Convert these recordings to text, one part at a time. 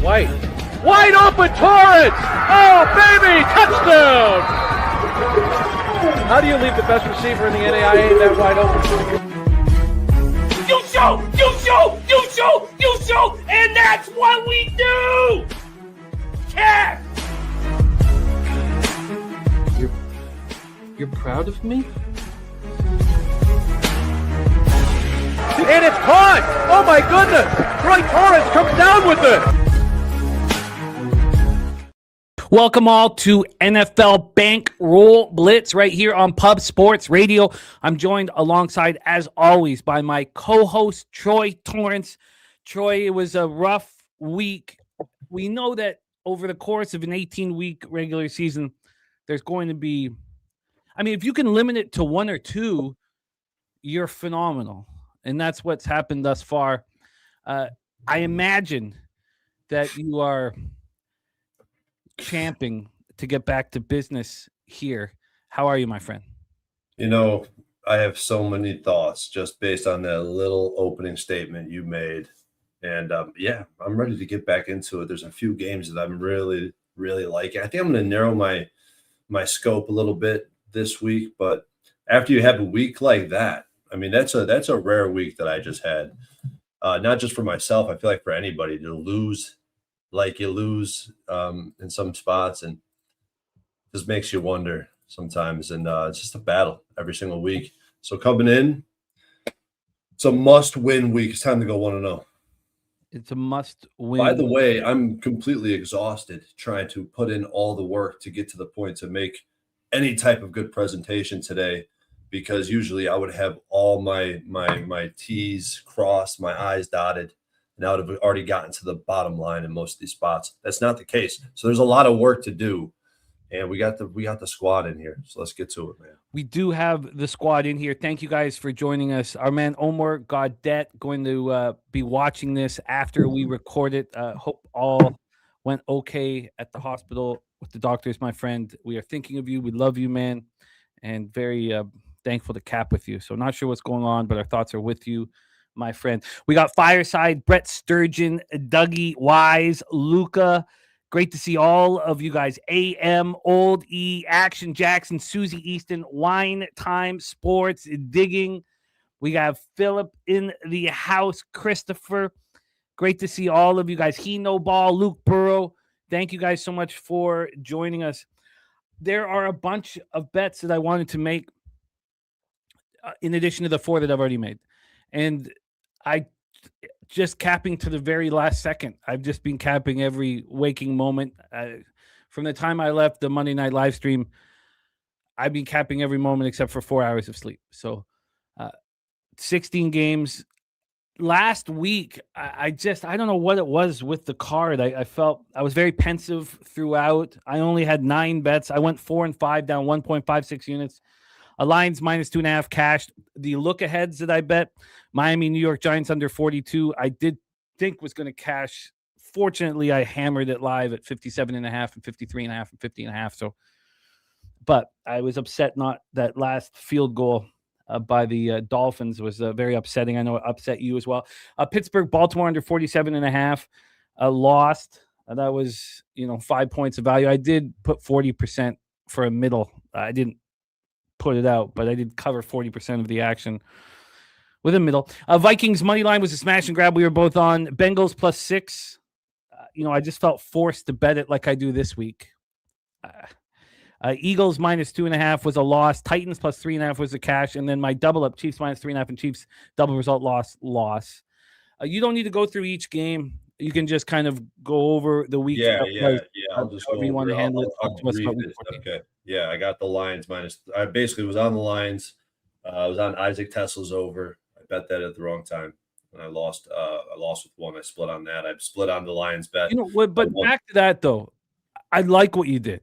White. Wide open Torrence! Oh, baby! Touchdown! How do you leave the best receiver in the NAIA that wide open? You show, and that's what we do! Cat! You're proud of me? And it's caught! Oh my goodness! Troy Torrence comes down with it! Welcome all to NFL Bankroll Blitz right here on Pub Sports Radio. I'm joined alongside, as always, by my co-host, Troy Torrence. Troy, it was a rough week. We know that over the course of an 18-week regular season, there's going to be, if you can limit it to one or two, you're phenomenal. And that's what's happened thus far. I imagine that you are champing to get back to business here. How are you, my friend? You know, I have so many thoughts just based on that little opening statement you made. And I'm ready to get back into it. There's a few games that I'm really, really liking. I think I'm going to narrow my scope a little bit this week. But after you have a week like that, that's a rare week that I just had. Not just for myself. I feel like for anybody to lose like you lose in some spots, and just makes you wonder sometimes. And it's just a battle every single week. So coming in, it's a must-win week. It's time to go 1-0. It's a must-win. By the way, I'm completely exhausted trying to put in all the work to get to the point to make any type of good presentation today, because usually I would have all my T's crossed, my I's dotted, and I would have already gotten to the bottom line in most of these spots. That's not the case. So there's a lot of work to do, and we got the squad in here. So let's get to it, man. We do have the squad in here. Thank you guys for joining us. Our man Omar Gaudet going to be watching this after we record it. Hope all went okay at the hospital with the doctors, my friend. We are thinking of you. We love you, man, and very thankful to cap with you. So not sure what's going on, but our thoughts are with you, my friend. We got Fireside, Brett Sturgeon, Dougie Wise, Luca. Great to see all of you guys. AM, Old E, Action Jackson, Susie Easton, Wine Time Sports, Digging. We got Philip in the house, Christopher. Great to see all of you guys. Hino Ball, Luke Burrow. Thank you guys so much for joining us. There are a bunch of bets that I wanted to make in addition to the 4 that I've already made. And I just capping to the very last second. I've just been capping every waking moment. From the time I left the Monday night live stream, I've been capping every moment except for 4 hours of sleep. So 16 games. Last week, I don't know what it was with the card. I felt I was very pensive throughout. I only had 9 bets. I went 4 and 5 down 1.56 units. Lions minus 2.5 cashed. The look aheads that I bet, Miami, New York Giants under 42, I did think was going to cash. Fortunately, I hammered it live at 57.5 and 53.5 and 50.5. So, but I was upset not that last field goal by the Dolphins was very upsetting. I know it upset you as well. Pittsburgh, Baltimore under 47.5, lost. That was 5 points of value. I did put 40% for a middle. I didn't put it out, but I did cover 40% of the action with a middle. Vikings money line was a smash and grab. We were both on. Bengals +6. I just felt forced to bet it like I do this week. Eagles minus 2.5 was a loss. Titans +3.5 was a cash. And then my double up, Chiefs minus 3.5 and Chiefs double result loss. You don't need to go through each game. You can just kind of go over the week. Yeah. I'll just however you want to handle it. Okay. Yeah, I got the Lions minus. I basically was on the Lions. I was on Isaac Tesla's over. I bet that at the wrong time, and I lost. I lost with one. I split on that. I split on the Lions bet. But back to that though, I like what you did.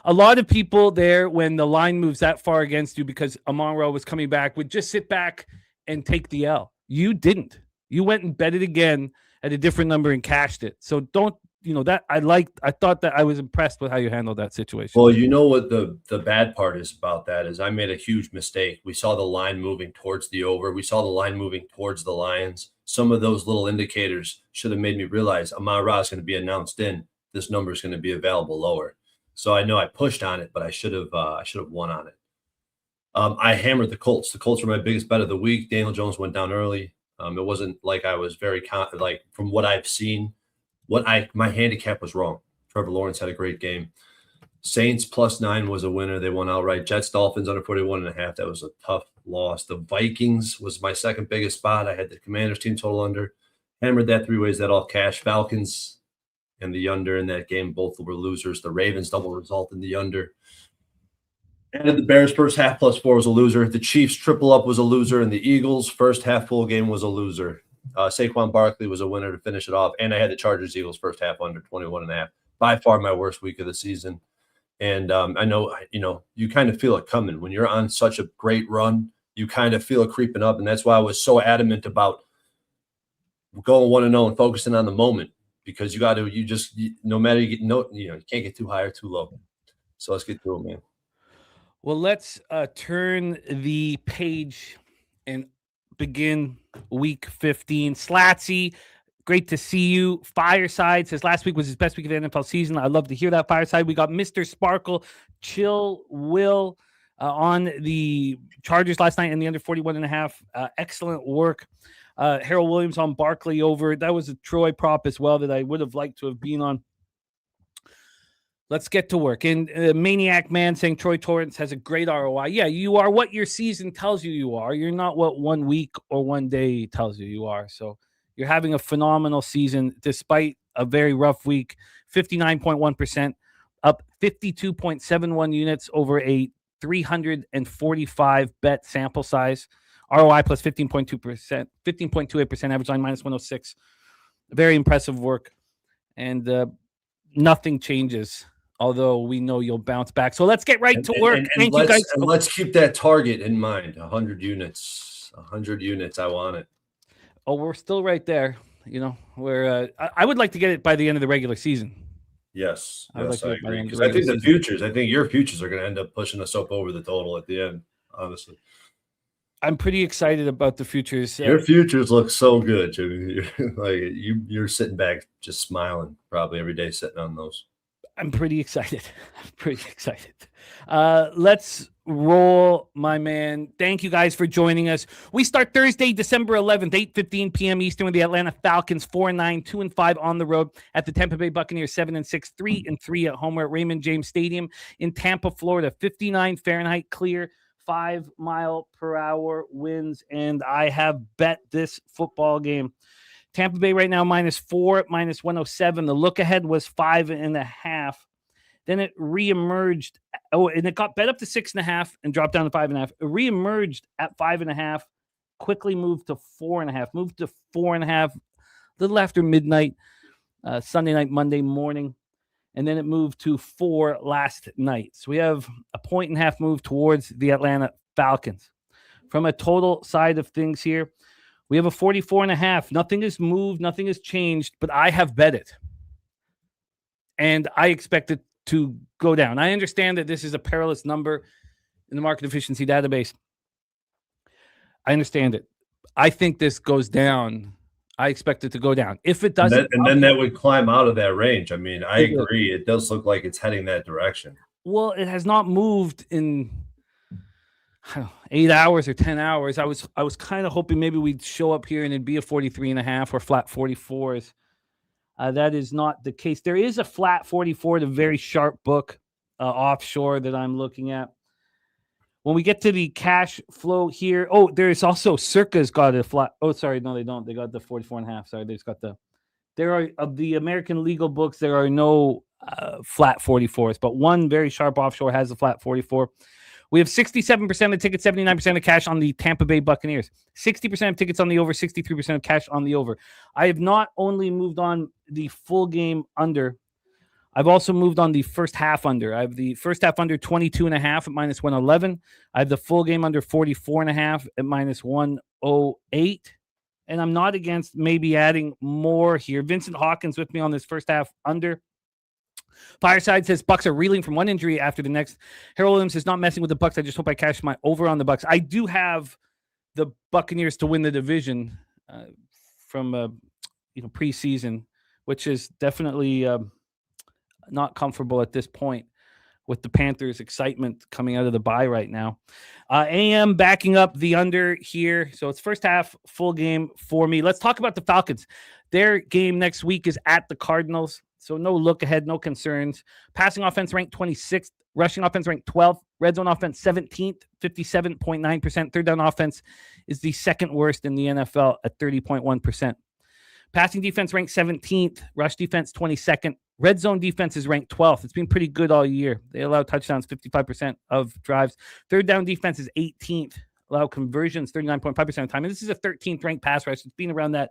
A lot of people there, when the line moves that far against you because Amon-Ra was coming back, would just sit back and take the L. You didn't. You went and bet it again at a different number and cashed it. So don't that I thought that I was impressed with how you handled that situation. Well, you know what the bad part is about that is I made a huge mistake. We saw the line moving towards the over. We saw the line moving towards the Lions. Some of those little indicators should have made me realize Amon-Ra is going to be announced in. This number is going to be available lower. So I know I pushed on it, but I should have won on it. I hammered the Colts. The Colts were my biggest bet of the week. Daniel Jones went down early. It wasn't like I was very like from what I've seen. My handicap was wrong. Trevor Lawrence had a great game. Saints +9 was a winner. They won outright. Jets Dolphins under 41.5. That was a tough loss. The Vikings was my second biggest spot. I had the Commanders team total under. Hammered that 3 ways. That all cash. Falcons and the under in that game. Both were losers. The Ravens double result in the under. And the Bears first half +4 was a loser. The Chiefs triple up was a loser. And the Eagles first half full game was a loser. Saquon Barkley was a winner to finish it off. And I had the Chargers Eagles first half under 21.5. By far my worst week of the season. And I know, you kind of feel it coming. When you're on such a great run, you kind of feel it creeping up. And that's why I was so adamant about going 1-0 and focusing on the moment. Because you can't get too high or too low. So let's get to it, man. Well, let's turn the page and begin week 15. Slatsy, great to see you. Fireside says last week was his best week of the NFL season. I'd love to hear that, Fireside. We got Mr. Sparkle, Chill Will on the Chargers last night in the under 41.5. Excellent work. Harold Williams on Barkley over. That was a Troy prop as well that I would have liked to have been on. Let's get to work. And Maniac Man saying Troy Torrence has a great ROI. Yeah, you are what your season tells you are. You're not what 1 week or 1 day tells you are. So you're having a phenomenal season despite a very rough week. 59.1%, up 52.71 units over a 345 bet sample size. ROI plus 15.2%, 15.28%, average line minus 106. Very impressive work. And nothing changes, although we know you'll bounce back. So let's get right to work. Thank you, guys. And let's keep that target in mind. 100 units. 100 units. I want it. Oh, we're still right there. Where I would like to get it by the end of the regular season. Yes. I agree. Because I think the futures, your futures are going to end up pushing us up over the total at the end, honestly. I'm pretty excited about the futures. Your futures look so good, Jimmy. You're sitting back just smiling probably every day sitting on those. I'm pretty excited. Let's roll, my man. Thank you guys for joining us. We start Thursday, December 11th, 8:15 p.m. Eastern with the Atlanta Falcons 4-9, 2-5 on the road at the Tampa Bay Buccaneers 7-6, 3-3 at home. We're at Raymond James Stadium in Tampa, Florida. 59 Fahrenheit clear. 5-mile-per-hour winds, and I have bet this football game. Tampa Bay right now -4, -107. The look ahead was 5.5. Then it reemerged. Oh, and it got bet up to 6.5 and dropped down to 5.5. It reemerged at 5.5, quickly moved to 4.5, moved to 4.5, a little after midnight, Sunday night, Monday morning. And then it moved to 4 last night. So we have a 1.5 move towards the Atlanta Falcons. From a total side of things here, we have a 44.5. Nothing has moved. Nothing has changed, but I have bet it. And I expect it to go down. I understand that this is a perilous number in the market efficiency database. I understand it. I think this goes down. I expect it to go down. If it doesn't, and then that would climb out of that range. I mean, I agree. It does look like it's heading that direction. Well, it has not moved in 8 hours or 10 hours. I was kind of hoping maybe we'd show up here and it'd be a 43.5 or flat 44s. That is not the case. There is a flat 44, the very sharp book offshore that I'm looking at. When we get to the cash flow here, there's also Circa's got a flat. Oh, sorry, no, they don't. They got the 44.5. Sorry, they just got there are of the American legal books, there are no flat 44s, but one very sharp offshore has a flat 44. We have 67% of tickets, 79% of cash on the Tampa Bay Buccaneers, 60% of tickets on the over, 63% of cash on the over. I have not only moved on the full game under, I've also moved on the first half under. I have the first half under 22.5 at -111. I have the full game under 44.5 at -108. and I'm not against maybe adding more here. Vincent Hawkins with me on this first half under. Fireside says Bucks are reeling from one injury after the next. Harold Williams is not messing with the Bucks. I just hope I cash my over on the Bucks. I do have the Buccaneers to win the division from preseason, which is definitely not comfortable at this point with the Panthers' excitement coming out of the bye right now. AM backing up the under here. So it's first half, full game for me. Let's talk about the Falcons. Their game next week is at the Cardinals. So no look ahead, no concerns. Passing offense ranked 26th. Rushing offense ranked 12th. Red zone offense 17th, 57.9%. Third down offense is the second worst in the NFL at 30.1%. Passing defense ranked 17th. Rush defense 22nd. Red zone defense is ranked 12th. It's been pretty good all year. They allow touchdowns 55% of drives. Third down defense is 18th. Allow conversions 39.5% of the time. And this is a 13th ranked pass rush. It's been around that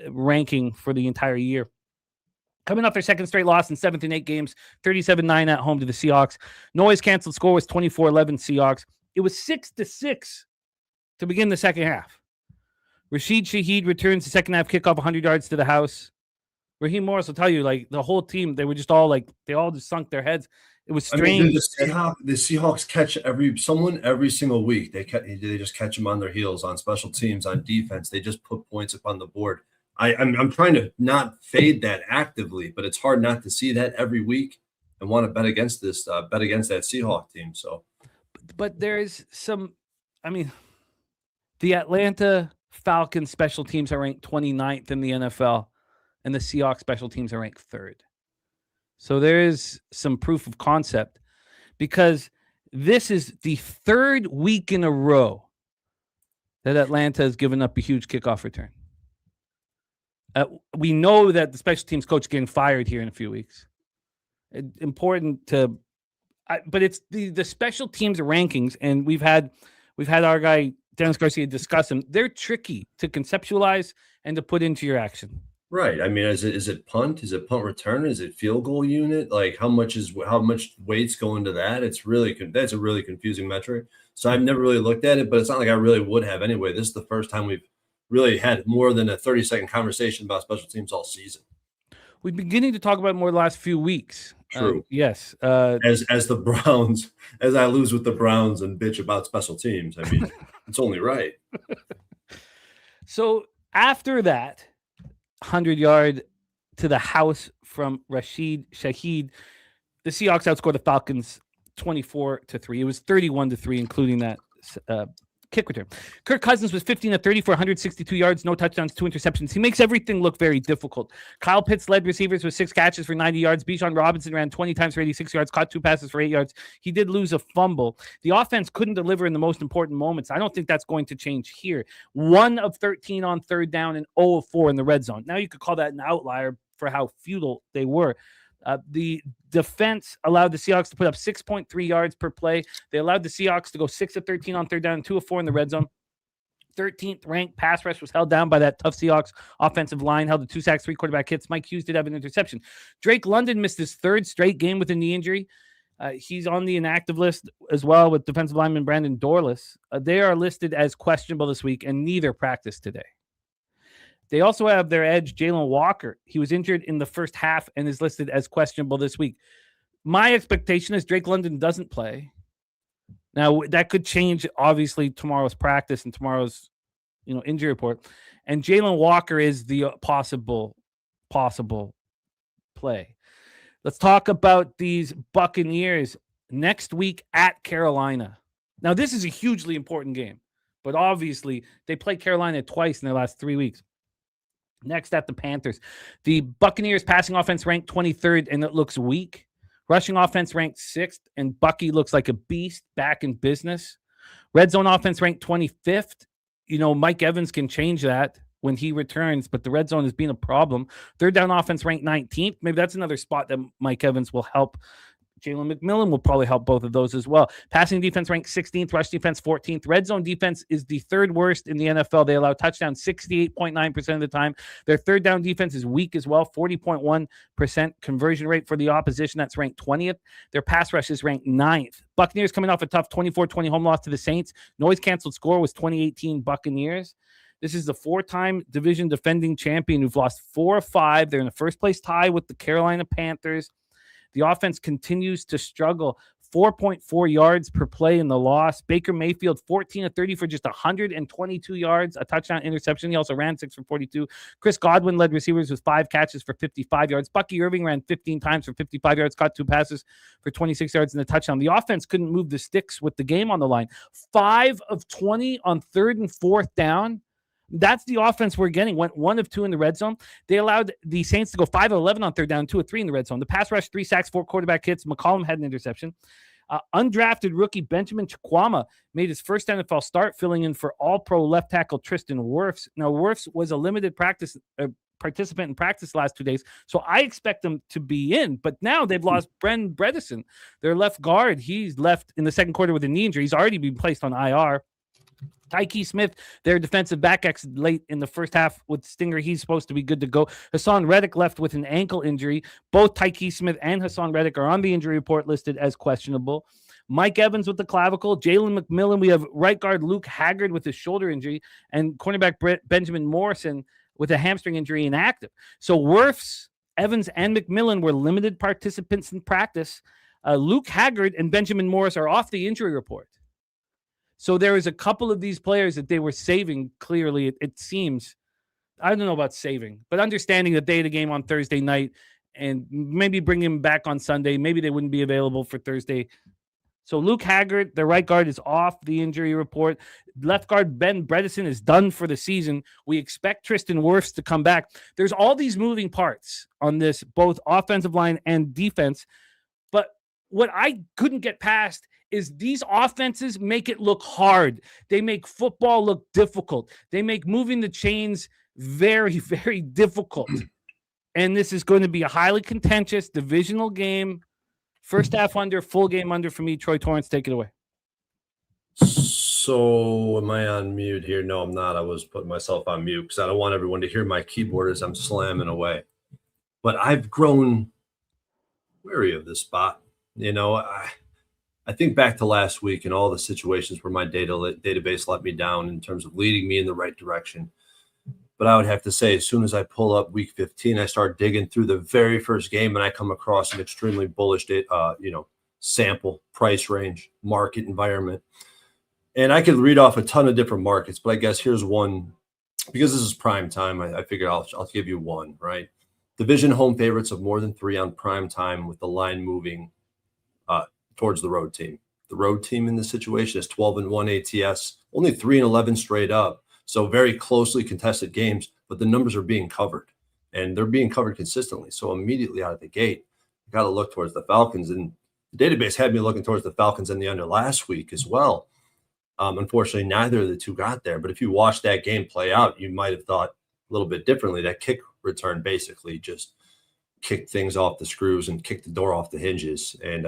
ranking for the entire year. Coming off their second straight loss in 7th in 8 games, 37-9 at home to the Seahawks. Noise canceled score was 24-11 Seahawks. It was 6-6 to begin the second half. Rashid Shaheed returns the second half kickoff 100 yards to the house. Raheem Morris will tell you, like, the whole team, they were just all like, they all just sunk their heads. It was strange. I mean, the Seahawks catch someone every single week. They just catch them on their heels on special teams, on defense. They just put points up on the board. I'm trying to not fade that actively, but it's hard not to see that every week and want to bet against that Seahawks team. So, but there's some, I mean, the Atlanta Falcons special teams are ranked 29th in the NFL, and the Seahawks special teams are ranked 3rd. So there is some proof of concept, because this is the 3rd week in a row that Atlanta has given up a huge kickoff return. We know that the special teams coach is getting fired here in a few weeks. Important to, but it's the special teams rankings, and we've had our guy Dennis Garcia discuss them. They're tricky to conceptualize and to put into your action. Right. I mean, is it punt? Is it punt return? Is it field goal unit? Like how much weight's go into that? That's a really confusing metric. So I've never really looked at it, but it's not like I really would have anyway. This is the first time we've really had more than a 30-second conversation about special teams all season. We've been beginning to talk about it more the last few weeks. True. Yes. As the Browns, as I lose with the Browns and bitch about special teams, I mean, it's only right. So after that 100-yard to the house from Rashid Shaheed, the Seahawks outscored the Falcons 24-3. It was 31-3, including that kick return. Kirk Cousins was 15-30 for 162 yards, no touchdowns, 2 interceptions. He makes everything look very difficult. Kyle Pitts led receivers with 6 catches for 90 yards. Bijan Robinson ran 20 times for 86 yards, caught 2 passes for 8 yards. He did lose a fumble. The offense couldn't deliver in the most important moments. I don't think that's going to change here. 1 of 13 on third down and 0 of 4 in the red zone. Now you could call that an outlier for how futile they were. The defense allowed the Seahawks to put up 6.3 yards per play. They allowed the Seahawks to go 6 of 13 on third down and 2 of 4 in the red zone. 13th ranked pass rush was held down by that tough Seahawks offensive line, held to 2 sacks, 3 quarterback hits. Mike Hughes did have an interception. Drake London missed his 3rd straight game with a knee injury. He's on the inactive list as well with defensive lineman Brandon Dorless. They are listed as questionable this week, and neither practiced today. They also have their edge, Jalen Walker. He was injured in the first half and is listed as questionable this week. My expectation is Drake London doesn't play. Now, that could change, obviously, tomorrow's practice and tomorrow's injury report. And Jalen Walker is the possible play. Let's talk about these Buccaneers next week at Carolina. Now, this is a hugely important game, but obviously they played Carolina twice in their last 3 weeks. Next at the Panthers. The Buccaneers passing offense ranked 23rd, and it looks weak. Rushing offense ranked 6th, and Bucky looks like a beast back in business. Red zone offense ranked 25th. Mike Evans can change that when he returns, but the red zone has been a problem. Third down offense ranked 19th. Maybe that's another spot that Mike Evans will help. Jalen McMillan will probably help both of those as well. Passing defense ranked 16th, rush defense 14th. Red zone defense is the 3rd worst in the NFL. They allow touchdowns 68.9% of the time. Their third down defense is weak as well, 40.1% conversion rate for the opposition. That's ranked 20th. Their pass rush is ranked 9th. Buccaneers coming off a tough 24-20 home loss to the Saints. Noise canceled score was 2018 Buccaneers. This is the 4-time division defending champion who've lost 4 of 5. They're in the first place tie with the Carolina Panthers. The offense continues to struggle. 4.4 yards per play in the loss. Baker Mayfield, 14 of 30 for just 122 yards, a touchdown, interception. He also ran 6 for 42. Chris Godwin led receivers with 5 catches for 55 yards. Bucky Irving ran 15 times for 55 yards, caught 2 passes for 26 yards and a touchdown. The offense couldn't move the sticks with the game on the line. 5 of 20 on 3rd and 4th down. That's the offense we're getting. Went 1 of 2 in the red zone. They allowed the Saints to go 5 of 11 on 3rd down, 2 of 3 in the red zone. The pass rush, 3 sacks, 4 quarterback hits. McCollum had an interception. Undrafted rookie Benjamin Chukwuma made his first NFL start, filling in for All-Pro left tackle Tristan Wirfs. Now, Wirfs was a limited participant in practice the last 2 days, so I expect him to be in. But now they've lost Bren Bredesen, their left guard. He's left in the second quarter with a knee injury. He's already been placed on IR. Tyke Smith, their defensive back, exited late in the first half with Stinger. He's supposed to be good to go. Hassan Reddick left with an ankle injury. Both Tyke Smith and Hassan Reddick are on the injury report listed as questionable. Mike Evans with the clavicle. Jalen McMillan. We have right guard Luke Haggard with his shoulder injury. And cornerback Benjamin Morrison with a hamstring injury inactive. So Wirfs, Evans, and McMillan were limited participants in practice. Luke Haggard and Benjamin Morris are off the injury report. So there is a couple of these players that they were saving, clearly, it seems. I don't know about saving, but understanding that they had a game on Thursday night and maybe bring him back on Sunday. Maybe they wouldn't be available for Thursday. So Luke Haggard, the right guard, is off the injury report. Left guard Ben Bredesen is done for the season. We expect Tristan Wirfs to come back. There's all these moving parts on this, both offensive line and defense. But what I couldn't get past is these offenses make it look hard. They make football look difficult. They make moving the chains very, very difficult. And this is going to be a highly contentious divisional game. First half under, full game under for me. Troy Torrence, take it away. So am I on mute here? No, I'm not. I was putting myself on mute because I don't want everyone to hear my keyboard as I'm slamming away. But I've grown wary of this spot. You know, I think back to last week and all the situations where my database let me down in terms of leading me in the right direction. But I would have to say, as soon as I pull up week 15, I start digging through the very first game and I come across an extremely bullish, sample, price range, market environment. And I could read off a ton of different markets, but I guess here's one, because this is prime time. I figured I'll give you one, right? Division home favorites of more than 3 on prime time with the line moving towards the road team. The road team in this situation is 12-1 ATS, only 3-11 straight up. So very closely contested games, but the numbers are being covered and they're being covered consistently. So immediately out of the gate, you got to look towards the Falcons, and the database had me looking towards the Falcons and the under last week as well. Unfortunately, neither of the two got there, but if you watched that game play out, you might've thought a little bit differently. That kick return basically just kicked things off the screws and kicked the door off the hinges, and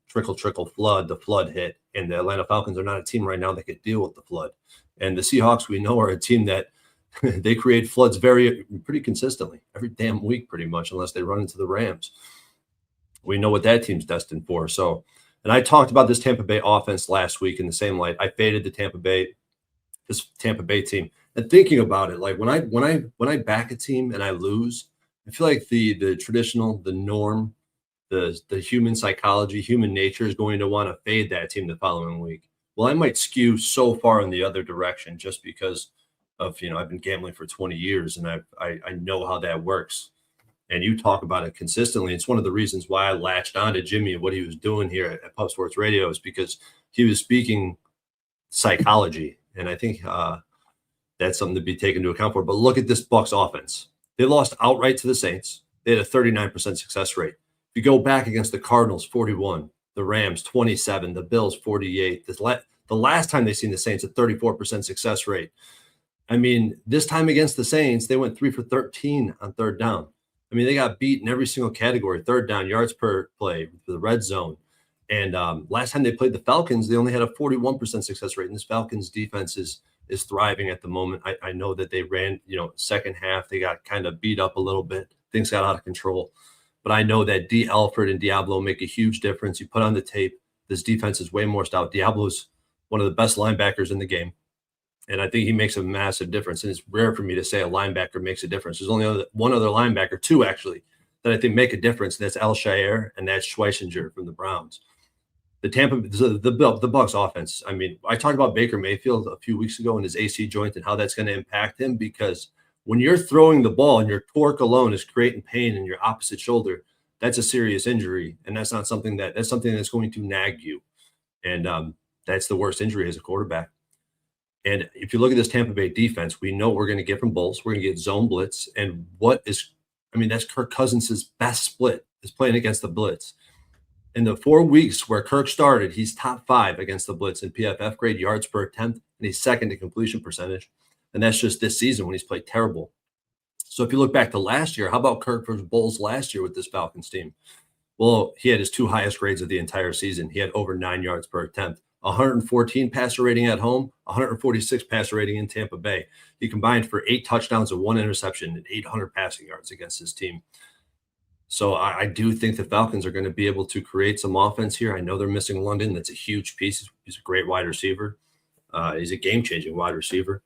trickle flood, the flood hit, and the Atlanta Falcons are not a team right now that could deal with the flood. And the Seahawks, we know, are a team that they create floods pretty consistently every damn week, pretty much, unless they run into the Rams. We know what that team's destined for. So, and I talked about this Tampa Bay offense last week in the same light. I faded this Tampa Bay team, and thinking about it, like when I back a team and I lose, I feel like the traditional, the norm, the human psychology, human nature is going to want to fade that team the following week. Well, I might skew so far in the other direction just because of, I've been gambling for 20 years and I know how that works. And you talk about it consistently. It's one of the reasons why I latched on to Jimmy and what he was doing here at Pub Sports Radio, is because he was speaking psychology. And I think that's something to be taken into account for. But look at this Bucs offense. They lost outright to the Saints. They had a 39% success rate. If you go back against the Cardinals, 41, the Rams, 27, the Bills, 48. The last time they seen the Saints, a 34% success rate. I mean, this time against the Saints, they went 3 for 13 on third down. I mean, they got beat in every single category: third down, yards per play, the red zone. And last time they played the Falcons, they only had a 41% success rate. And this Falcons defense is thriving at the moment. I know that they ran, second half, they got kind of beat up a little bit. Things got out of control. But I know that D. Alfred and Diablo make a huge difference. You put on the tape, this defense is way more stout. Diablo's one of the best linebackers in the game. And I think he makes a massive difference. And it's rare for me to say a linebacker makes a difference. There's only one other linebacker, two actually, that I think make a difference. That's Al-Shaair and that's Schweissinger from the Browns. The Bucs offense. I mean, I talked about Baker Mayfield a few weeks ago in his AC joint and how that's going to impact him, because when you're throwing the ball and your torque alone is creating pain in your opposite shoulder, that's a serious injury, and that's something that's going to nag you, and that's the worst injury as a quarterback. And if you look at this Tampa Bay defense, we know what we're going to get from Bulls. We're going to get zone blitz, and that's Kirk Cousins' best split is playing against the blitz. In the 4 weeks where Kirk started, he's top 5 against the blitz in PFF grade, yards per attempt, and he's second in completion percentage. And that's just this season when he's played terrible. So if you look back to last year, how about Kirk versus Bulls last year with this Falcons team? Well, he had his 2 highest grades of the entire season. He had over 9 yards per attempt, 114 passer rating at home, 146 passer rating in Tampa Bay. He combined for 8 touchdowns and 1 interception and 800 passing yards against his team. So I do think the Falcons are going to be able to create some offense here. I know they're missing London. That's a huge piece. He's a great wide receiver. He's a game-changing wide receiver.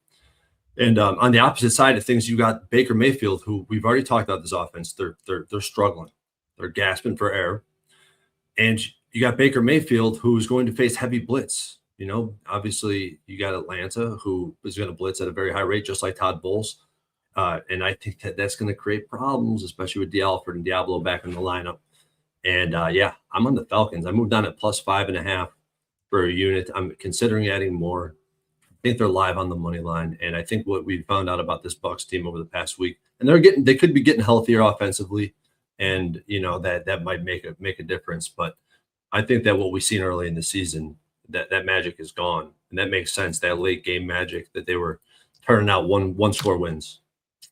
And on the opposite side of things, you got Baker Mayfield, who we've already talked about this offense. They're struggling. They're gasping for air. And you got Baker Mayfield, who's going to face heavy blitz. You know, obviously you got Atlanta, who is going to blitz at a very high rate, just like Todd Bowles. And I think that's going to create problems, especially with D'Alford and Diablo back in the lineup. And I'm on the Falcons. I moved on at plus 5.5 for a unit. I'm considering adding more. I think they're live on the money line. And I think what we found out about this Bucs team over the past week, and they could be getting healthier offensively, and that might make a difference. But I think that what we've seen early in the season, that magic is gone, and that makes sense. That late game magic that they were turning out one score wins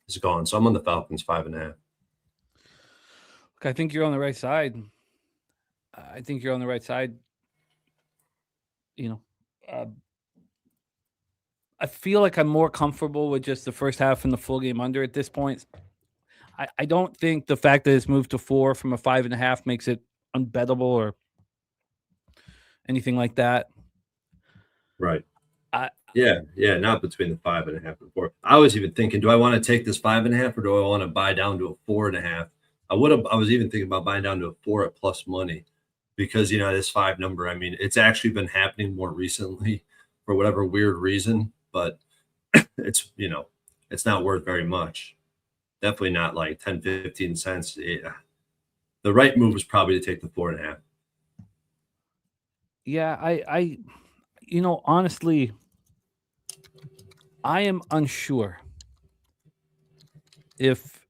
is gone. So I'm on the Falcons 5.5. Look, I think you're on the right side. I feel like I'm more comfortable with just the first half and the full game under at this point. I don't think the fact that it's moved to 4 from a 5.5 makes it unbettable or anything like that. Right. Not between the 5.5 and 4. I was even thinking, do I want to take this 5.5 or do I want to buy down to a 4.5? I was even thinking about buying down to a 4 at plus money, because this 5 number, I mean, it's actually been happening more recently for whatever weird reason, but it's not worth very much. Definitely not like 10, 15 cents. Yeah. The right move was probably to take the 4.5. Yeah, I honestly, I am unsure if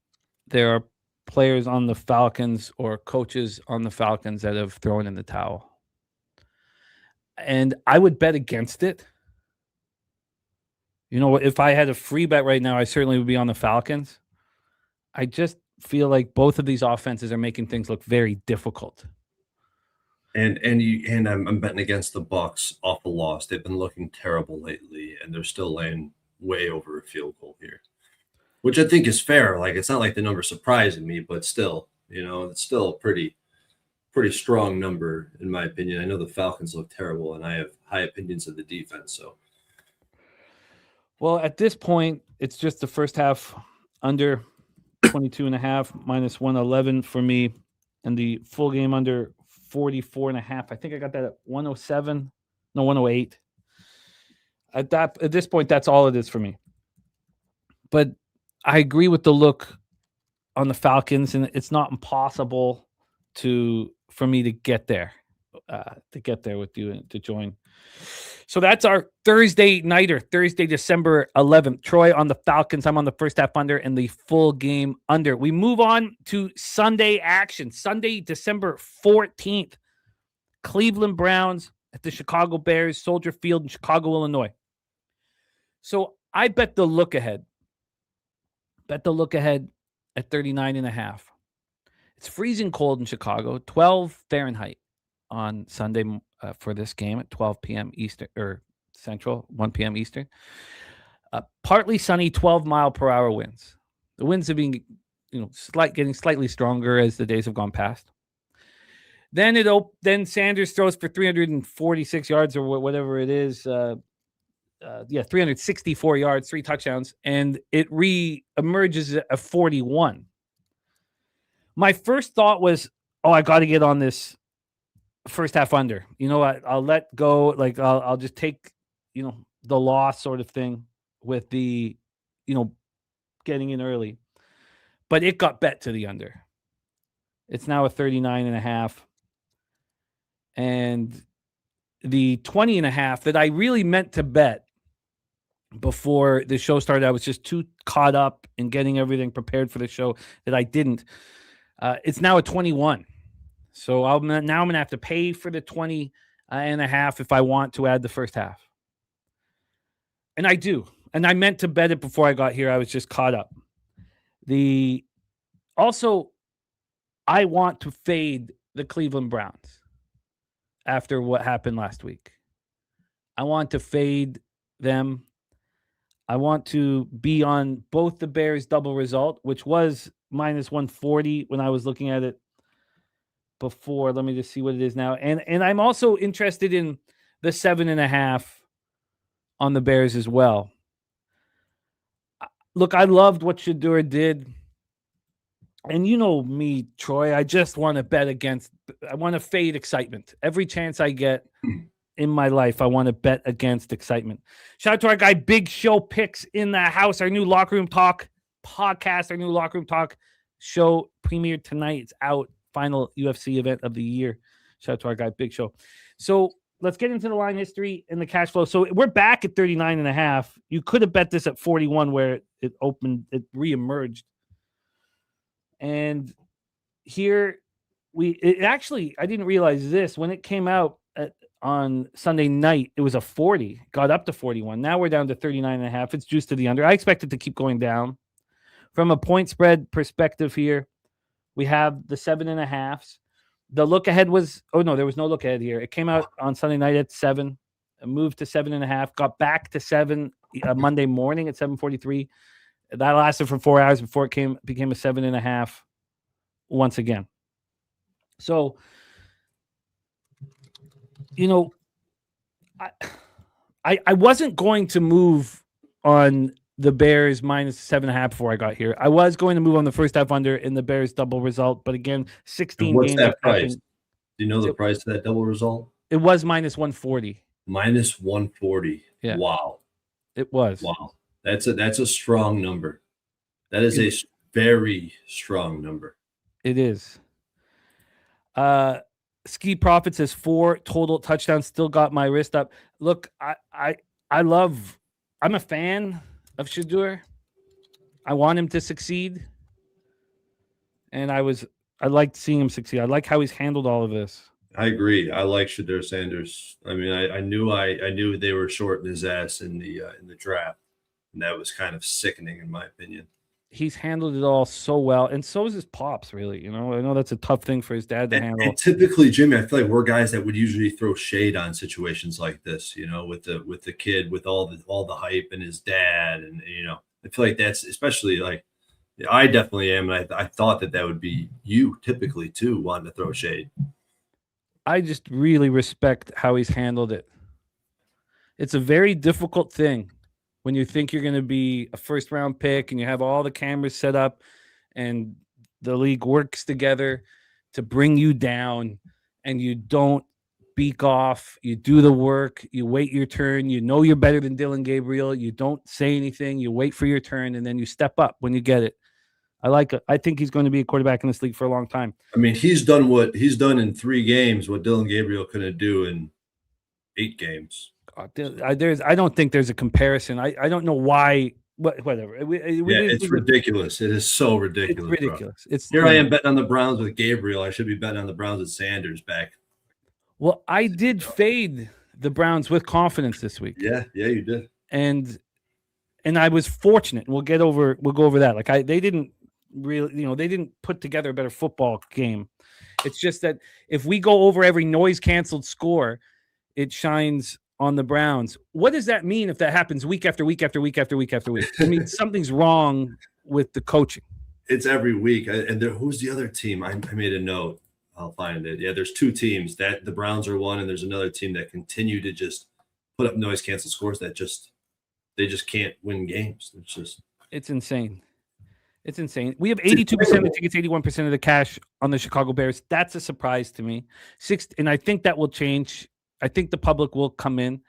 there are players on the Falcons or coaches on the Falcons that have thrown in the towel. And I would bet against it. If I had a free bet right now, I certainly would be on the Falcons. I just feel like both of these offenses are making things look very difficult. And I'm betting against the Bucs off a loss. They've been looking terrible lately, and they're still laying way over a field goal here, which I think is fair. Like, it's not like the number's surprising me, but still, it's still a pretty strong number in my opinion. I know the Falcons look terrible, and I have high opinions of the defense. So, well, at this point, it's just the first half under 22.5 minus 111 for me, and the full game under 44.5. I think I got that at 107. No, 108. At this point, that's all it is for me. But I agree with the look on the Falcons, and it's not impossible for me to get there with you and to join. So that's our Thursday nighter, Thursday, December 11th. Troy on the Falcons. I'm on the first half under and the full game under. We move on to Sunday action. Sunday, December 14th. Cleveland Browns at the Chicago Bears, Soldier Field in Chicago, Illinois. So I bet the look ahead. Bet the look ahead at 39.5. It's freezing cold in Chicago, 12 Fahrenheit on Sunday for this game at 12 p.m. Eastern or Central, 1 p.m. Eastern. Partly sunny, 12-mile-per-hour winds. The winds have been, getting slightly stronger as the days have gone past. Then Sanders throws for 346 yards or whatever it is. 364 yards, 3 touchdowns, and it re-emerges at 41. My first thought was, I got to get on this first half under. I'll let go. Like I'll just take, the loss sort of thing with the, getting in early. But it got bet to the under. It's now a 39.5. And the 20.5 that I really meant to bet before the show started, I was just too caught up in getting everything prepared for the show that I didn't. It's now a 21. So I'm going to have to pay for the 20.5 if I want to add the first half. And I do. And I meant to bet it before I got here. I was just caught up. Also, I want to fade the Cleveland Browns after what happened last week. I want to fade them. I want to be on both the Bears double result, which was minus 140 when I was looking at it before. Let me just see what it is now. And I'm also interested in the 7.5 on the Bears as well. Look, I loved what Shedeur did. And you know me, Troy, I just want to bet against, I want to fade excitement. Every chance I get in my life, I want to bet against excitement. Shout out to our guy, Big Show Picks in the house, our new Locker Room Talk podcast, our new Locker Room Talk show premiered tonight. It's out, final UFC event of the year. Shout out to our guy, Big Show. So let's get into the line history and the cash flow. So we're back at 39.5. You could have bet this at 41 where it opened, it reemerged. And here I didn't realize this when it came out on Sunday night, it was a 40, got up to 41. Now we're down to 39.5. It's juiced to the under. I expect it to keep going down. From a point spread perspective here, we have the 7.5s. The look ahead was, there was no look ahead here. It came out on Sunday night at 7, moved to 7.5, got back to 7 Monday morning at 7:43. That lasted for 4 hours before it became a 7.5 once again. So, I wasn't going to move on the Bears minus 7.5 before I got here. I was going to move on the first half under in the Bears double result, but again, 16 What's games. that price? Do you know the price of that double result? It was minus 140. Minus 140. Yeah. Wow. It was. Wow. That's a strong number. That is a very strong number. It is. Ski Profit says 4 total touchdowns. Still got my wrist up. Look, I'm a fan of Shedeur. I want him to succeed. And I liked seeing him succeed. I like how he's handled all of this. I agree. I like Shedeur Sanders. I mean, I knew they were shorting his ass in the draft. And that was kind of sickening, in my opinion. He's handled it all so well, and so is his pops. Really, I know that's a tough thing for his dad to handle. And typically, Jimmy, I feel like we're guys that would usually throw shade on situations like this. With the kid, with all the hype, and his dad, and I feel like that's especially like I definitely am, and I thought that would be you typically too, wanting to throw shade. I just really respect how he's handled it. It's a very difficult thing. When you think you're going to be a first-round pick and you have all the cameras set up and the league works together to bring you down and you don't beak off, you do the work, you wait your turn, you're better than Dylan Gabriel, you don't say anything, you wait for your turn, and then you step up when you get it. I think he's going to be a quarterback in this league for a long time. I mean, he's done what he's done in 3 games, what Dylan Gabriel couldn't do in 8 games. I don't think there's a comparison. I don't know why. Whatever. It's ridiculous. It is so ridiculous. It's ridiculous. Here I am betting on the Browns with Gabriel. I should be betting on the Browns with Sanders back. Well, I did fade the Browns with confidence this week. Yeah, you did. And I was fortunate. We'll go over that. Like they didn't really, they didn't put together a better football game. It's just that if we go over every noise canceled score, it shines on the Browns. What does that mean if that happens week after week after week after week after week? I mean, something's wrong with the coaching. It's every week. And who's the other team? I made a note. I'll find it. Yeah, there's 2 teams. That the Browns are one, and there's another team that continue to just put up noise cancel scores that they just can't win games. It's insane. It's insane. We have 82% of the tickets, 81% of the cash on the Chicago Bears. That's a surprise to me. And I think that will change. I think the public will come in.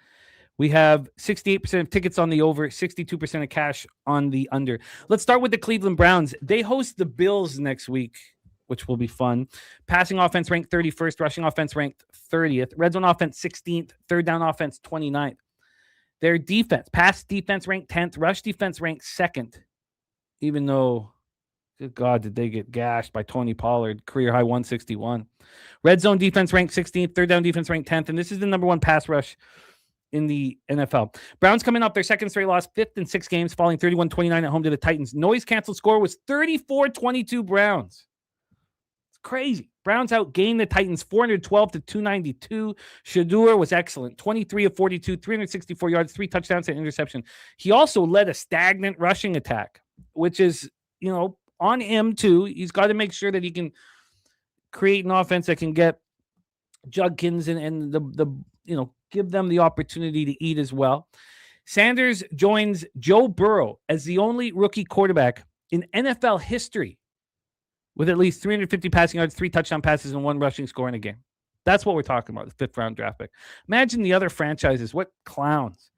We have 68% of tickets on the over, 62% of cash on the under. Let's start with the Cleveland Browns. They host the Bills next week, which will be fun. Passing offense ranked 31st, rushing offense ranked 30th, red zone offense 16th, third down offense 29th. Their defense, pass defense ranked 10th, rush defense ranked 2nd, even though, good God, did they get gashed by Tony Pollard, career high 161. Red zone defense ranked 16th, third down defense ranked 10th, and this is the number 1 pass rush in the NFL. Browns coming off their second straight loss, 5th in 6 games, falling 31-29 at home to the Titans. Noise canceled score was 34-22 Browns. It's crazy. Browns outgained the Titans 412-292. Shador was excellent. 23 of 42, 364 yards, 3 touchdowns and interception. He also led a stagnant rushing attack, which is, on him too. He's got to make sure that he can create an offense that can get Judkins and the give them the opportunity to eat as well. Sanders joins Joe Burrow as the only rookie quarterback in NFL history with at least 350 passing yards, 3 touchdown passes, and 1 rushing score in a game. That's what we're talking about, the 5th round draft pick. Imagine the other franchises. What clowns.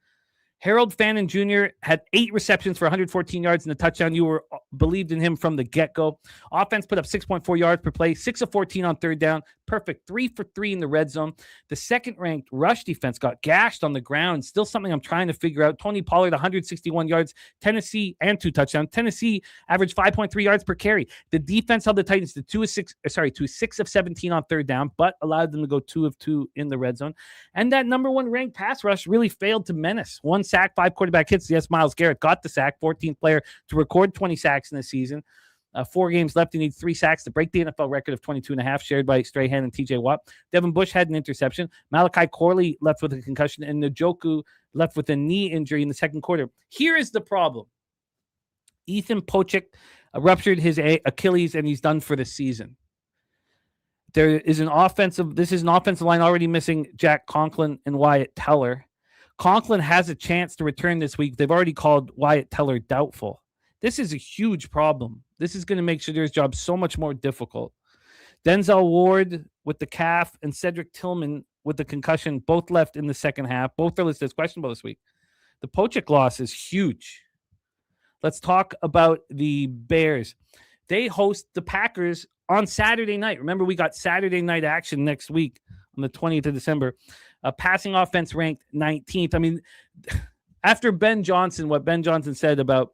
Harold Fannin Jr. had 8 receptions for 114 yards and a touchdown. You were believed in him from the get-go. Offense put up 6.4 yards per play, 6 of 14 on third down. Perfect. 3 for 3 in the red zone. The second-ranked rush defense got gashed on the ground. Still something I'm trying to figure out. Tony Pollard, 161 yards. Tennessee, and 2 touchdowns. Tennessee averaged 5.3 yards per carry. The defense held the Titans to 6 of 17 on third down, but allowed them to go 2 of 2 in the red zone. And that number 1 ranked pass rush really failed to menace. 1 sack, 5 quarterback hits. Yes, Myles Garrett got the sack, 14th player to record 20 sacks in the season. 4 games left. He needs 3 sacks to break the NFL record of 22.5, shared by Strahan and TJ Watt. Devin Bush had an interception. Malachi Corley left with a concussion, and Njoku left with a knee injury in the second quarter. Here is the problem. Ethan Pochik ruptured his Achilles, and he's done for the season. This is an offensive line already missing Jack Conklin and Wyatt Teller. Conklin has a chance to return this week. They've already called Wyatt Teller doubtful. This is a huge problem. This is going to make Shadur's job so much more difficult. Denzel Ward with the calf and Cedric Tillman with the concussion, both left in the second half. Both are listed as questionable this week. The Pochik loss is huge. Let's talk about the Bears. They host the Packers on Saturday night. Remember, we got Saturday night action next week on the 20th of December. Passing offense ranked 19th. I mean, after what Ben Johnson said about,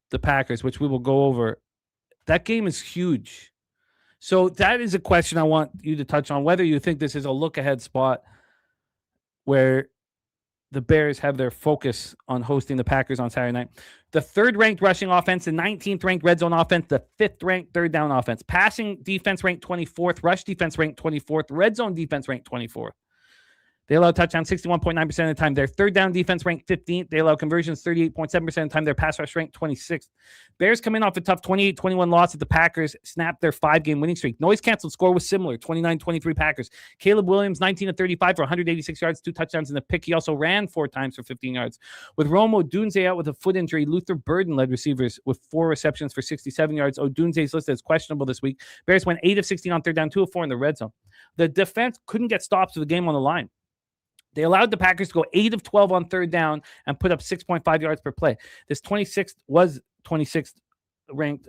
the Packers, which we will go over, that game is huge. So that is a question I want you to touch on, whether you think this is a look-ahead spot where the Bears have their focus on hosting the Packers on Saturday night. The 3rd-ranked rushing offense, the 19th-ranked red zone offense, the 5th-ranked third down offense. Passing defense ranked 24th, rush defense ranked 24th, red zone defense ranked 24th. They allow touchdowns 61.9% of the time. Their third down defense ranked 15th. They allow conversions 38.7% of the time. Their pass rush ranked 26th. Bears come in off a tough 28-21 loss at the Packers, snapped their 5-game winning streak. Noise canceled score was similar, 29-23 Packers. Caleb Williams, 19 of 35 for 186 yards, 2 touchdowns in the pick. He also ran 4 times for 15 yards. With Rome Odunze out with a foot injury, Luther Burden led receivers with 4 receptions for 67 yards. Odunze is listed as questionable this week. Bears went 8 of 16 on third down, 2 of 4 in the red zone. The defense couldn't get stops with the game on the line. They allowed the Packers to go 8 of 12 on third down and put up 6.5 yards per play. This 26th ranked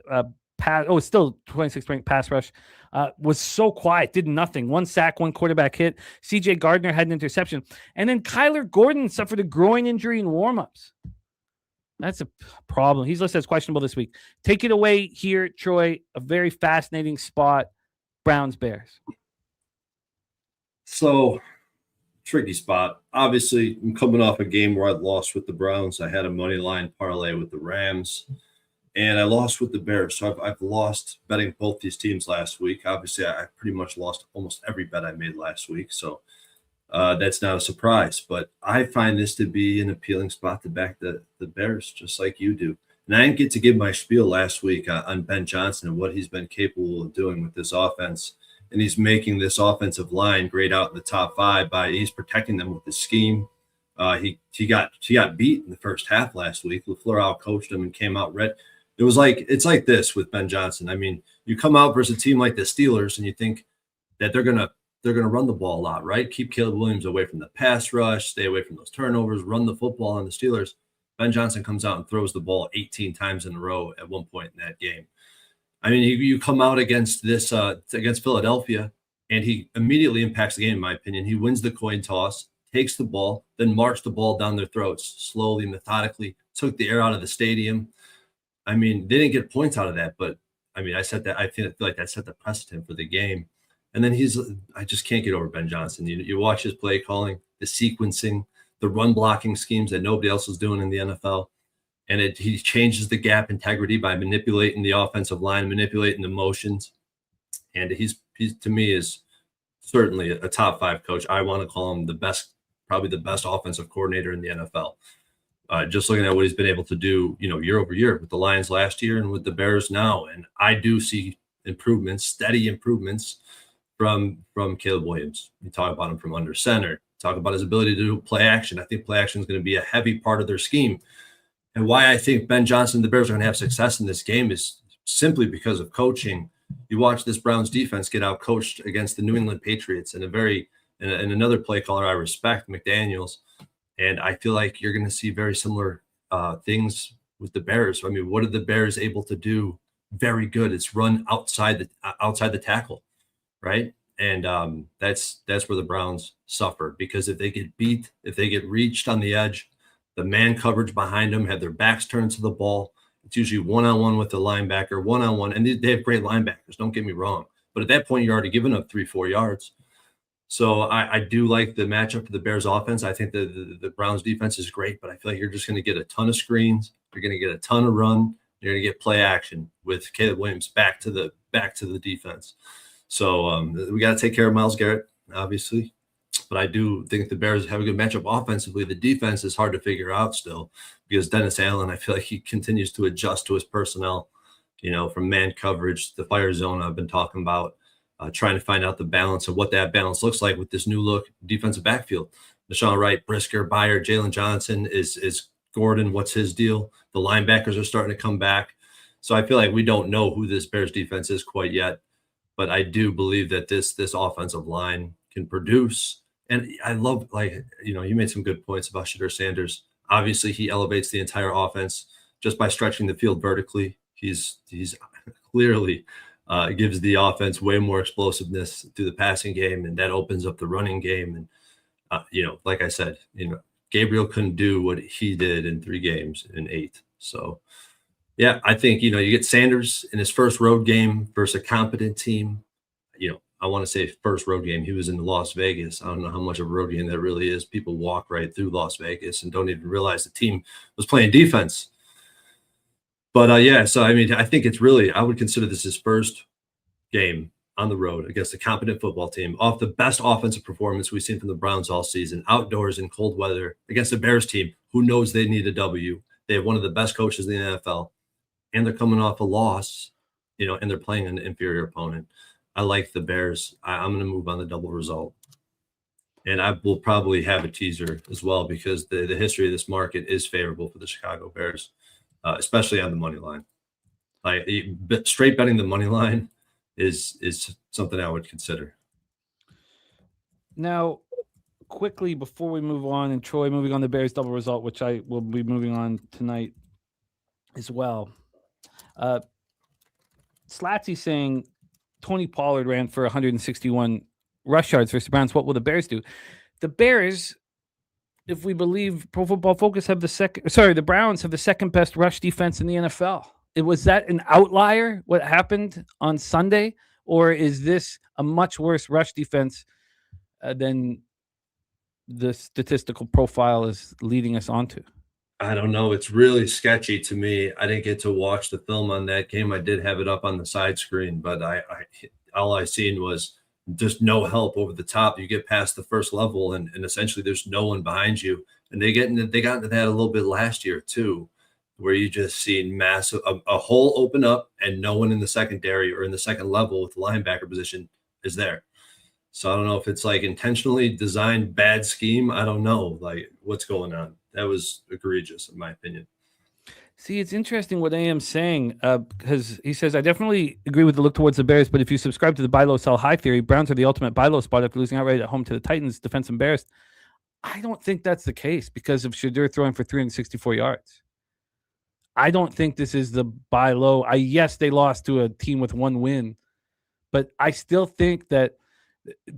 still 26th ranked pass rush. Was so quiet, did nothing. 1 sack, 1 quarterback hit. CJ Gardner had an interception. And then Kyler Gordon suffered a groin injury in warmups. That's a problem. He's listed as questionable this week. Take it away here, Troy. A very fascinating spot. Browns Bears. So, tricky spot. Obviously, I'm coming off a game where I lost with the Browns. I had a money line parlay with the Rams, and I lost with the Bears. So I've lost betting both these teams last week. Obviously, I pretty much lost almost every bet I made last week. So that's not a surprise. But I find this to be an appealing spot to back the Bears, just like you do. And I didn't get to give my spiel last week on Ben Johnson and what he's been capable of doing with this offense and he's making this offensive line grade out in the top 5 by he's protecting them with his scheme. He got beat in the first half last week. LaFleur out-coached him and came out red. It's like this with Ben Johnson. I mean, you come out versus a team like the Steelers and you think that they're gonna run the ball a lot, right? Keep Caleb Williams away from the pass rush, stay away from those turnovers, run the football on the Steelers. Ben Johnson comes out and throws the ball 18 times in a row at one point in that game. I mean, you come out against this against Philadelphia, and he immediately impacts the game, in my opinion. He wins the coin toss, takes the ball, then marched the ball down their throats slowly, methodically, took the air out of the stadium. I mean, they didn't get points out of that, but I mean, I feel like that set the precedent for the game. And then I just can't get over Ben Johnson. You watch his play calling, the sequencing, the run blocking schemes that nobody else is doing in the NFL. And he changes the gap integrity by manipulating the offensive line, manipulating the motions. And he's to me is certainly a top 5 coach. I want to call him probably the best offensive coordinator in the NFL. Just looking at what he's been able to do, year over year with the Lions last year and with the Bears now. And I do see improvements, steady improvements from Caleb Williams. You talk about him from under center, talk about his ability to do play action. I think play action is going to be a heavy part of their scheme. And why I think Ben Johnson and the Bears are going to have success in this game is simply because of coaching. You watch this Browns defense get out coached against the New England Patriots and another play caller I respect, McDaniels. And I feel like you're going to see very similar things with the Bears. I mean, what are the Bears able to do? Very good. It's run outside the tackle, right? And that's where the Browns suffer, because if they get beat, if they get reached on the edge, the man coverage behind them have their backs turned to the ball. It's usually one-on-one with the linebacker, one-on-one, and they have great linebackers. Don't get me wrong, but at that point, you're already giving up 3-4 yards. So I do like the matchup for the Bears offense. I think the Browns defense is great, but I feel like you're just going to get a ton of screens. You're going to get a ton of run. You're going to get play action with Caleb Williams back to the defense. So we got to take care of Myles Garrett, obviously. But I do think the Bears have a good matchup offensively. The defense is hard to figure out still, because Dennis Allen, I feel like he continues to adjust to his personnel, from man coverage, the fire zone I've been talking about. Trying to find out the balance of what that balance looks like with this new look defensive backfield. Deshaun Wright, Brisker, Byard, Jalen Johnson, is Gordon. What's his deal? The linebackers are starting to come back. So I feel like we don't know who this Bears defense is quite yet, but I do believe that this offensive line can produce. And I love, you made some good points about Shedeur Sanders. Obviously, he elevates the entire offense just by stretching the field vertically. He's clearly gives the offense way more explosiveness through the passing game, and that opens up the running game. And, like I said, Gabriel couldn't do what he did in 3 games in 8. So, yeah, I think, you get Sanders in his first road game versus a competent team. I want to say first road game, he was in Las Vegas. I don't know how much of a road game that really is. People walk right through Las Vegas and don't even realize the team was playing defense. But, so, I mean, I think I would consider this his first game on the road against a competent football team, off the best offensive performance we've seen from the Browns all season, outdoors in cold weather, against a Bears team who knows they need a W. They have one of the best coaches in the NFL, and they're coming off a loss, and they're playing an inferior opponent. I like the Bears. I'm going to move on the double result. And I will probably have a teaser as well, because the history of this market is favorable for the Chicago Bears. Especially on the money line. Straight betting the money line is something I would consider. Now, quickly before we move on, and Troy, moving on the Bears double result, which I will be moving on tonight as well. Slatsy saying Tony Pollard ran for 161 rush yards versus the Browns. What will the Bears do? The Bears, if we believe Pro Football Focus, the Browns have the second best rush defense in the NFL. Was that an outlier, what happened on Sunday? Or is this a much worse rush defense than the statistical profile is leading us onto? I don't know. It's really sketchy to me. I didn't get to watch the film on that game. I did have it up on the side screen, but all I seen was just no help over the top. You get past the first level, and essentially there's no one behind you. And they got into that a little bit last year too, where you just see massive a hole open up and no one in the secondary or in the second level with the linebacker position is there. So I don't know if it's like intentionally designed bad scheme. I don't know like what's going on. That was egregious in my opinion. See, it's interesting what AM's saying because he says, I definitely agree with the look towards the Bears, but if you subscribe to the buy low, sell high theory, Browns are the ultimate buy low spot after losing outright at home to the Titans, defense embarrassed. I don't think that's the case because of Shedeur throwing for 364 yards. I don't think this is the buy low. Yes, they lost to a team with one win, but I still think that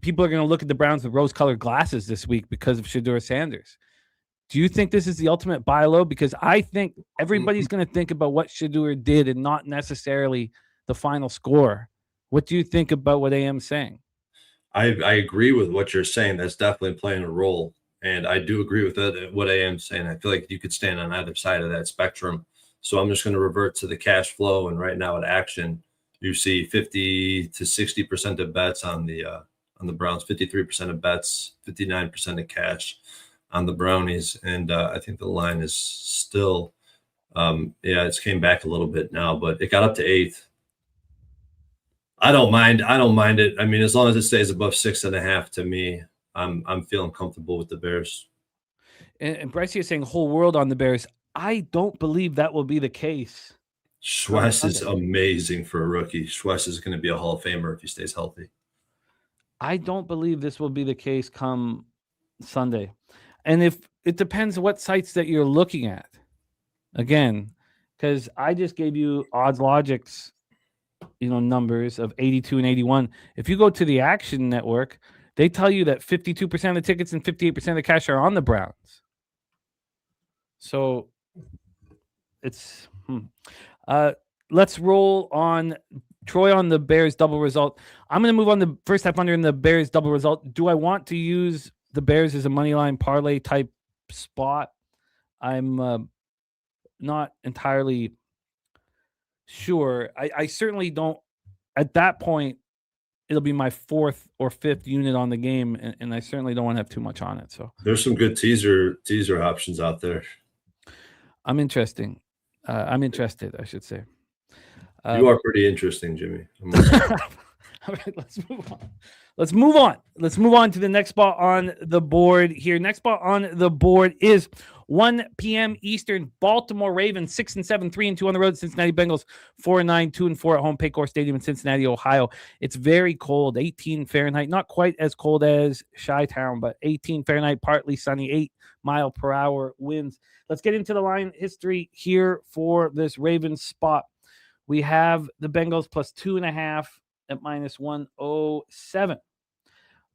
people are going to look at the Browns with rose-colored glasses this week because of Shedeur Sanders. Do you think this is the ultimate buy low? Because I think everybody's going to think about what Shedeur did and not necessarily the final score. What do you think about what AM's saying? I agree with what you're saying. That's definitely playing a role. And I do agree with what AM's saying. I feel like you could stand on either side of that spectrum. So I'm just going to revert to the cash flow. And right now at action, you see 50 to 60% of bets on the Browns, 53% of bets, 59% of cash on the Brownies. And I think the line is still, it's came back a little bit now, but it got up to 8th. I don't mind it. I mean, as long as it stays above 6.5 to me, I'm feeling comfortable with the Bears. And Bryce is saying whole world on the Bears. I don't believe that will be the case. Schweiss is amazing for a rookie. Schweiss is going to be a Hall of Famer if he stays healthy. I don't believe this will be the case come Sunday. And if it depends what sites that you're looking at. Again, because I just gave you Odds Logic's, numbers of 82 and 81. If you go to the Action Network, they tell you that 52% of the tickets and 58% of the cash are on the Browns. So it's let's roll on Troy on the Bears double result. I'm going to move on the first half under in the Bears double result. Do I want to use the Bears as a money line parlay type spot? I'm not entirely sure. I certainly don't. At that point, it'll be my 4th or 5th unit on the game, and I certainly don't want to have too much on it. So there's some good teaser options out there. I'm interested, I should say. You are pretty interesting, Jimmy. All right, let's move on. Let's move on to the next spot on the board here. Next spot on the board is 1 p.m. Eastern. Baltimore Ravens 6-7, 3-2 on the road. Cincinnati Bengals 4-9, 2-4 at home. Paycor Stadium in Cincinnati, Ohio. It's very cold, 18 Fahrenheit. Not quite as cold as Chi-Town, but 18 Fahrenheit, partly sunny, 8 mile per hour winds. Let's get into the line history here for this Ravens spot. We have the Bengals plus 2.5 at minus 107.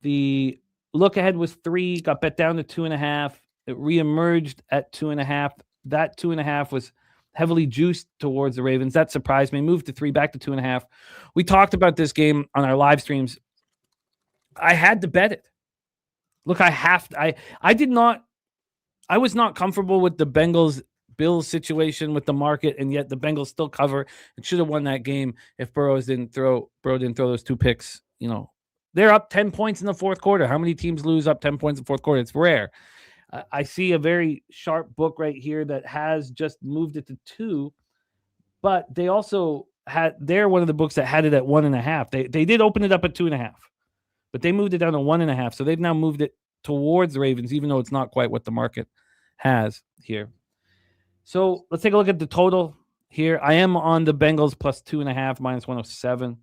The look ahead was 3, got bet down to 2.5. It reemerged at 2.5. That 2.5 was heavily juiced towards the Ravens. That surprised me. Moved to 3, back to 2.5. We talked about this game on our live streams. I had to bet it. Look, I was not comfortable with the Bills situation with the market, and yet the Bengals still cover and should have won that game if Burrow didn't throw those 2 picks. They're up 10 points in the fourth quarter. How many teams lose up 10 points in the fourth quarter? It's rare. I see a very sharp book right here that has just moved it to 2, but they also they're one of the books that had it at 1.5. They did open it up at 2.5, but they moved it down to 1.5. So they've now moved it towards the Ravens, even though it's not quite what the market has here. So let's take a look at the total here. I am on the Bengals plus 2.5, minus 107.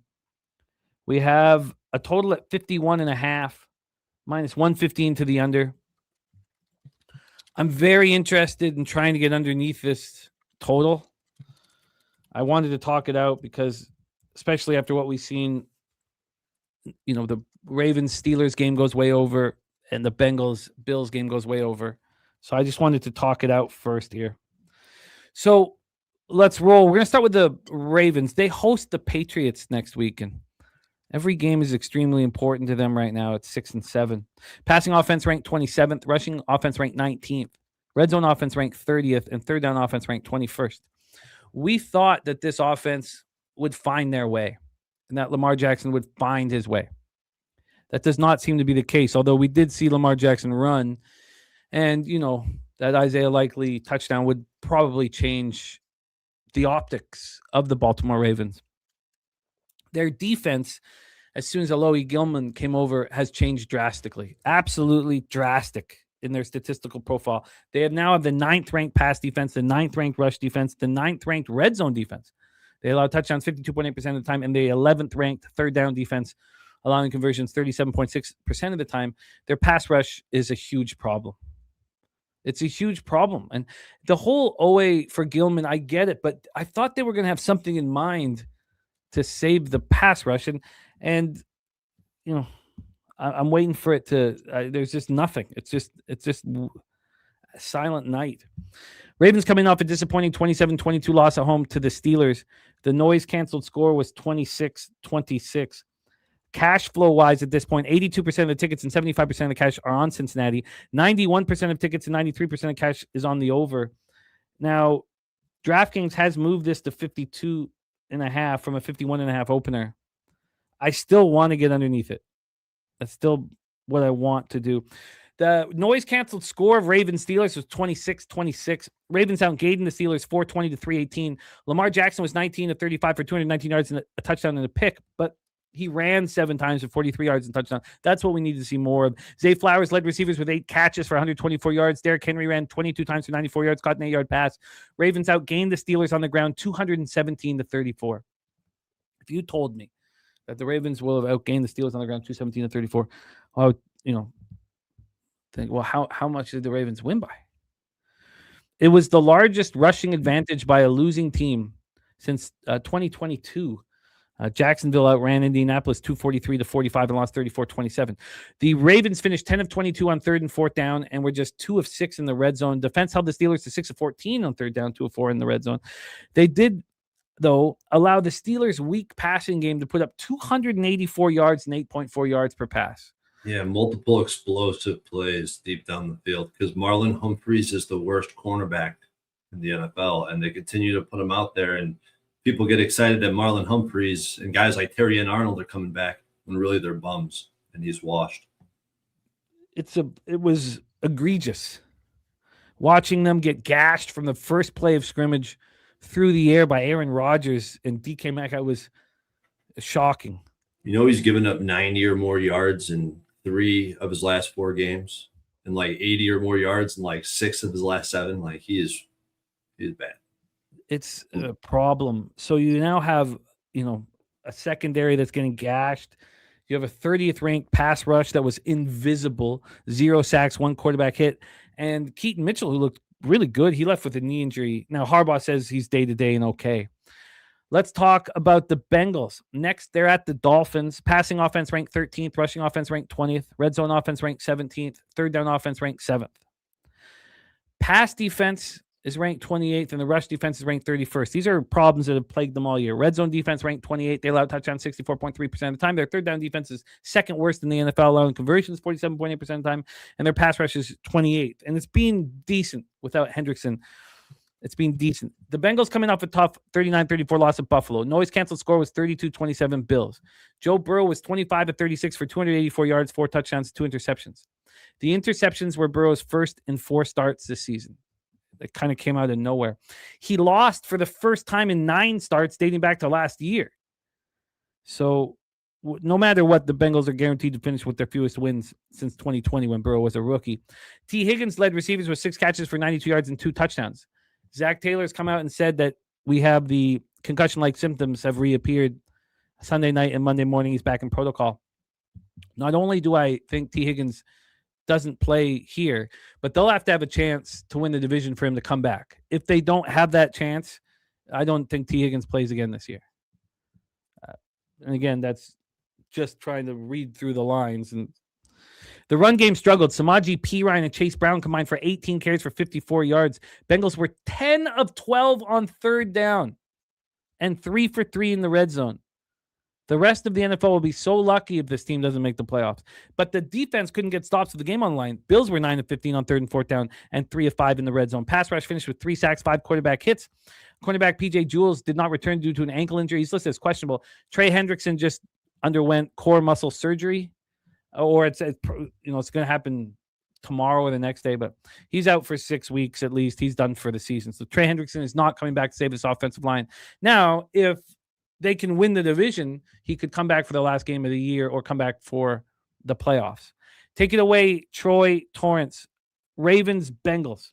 We have a total at 51.5, minus 115 to the under. I'm very interested in trying to get underneath this total. I wanted to talk it out because, especially after what we've seen, the Ravens-Steelers game goes way over and the Bengals-Bills game goes way over. So I just wanted to talk it out first here. So let's roll. We're going to start with the Ravens. They host the Patriots next week, and every game is extremely important to them right now. It's 6-7. Passing offense ranked 27th. Rushing offense ranked 19th. Red zone offense ranked 30th. And third down offense ranked 21st. We thought that this offense would find their way and that Lamar Jackson would find his way. That does not seem to be the case, although we did see Lamar Jackson run. And, that Isaiah Likely touchdown would probably change the optics of the Baltimore Ravens. Their defense as soon as Alohi Gilman came over, has changed drastically. Absolutely drastic in their statistical profile. They have now the 9th-ranked pass defense, the 9th-ranked rush defense, the 9th-ranked red zone defense. They allow touchdowns 52.8% of the time, and the 11th-ranked third down defense, allowing conversions 37.6% of the time. Their pass rush is a huge problem. It's a huge problem. And the whole OA for Gilman, I get it, but I thought they were going to have something in mind to save the pass rush. And you know, I'm waiting for it to, there's just nothing. It's just a silent night. Ravens coming off a disappointing 27-22 loss at home to the Steelers. The noise canceled score was 26-26. Cash flow wise at this point, 82% of the tickets and 75% of the cash are on Cincinnati. 91% of tickets and 93% of cash is on the over. Now, DraftKings has moved this to 52.5 from a 51.5 opener. I still want to get underneath it. That's still what I want to do. The noise canceled score of Ravens Steelers was 26-26. Ravens outgained the Steelers 420-318. Lamar Jackson was 19 of 35 for 219 yards and a touchdown and a pick, but he ran 7 times for 43 yards and touchdown. That's what we need to see more of. Zay Flowers led receivers with 8 catches for 124 yards. Derrick Henry ran 22 times for 94 yards, caught an 8-yard pass. Ravens outgained the Steelers on the ground 217-34. If you told me that the Ravens will have outgained the Steelers on the ground 217-34, I would, think, well, how much did the Ravens win by? It was the largest rushing advantage by a losing team since 2022. Jacksonville outran Indianapolis 243-45 and lost 34-27. The Ravens finished 10 of 22 on 3rd and 4th down and were just 2 of 6 in the red zone. Defense held the Steelers to 6 of 14 on 3rd down, 2 of 4 in the red zone. They did, though, allow the Steelers' weak passing game to put up 284 yards and 8.4 yards per pass. Yeah, multiple explosive plays deep down the field because Marlon Humphreys is the worst cornerback in the NFL, and they continue to put him out there, and people get excited that Marlon Humphreys and guys like Terry and Arnold are coming back when really they're bums, and he's washed. It was egregious watching them get gashed from the first play of scrimmage through the air by Aaron Rodgers and DK Metcalf. Was shocking. He's given up 90 or more yards in 3 of his last 4 games, and like 80 or more yards in like 6 of his last 7. Like he's bad. It's a problem. So you now have, a secondary that's getting gashed. You have a 30th ranked pass rush that was invisible, 0 sacks, 1 quarterback hit, and Keaton Mitchell, who looked really good, he left with a knee injury. Now Harbaugh says he's day-to-day and okay. Let's talk about the Bengals. Next, they're at the Dolphins. Passing offense ranked 13th, rushing offense ranked 20th, red zone offense ranked 17th, third down offense ranked 7th. Pass defense is ranked 28th, and the rush defense is ranked 31st. These are problems that have plagued them all year. Red zone defense ranked 28th. They allow touchdowns 64.3% of the time. Their third down defense is second worst in the NFL, allowing conversions 47.8% of the time, and their pass rush is 28th. And it's been decent without Hendrickson. It's been decent. The Bengals coming off a tough 39-34 loss at Buffalo. Noise canceled score was 32-27 Bills. Joe Burrow was 25 of 36 for 284 yards, 4 touchdowns, 2 interceptions. The interceptions were Burrow's first in 4 starts this season. It kind of came out of nowhere. He lost for the first time in 9 starts dating back to last year. So no matter what, the Bengals are guaranteed to finish with their fewest wins since 2020 when Burrow was a rookie. T. Higgins led receivers with 6 catches for 92 yards and 2 touchdowns. Zach Taylor's come out and said that we have the concussion-like symptoms have reappeared Sunday night and Monday morning. He's back in protocol. Not only do I think T. Higgins doesn't play here, but they'll have to have a chance to win the division for him to come back. If they don't have that chance, I don't think T. Higgins plays again this year. And again, that's just trying to read through the lines. And the run game struggled. Samaje Perine and Chase Brown combined for 18 carries for 54 yards. Bengals were 10 of 12 on third down and 3 for 3 in the red zone. The rest of the NFL will be so lucky if this team doesn't make the playoffs. But the defense couldn't get stops with the game on the line. Bills were 9 of 15 on 3rd and 4th down and 3 of 5 in the red zone. Pass rush finished with 3 sacks, 5 quarterback hits. Cornerback P.J. Jules did not return due to an ankle injury. He's listed as questionable. Trey Hendrickson just underwent core muscle surgery, or it's going to happen tomorrow or the next day, but he's out for 6 weeks at least. He's done for the season. So Trey Hendrickson is not coming back to save this offensive line. Now, if they can win the division, he could come back for the last game of the year or come back for the playoffs. Take it away, Troy, Torrance. Ravens, Bengals.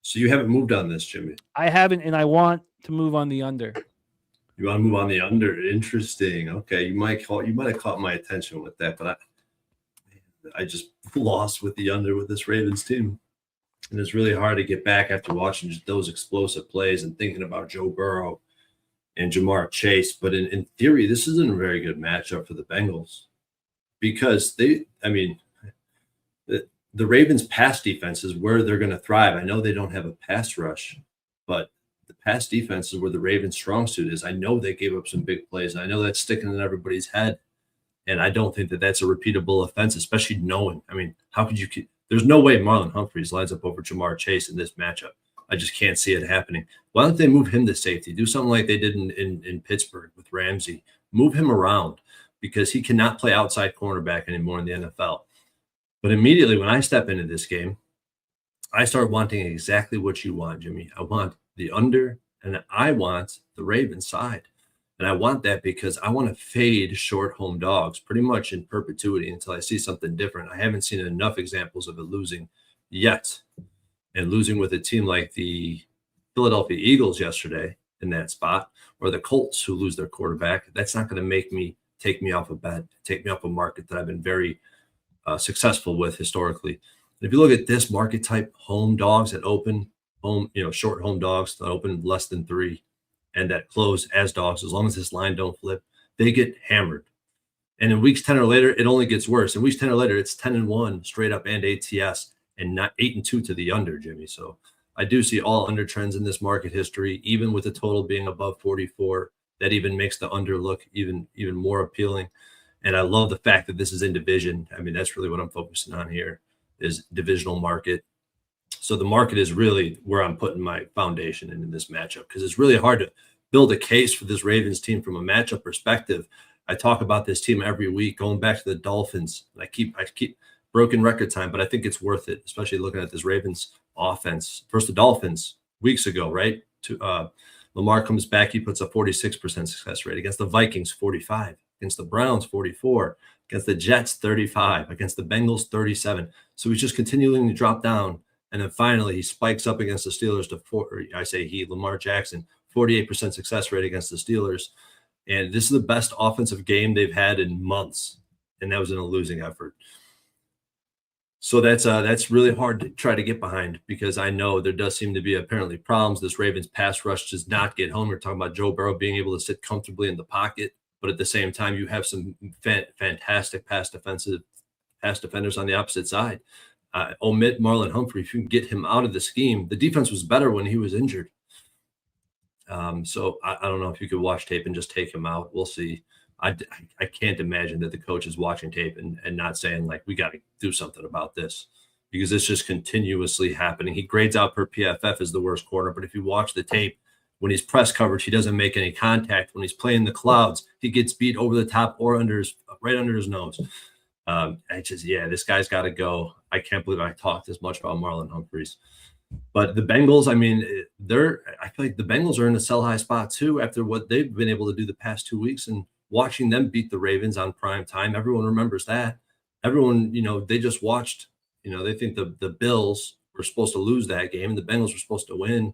So you haven't moved on this, Jimmy. I haven't, and I want to move on the under. You want to move on the under? Interesting. Okay, you might have caught my attention with that, but I just lost with the under with this Ravens team, and it's really hard to get back after watching just those explosive plays and thinking about Joe Burrow and Jamar Chase. But in theory, this isn't a very good matchup for the Bengals because the Ravens' pass defense is where they're going to thrive. I know they don't have a pass rush, but the pass defense is where the Ravens' strong suit is. I know they gave up some big plays. I know that's sticking in everybody's head, and I don't think that that's a repeatable offense, especially knowing. I mean, how could you – there's no way Marlon Humphreys lines up over Jamar Chase in this matchup. I just can't see it happening. Why don't they move him to safety? Do something like they did in Pittsburgh with Ramsey. Move him around because he cannot play outside cornerback anymore in the NFL. But immediately when I step into this game, I start wanting exactly what you want, Jimmy. I want the under, and I want the Ravens side. And I want that because I want to fade short home dogs pretty much in perpetuity until I see something different. I haven't seen enough examples of it losing yet. And losing with a team like the Philadelphia Eagles yesterday in that spot, or the Colts who lose their quarterback, that's not going to take me off a bet, take me off a market that I've been very successful with historically. And if you look at this market type, home dogs that open short home dogs that open less than 3 and that close as dogs, as long as this line don't flip, they get hammered. And in weeks 10 or later, it only gets worse. In weeks 10 or later, it's 10-1 straight up and ATS and not 8-2 to the under, Jimmy. So I do see all under trends in this market history, even with the total being above 44. That even makes the under look even more appealing. And I love the fact that this is in division. I mean, that's really what I'm focusing on here is divisional market. So the market is really where I'm putting my foundation in this matchup because it's really hard to build a case for this Ravens team from a matchup perspective. I talk about this team every week, going back to the Dolphins. I keep broken record time, but I think it's worth it, especially looking at this Ravens offense. First, the Dolphins weeks ago, right? Lamar comes back. He puts a 46% success rate against the Vikings, 45. Against the Browns, 44. Against the Jets, 35. Against the Bengals, 37. So he's just continuing to drop down. And then finally, he spikes up against the Steelers to Lamar Jackson, 48% success rate against the Steelers. And this is the best offensive game they've had in months. And that was in a losing effort. So that's really hard to try to get behind because I know there does seem to be apparently problems. This Ravens pass rush does not get home. We're talking about Joe Burrow being able to sit comfortably in the pocket. But at the same time, you have some fantastic pass defenders on the opposite side. Omit Marlon Humphrey. If you can get him out of the scheme, the defense was better when he was injured. So I don't know if you could watch tape and just take him out. We'll see. I can't imagine that the coach is watching tape and not saying, like, we got to do something about this because it's just continuously happening. He grades out per PFF as the worst corner, but if you watch the tape, when he's press coverage, he doesn't make any contact. When he's playing the clouds, he gets beat over the top or right under his nose. This guy's got to go. I can't believe I talked this much about Marlon Humphreys. But the Bengals, I mean, I feel like the Bengals are in a sell high spot too after what they've been able to do the past 2 weeks and watching them beat the Ravens on prime time. Everyone remembers that. Everyone, they just watched, they think the Bills were supposed to lose that game and the Bengals were supposed to win.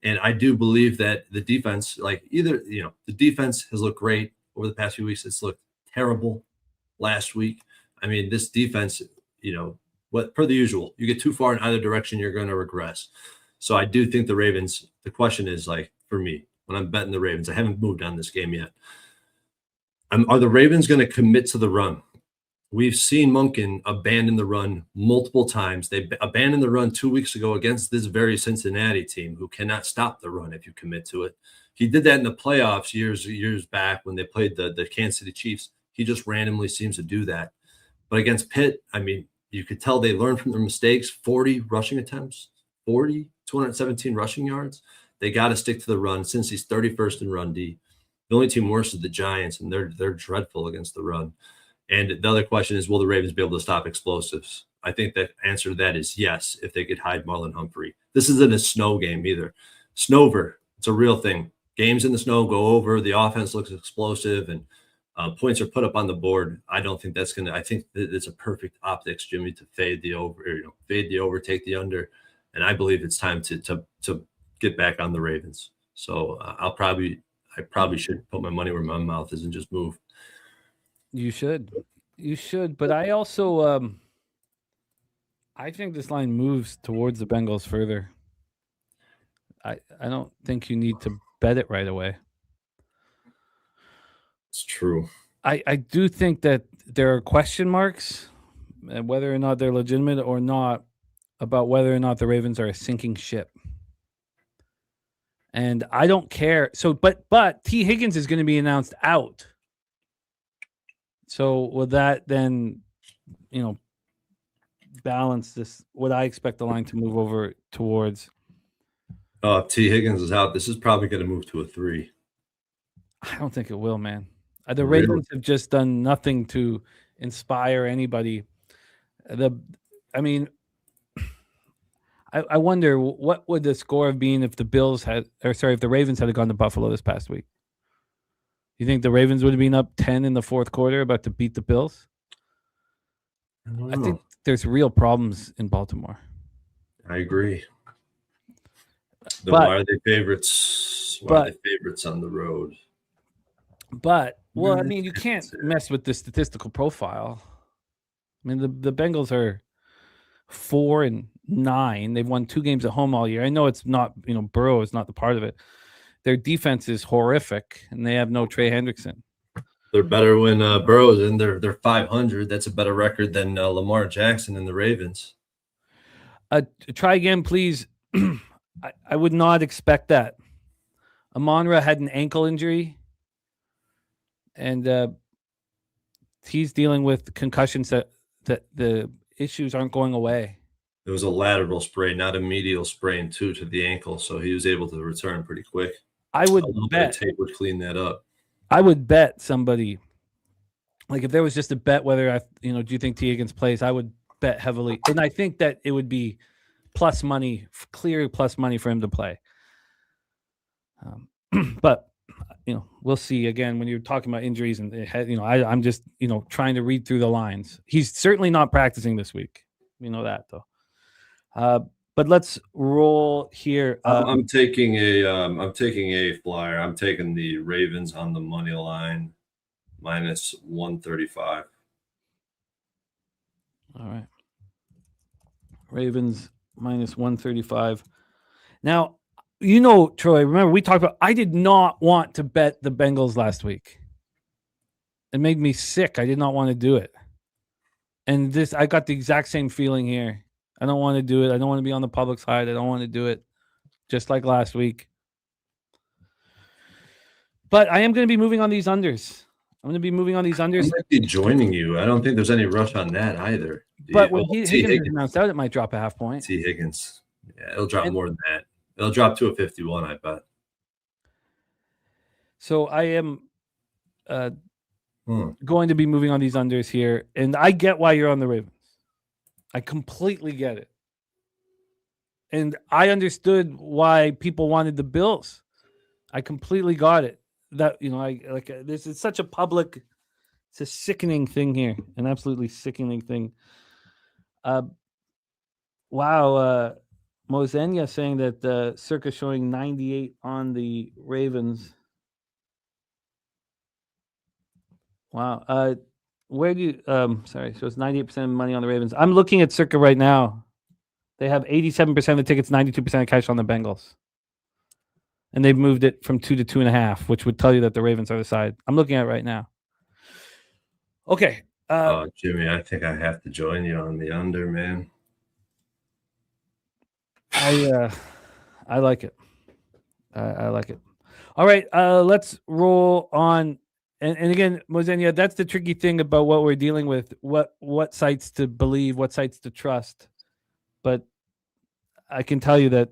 And I do believe that the defense, the defense has looked great over the past few weeks. It's looked terrible last week. I mean, this defense, per the usual, you get too far in either direction, you're going to regress. So I do think the Ravens, the question is, for me, when I'm betting the Ravens, I haven't moved on this game yet. Are the Ravens going to commit to the run? We've seen Monken abandon the run multiple times. They abandoned the run 2 weeks ago against this very Cincinnati team who cannot stop the run if you commit to it. He did that in the playoffs years back when they played the Kansas City Chiefs. He just randomly seems to do that. But against Pitt, I mean, you could tell they learned from their mistakes. 40 rushing attempts, 217 rushing yards. They got to stick to the run since he's 31st in run D. The only team worse is the Giants, and they're dreadful against the run. And the other question is, will the Ravens be able to stop explosives? I think the answer to that is yes, if they could hide Marlon Humphrey. This isn't a snow game either. Snover, it's a real thing. games in the snow go over. The offense looks explosive, and points are put up on the board. I don't think that's I think that it's a perfect optics, Jimmy, to fade the over, take the under, and I believe it's time to get back on the Ravens. So I probably should put my money where my mouth is and just move. You should, but I also I think this line moves towards the Bengals further. I don't think you need to bet it right away. It's true. I do think that there are question marks, whether or not they're legitimate or not, about whether or not the Ravens are a sinking ship. And I don't care. So, but T. Higgins is going to be announced out. So will that then, balance this? Would I expect the line to move over towards? If T. Higgins is out, this is probably going to move to a 3. I don't think it will, man. The Ravens have just done nothing to inspire anybody. I wonder what would the score have been if the Ravens had gone to Buffalo this past week. You think the Ravens would have been up 10 in the fourth quarter about to beat the Bills? I think there's real problems in Baltimore. I agree. Why are they favorites? Why are they favorites on the road? But, you can't mess with the statistical profile. I mean, the Bengals are 4-9. They've won 2 games at home all year. I know it's not, Burrow is not the part of it. Their defense is horrific, and they have no Trey Hendrickson. They're better when Burrow's in. They're 500. That's a better record than Lamar Jackson and the Ravens. Try again, please. I would not expect that. Amon-Ra had an ankle injury, and he's dealing with concussions that the issues aren't going away. It was a lateral sprain, not a medial sprain, too, to the ankle, so he was able to return pretty quick. I would bet tape would clean that up. I would bet somebody, like if there was just a bet whether do you think T. Higgins plays? I would bet heavily, and I think that it would be plus money, clear plus money for him to play. But we'll see. Again, when you're talking about injuries and I'm just trying to read through the lines. He's certainly not practicing this week. We know that though. But let's roll here. I'm taking a flyer. I'm taking the Ravens on the money line, minus 135. All right. Ravens minus 135. Now, Troy, remember we talked about, I did not want to bet the Bengals last week. It made me sick. I did not want to do it. And I got the exact same feeling here. I don't want to do it. I don't want to be on the public side. I don't want to do it just like last week. But I am going to be moving on these unders. I'm going to be moving on these unders. I might be joining you. I don't think there's any rush on that either. But when Higgins is announced out, it might drop a half point. T. Higgins. Yeah, it'll drop more than that. It'll drop to a 51, I bet. So I am going to be moving on these unders here. And I get why you're on the Ravens. I completely get it. And I understood why people wanted the Bills. I completely got it. That, this is such a public, it's a sickening thing here. An absolutely sickening thing. Wow. Mozenia saying that Circa showing 98 on the Ravens. Wow. Where do you sorry, so it's 98% money on the Ravens. I'm looking at Circa right now. They have 87% of the tickets, 92% of cash on the Bengals. And they've moved it from 2 to 2.5, which would tell you that the Ravens are the side. I'm looking at it right now. Okay. Jimmy, I think I have to join you on the under, man. I like it. I like it. All right, let's roll on. And again, Mozenia, that's the tricky thing about what we're dealing with. What sites to believe, what sites to trust. But I can tell you that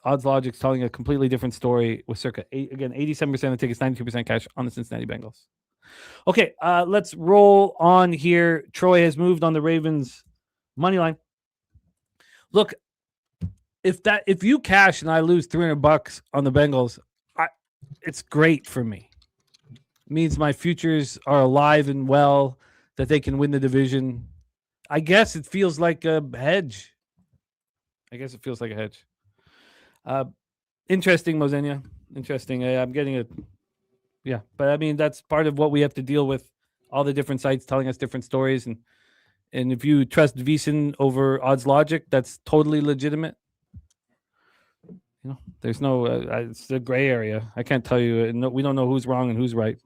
Odds Logic's telling a completely different story with Circa. 87% of the tickets, 92% cash on the Cincinnati Bengals. Okay, let's roll on here. Troy has moved on the Ravens money line. Look, if you cash and I lose $300 on the Bengals, it's great for me. It means my futures are alive and well, that they can win the division. I guess it feels like a hedge. Interesting, Mozenia. Interesting. I'm getting it. Yeah, but I mean, that's part of what we have to deal with. All the different sites telling us different stories, and if you trust VSiN over Odds Logic, that's totally legitimate. There's no. It's a gray area. I can't tell you. No, we don't know who's wrong and who's right.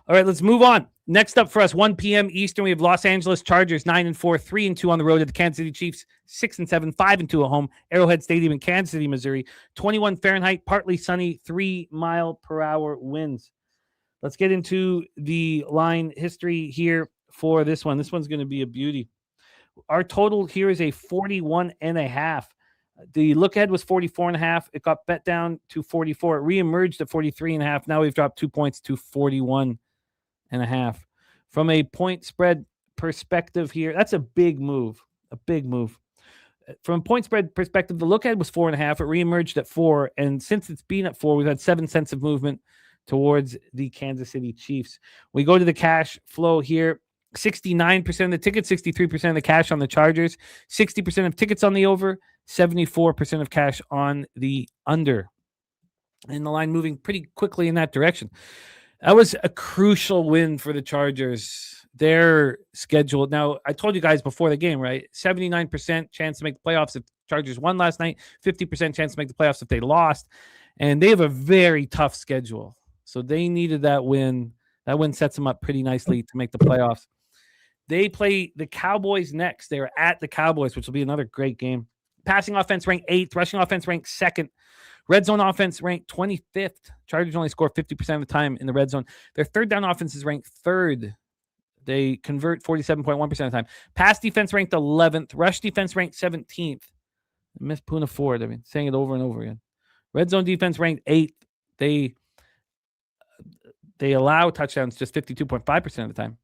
All right, let's move on. Next up for us, 1 p.m. Eastern, we have Los Angeles Chargers 9-4, 3-2 on the road at the Kansas City Chiefs, 6-7, 5-2 at home. Arrowhead Stadium in Kansas City, Missouri. 21 Fahrenheit, partly sunny, 3-mile-per-hour winds. Let's get into the line history here for this one. This one's going to be a beauty. Our total here is a 41.5. The look ahead was 44.5. It got bet down to 44. It reemerged at 43.5. Now we've dropped 2 points to 41.5. From a point spread perspective here, that's a big move. From a point spread perspective, the look ahead was 4.5. It reemerged at 4. And since it's been at 4, we've had 7 cents of movement towards the Kansas City Chiefs. We go to the cash flow here. 69% of the tickets, 63% of the cash on the Chargers, 60% of tickets on the over, 74% of cash on the under. And the line moving pretty quickly in that direction. That was a crucial win for the Chargers. Their schedule. Now, I told you guys before the game, right? 79% chance to make the playoffs if Chargers won last night, 50% chance to make the playoffs if they lost. And they have a very tough schedule. So they needed that win. That win sets them up pretty nicely to make the playoffs. They play the Cowboys next. They're at the Cowboys, which will be another great game. Passing offense ranked 8th. Rushing offense ranked 2nd. Red zone offense ranked 25th. Chargers only score 50% of the time in the red zone. Their third down offense is ranked 3rd. They convert 47.1% of the time. Pass defense ranked 11th. Rush defense ranked 17th. Miss Puna Ford. I mean, saying it over and over again. Red zone defense ranked 8th. They allow touchdowns just 52.5% of the time.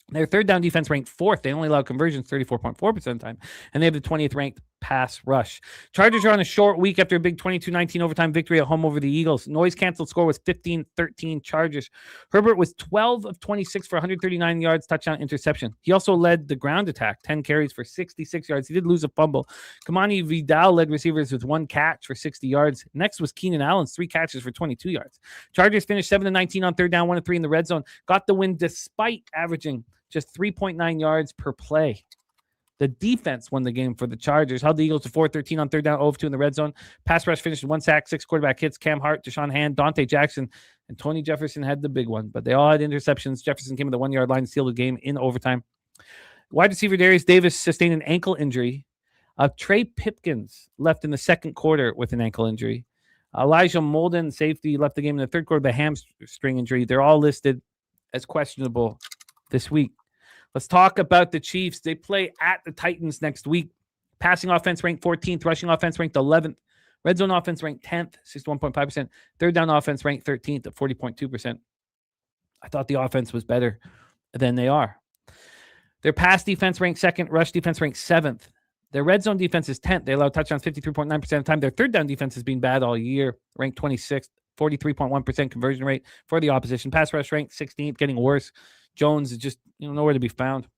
Their third down defense ranked 4th. They only allow conversions 34.4% of the time. And they have the 20th ranked pass rush. Chargers are on a short week after a big 22-19 overtime victory at home over the Eagles. Noise canceled score was 15-13 Chargers. Herbert was 12 of 26 for 139 yards, touchdown, interception. He also led the ground attack, 10 carries for 66 yards. He did lose a fumble. Kamani Vidal led receivers with 1 catch for 60 yards. Next was Keenan Allen's 3 catches for 22 yards. Chargers finished 7-19 on third down, 1-3 in the red zone. Got the win despite averaging just 3.9 yards per play. The defense won the game for the Chargers. Held the Eagles to 4-13 on third down, 0-2 in the red zone. Pass rush finished with 1 sack, 6 quarterback hits. Cam Hart, Deshaun Hand, Dante Jackson, and Tony Jefferson had the big one. But they all had interceptions. Jefferson came to the 1-yard line to seal the game in overtime. Wide receiver Darius Davis sustained an ankle injury. Trey Pipkins left in the second quarter with an ankle injury. Elijah Molden, safety, left the game in the third quarter with a hamstring injury. They're all listed as questionable this week. Let's talk about the Chiefs. They play at the Titans next week. Passing offense ranked 14th. Rushing offense ranked 11th. Red zone offense ranked 10th, 61.5%. Third down offense ranked 13th at 40.2%. I thought the offense was better than they are. Their pass defense ranked 2nd. Rush defense ranked 7th. Their red zone defense is 10th. They allow touchdowns 53.9% of the time. Their third down defense has been bad all year, ranked 26th, 43.1% conversion rate for the opposition. Pass rush ranked 16th, getting worse. Jones is just nowhere to be found.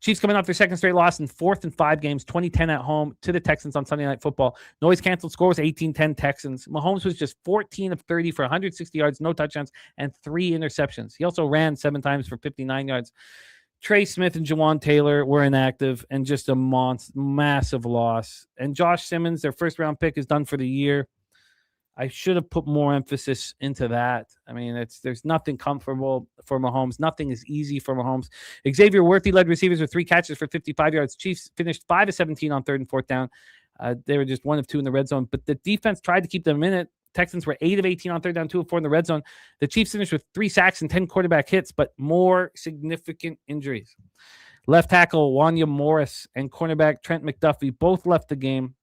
Chiefs coming off their second straight loss in 4th and 5 games, 20-10 at home to the Texans on Sunday Night Football. Noise canceled score was 18-10 Texans. Mahomes was just 14 of 30 for 160 yards, no touchdowns, and 3 interceptions. He also ran 7 times for 59 yards. Trey Smith and Jawan Taylor were inactive and just a massive loss. And Josh Simmons, their first-round pick, is done for the year. I should have put more emphasis into that. I mean, there's nothing comfortable for Mahomes. Nothing is easy for Mahomes. Xavier Worthy led receivers with 3 catches for 55 yards. Chiefs finished 5 of 17 on 3rd and 4th down. They were just 1 of 2 in the red zone, but the defense tried to keep them in it. Texans were 8 of 18 on 3rd down, 2 of 4 in the red zone. The Chiefs finished with 3 sacks and 10 quarterback hits, but more significant injuries. Left tackle Wanya Morris and cornerback Trent McDuffie both left the game.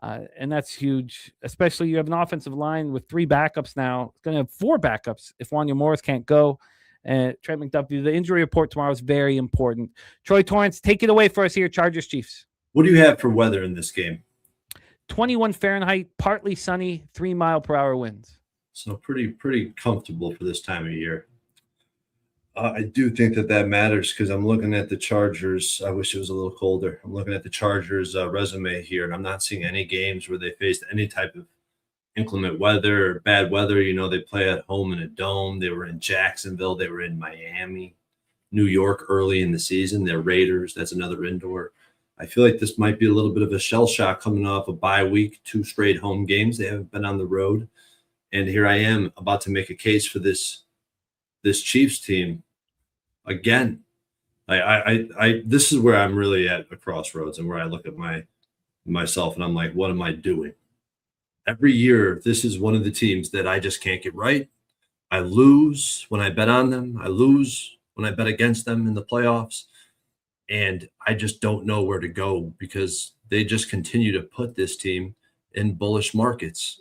And that's huge, especially you have an offensive line with 3 backups now. It's going to have 4 backups if Wanya Morris can't go. And Trent McDuffie, the injury report tomorrow is very important. Troy Torrence, take it away for us here, Chargers Chiefs. What do you have for weather in this game? 21 Fahrenheit, partly sunny, 3-mile-per-hour winds. So pretty comfortable for this time of year. I do think that matters because I'm looking at the Chargers. I wish it was a little colder. I'm looking at the Chargers resume here, and I'm not seeing any games where they faced any type of inclement weather or bad weather. You know, they play at home in a dome. They were in Jacksonville. They were in Miami, New York early in the season. They're Raiders. That's another indoor. I feel like this might be a little bit of a shell shock coming off a bye week, 2 straight home games. They haven't been on the road. And here I am about to make a case for this Chiefs team again. I this is where I'm really at a crossroads and where I look at myself and I'm like, what am I doing? Every year, this is one of the teams that I just can't get right. I lose when I bet on them. I lose when I bet against them in the playoffs. And I just don't know where to go because they just continue to put this team in bullish markets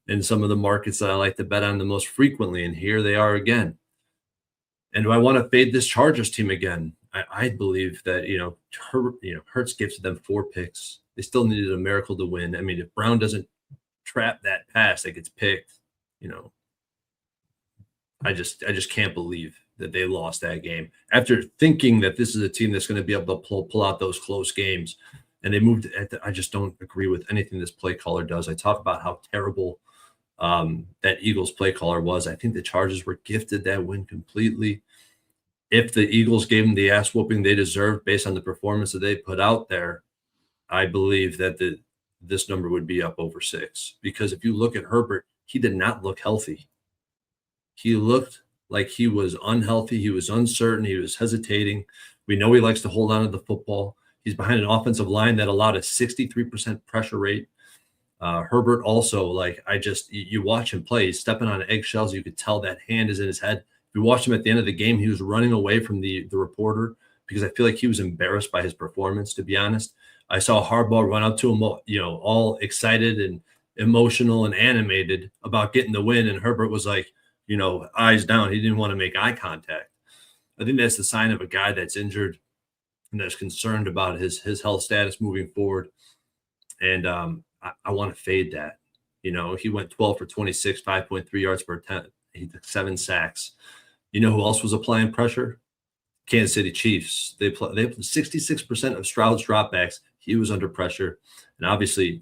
in some of the markets that I like to bet on the most frequently. And here they are again. And do I want to fade this Chargers team again? I believe that, Hurts gifted them 4 picks. They still needed a miracle to win. I mean, if Brown doesn't trap that pass that gets picked, I just can't believe that they lost that game after thinking that this is a team that's going to be able to pull out those close games. And they moved. I just don't agree with anything this play caller does. I talk about how terrible that Eagles play caller was. I think the Chargers were gifted that win completely. If the Eagles gave them the ass whooping they deserved based on the performance that they put out there, I believe that this number would be up over 6. Because if you look at Herbert, he did not look healthy. He looked like he was unhealthy. He was uncertain. He was hesitating. We know he likes to hold on to the football. He's behind an offensive line that allowed a 63% pressure rate. Herbert also, you watch him play, he's stepping on eggshells. You could tell that hand is in his head. If you watch him at the end of the game, he was running away from the reporter because I feel like he was embarrassed by his performance, to be honest. I saw Harbaugh run up to him, all excited and emotional and animated about getting the win. And Herbert was like, eyes down. He didn't want to make eye contact. I think that's the sign of a guy that's injured and that's concerned about his health status moving forward. And I want to fade that. He went 12 for 26, 5.3 yards per attempt. He took 7 sacks. You know who else was applying pressure? Kansas City Chiefs. They have 66% of Stroud's dropbacks. He was under pressure. And obviously,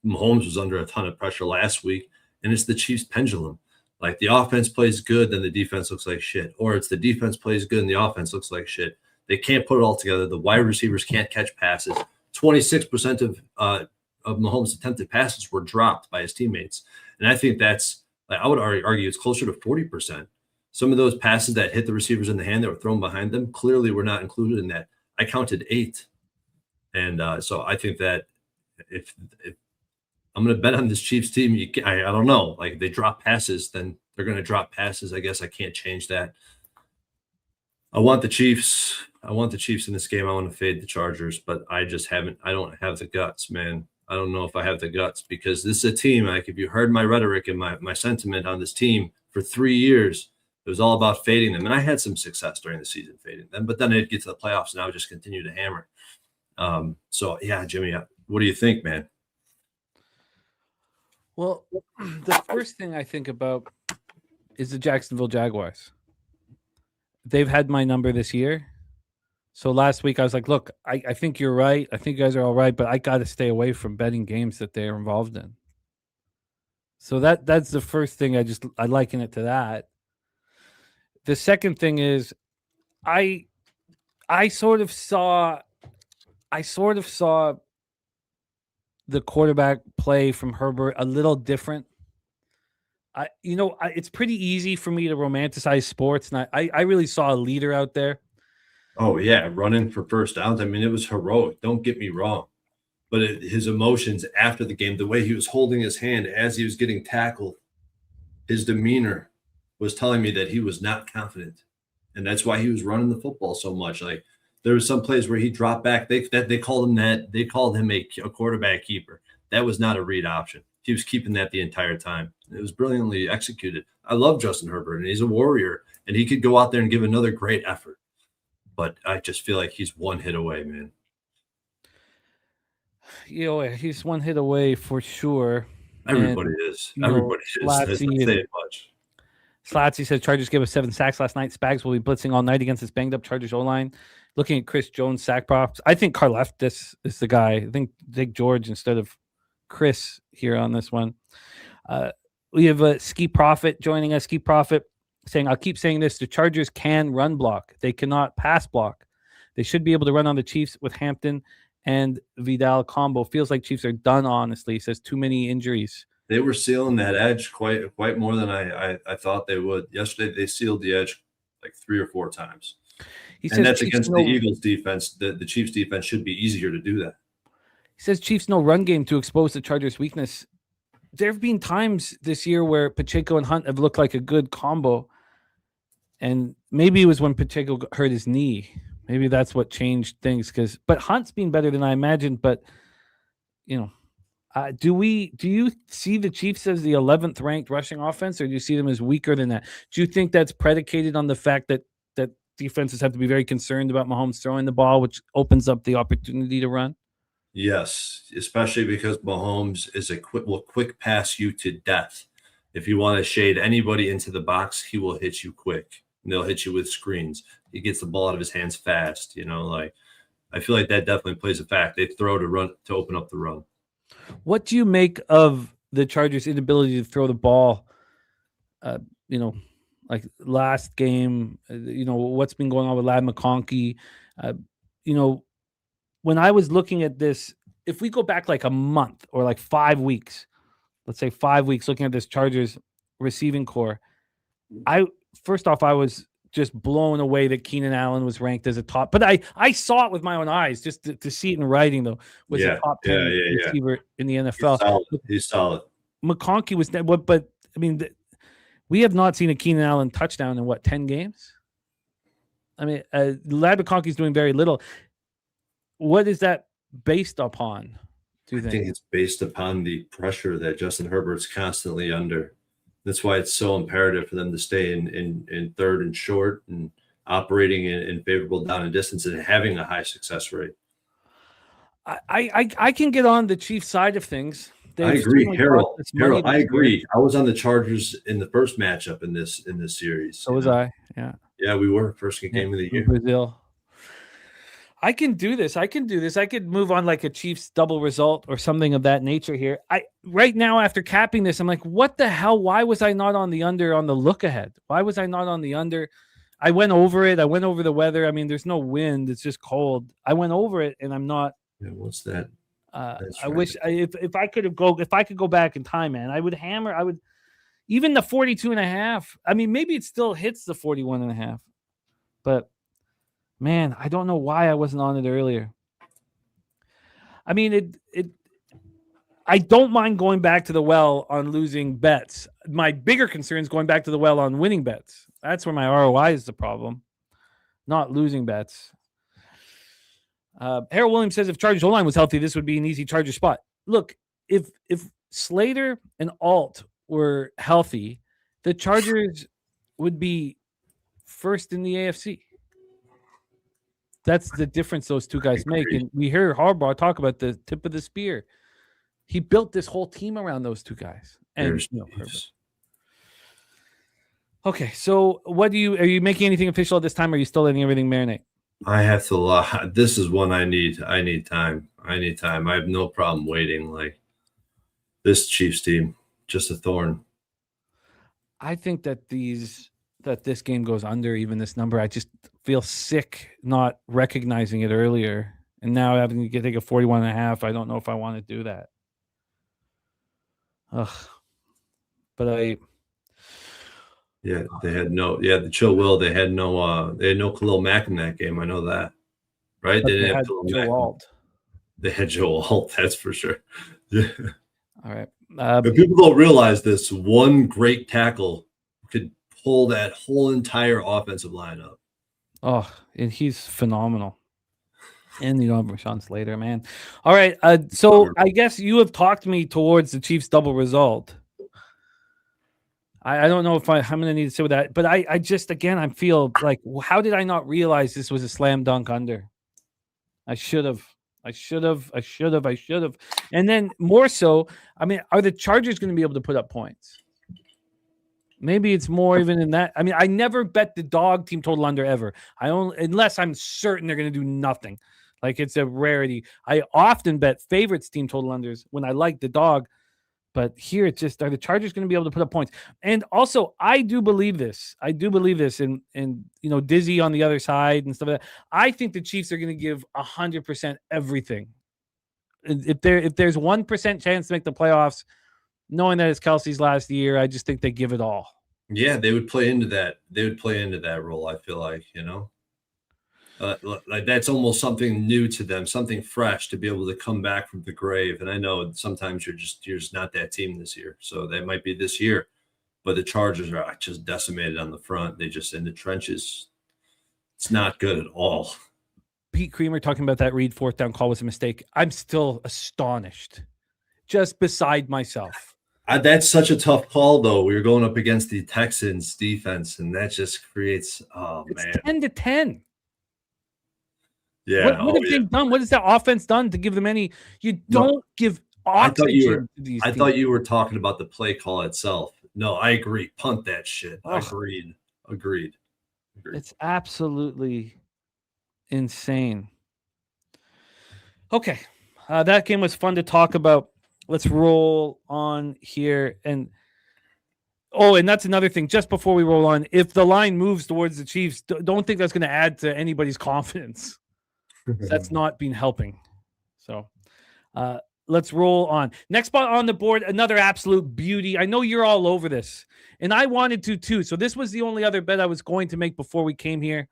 Mahomes was under a ton of pressure last week. And it's the Chiefs pendulum. Like the offense plays good, then the defense looks like shit. Or it's the defense plays good and the offense looks like shit. They can't put it all together. The wide receivers can't catch passes. 26% of Mahomes' attempted passes were dropped by his teammates. And I think that's, I would argue it's closer to 40%. Some of those passes that hit the receivers in the hand that were thrown behind them clearly were not included in that. I counted 8. And so I think that if I'm going to bet on this Chiefs team, I don't know. Like, if they drop passes, then they're going to drop passes. I guess I can't change that. I want the Chiefs. I want the Chiefs in this game. I want to fade the Chargers, but I don't have the guts, man. I don't know if I have the guts because this is a team, like if you heard my rhetoric and my sentiment on this team for 3 years, it was all about fading them. And I had some success during the season fading them, but then I'd get to the playoffs and I would just continue to hammer. So, yeah, Jimmy, what do you think, man? Well, the first thing I think about is the Jacksonville Jaguars. They've had my number this year. So last week I was like, look, I think you're right. I think you guys are all right, but I got to stay away from betting games that they're involved in. So that's the first thing. I liken it to that. The second thing is I sort of saw the quarterback play from Herbert a little different. It's pretty easy for me to romanticize sports, and I really saw a leader out there. Oh, yeah, running for first downs. I mean, it was heroic. Don't get me wrong. But his emotions after the game, the way he was holding his hand as he was getting tackled, his demeanor was telling me that he was not confident. And that's why he was running the football so much. Like, there were some plays where he dropped back. They called him that. They called him a quarterback keeper. That was not a read option. He was keeping that the entire time. It was brilliantly executed. I love Justin Herbert, and he's a warrior, and he could go out there and give another great effort. But I just feel like he's one hit away, man. He's one hit away for sure. Everybody is. Everybody is. That's not saying much. Slatsy says Chargers gave us 7 sacks last night. Spags will be blitzing all night against this banged up Chargers O-line. Looking at Chris Jones sack props, I think Karlaftis is the guy. I think Big George instead of Chris here on this one. We have a Ski Prophet joining us. Ski Prophet saying, I'll keep saying this, the Chargers can run block. They cannot pass block. They should be able to run on the Chiefs with Hampton and Vidal combo. Feels like Chiefs are done, honestly. He says too many injuries. They were sealing that edge quite more than I thought they would. Yesterday, they sealed the edge like 3 or 4 times. And that's against the Eagles defense. The Chiefs defense should be easier to do that. He says Chiefs no run game to expose the Chargers' weakness. There have been times this year where Pacheco and Hunt have looked like a good combo. And maybe it was when Pacheco hurt his knee. Maybe that's what changed things. But Hunt's been better than I imagined. But, do you see the Chiefs as the 11th ranked rushing offense, or do you see them as weaker than that? Do you think that's predicated on the fact that defenses have to be very concerned about Mahomes throwing the ball, which opens up the opportunity to run? Yes, especially because Mahomes is will quick pass you to death. If you want to shade anybody into the box, he will hit you quick. And they'll hit you with screens. He gets the ball out of his hands fast. I feel like that definitely plays a fact. They throw to open up the run. What do you make of the Chargers' inability to throw the ball? Like last game, what's been going on with Ladd McConkey. When I was looking at this, if we go back like a month or like 5 weeks, let's say 5 weeks, looking at this Chargers receiving core, I was just blown away that Keenan Allen was ranked as a top. But I saw it with my own eyes, just to see it in writing, though, was a top 10 receiver in the NFL. He's solid. McConkey was, but I mean, we have not seen a Keenan Allen touchdown in 10 games? I mean, Ladd McConkey's doing very little. What is that based upon, do you think? I think it's based upon the pressure that Justin Herbert's constantly under. That's why it's so imperative for them to stay in third and short and operating in favorable down and distance and having a high success rate. I can get on the Chiefs side of things. I agree, Harold. I agree. I was on the Chargers in the first matchup in this series. So was I. Yeah. Yeah, we were first game of the year. Brazil. I can do this. I could move on like a Chiefs double result or something of that nature here. Right now, after capping this, I'm like, what the hell? Why was I not on the under on the look ahead? Why was I not on the under? I went over it. I went over the weather. I mean, there's no wind. It's just cold. I went over it, and I'm not. Yeah, what's that? I wish if I could go back in time, man, I would hammer. I would even the 42.5. I mean, maybe it still hits the 41.5, but man, I don't know why I wasn't on it earlier. I mean, I don't mind going back to the well on losing bets. My bigger concern is going back to the well on winning bets. That's where my ROI is the problem, not losing bets. Harold Williams says if Chargers O-line was healthy, this would be an easy Charger spot. Look, if Slater and Alt were healthy, the Chargers would be first in the AFC. That's the difference those two guys make. And we hear Harbaugh talk about the tip of the spear. He built this whole team around those two guys. And okay, so are you making anything official at this time, or are you still letting everything marinate? I have to. This is one I need. I need time. I have no problem waiting. Like this Chiefs team, just a thorn. I think that this game goes under even this number. I just feel sick not recognizing it earlier, and now having to take a 41.5. I don't know if I want to do that. But Yeah, they had the chill will. They had no Khalil Mack in that game. I know that, right? They didn't have Joe Alt. They had Joe Alt. That's for sure. Yeah. All right. But people don't realize this. One great tackle could pull that whole entire offensive line up. Oh, and he's phenomenal. And you don't have Rashawn Slater, man. All right. So I guess you have talked me towards the Chiefs double result. I don't know if I'm going to need to say with that, but I just, again, I feel like, how did I not realize this was a slam dunk under? I should have I should have. And then more so, I mean, are the Chargers going to be able to put up points? Maybe it's more even in that. I mean, I never bet the dog team total under ever. Unless I'm certain they're going to do nothing. Like it's a rarity. I often bet favorites team total unders when I like the dog. But here it's just, are the Chargers going to be able to put up points? And also, I do believe this. And Dizzy on the other side and stuff like that. I think the Chiefs are going to give 100% everything. If there's 1% chance to make the playoffs, knowing that it's Kelsey's last year, I just think they give it all. Yeah, they would play into that. They would play into that role, I feel like, like that's almost something new to them, something fresh to be able to come back from the grave. And I know sometimes you're just not that team this year. So that might be this year. But the Chargers are just decimated on the front. They just in the trenches. It's not good at all. Pete Creamer talking about that Reed fourth down call was a mistake. I'm still astonished. Just beside myself. That's such a tough call, though. We were going up against the Texans defense, and that just creates it's 10-10. Yeah. What have they done? What has that offense done to give them any? You don't give oxygen to these teams. I thought you were talking about the play call itself. No, I agree. Punt that shit. Agreed. It's absolutely insane. Okay. That game was fun to talk about. Let's roll on here. And that's another thing. Just before we roll on, if the line moves towards the Chiefs, don't think that's going to add to anybody's confidence. That's not been helping. So let's roll on. Next spot on the board, another absolute beauty. I know you're all over this, and I wanted to too. So this was the only other bet I was going to make before we came here.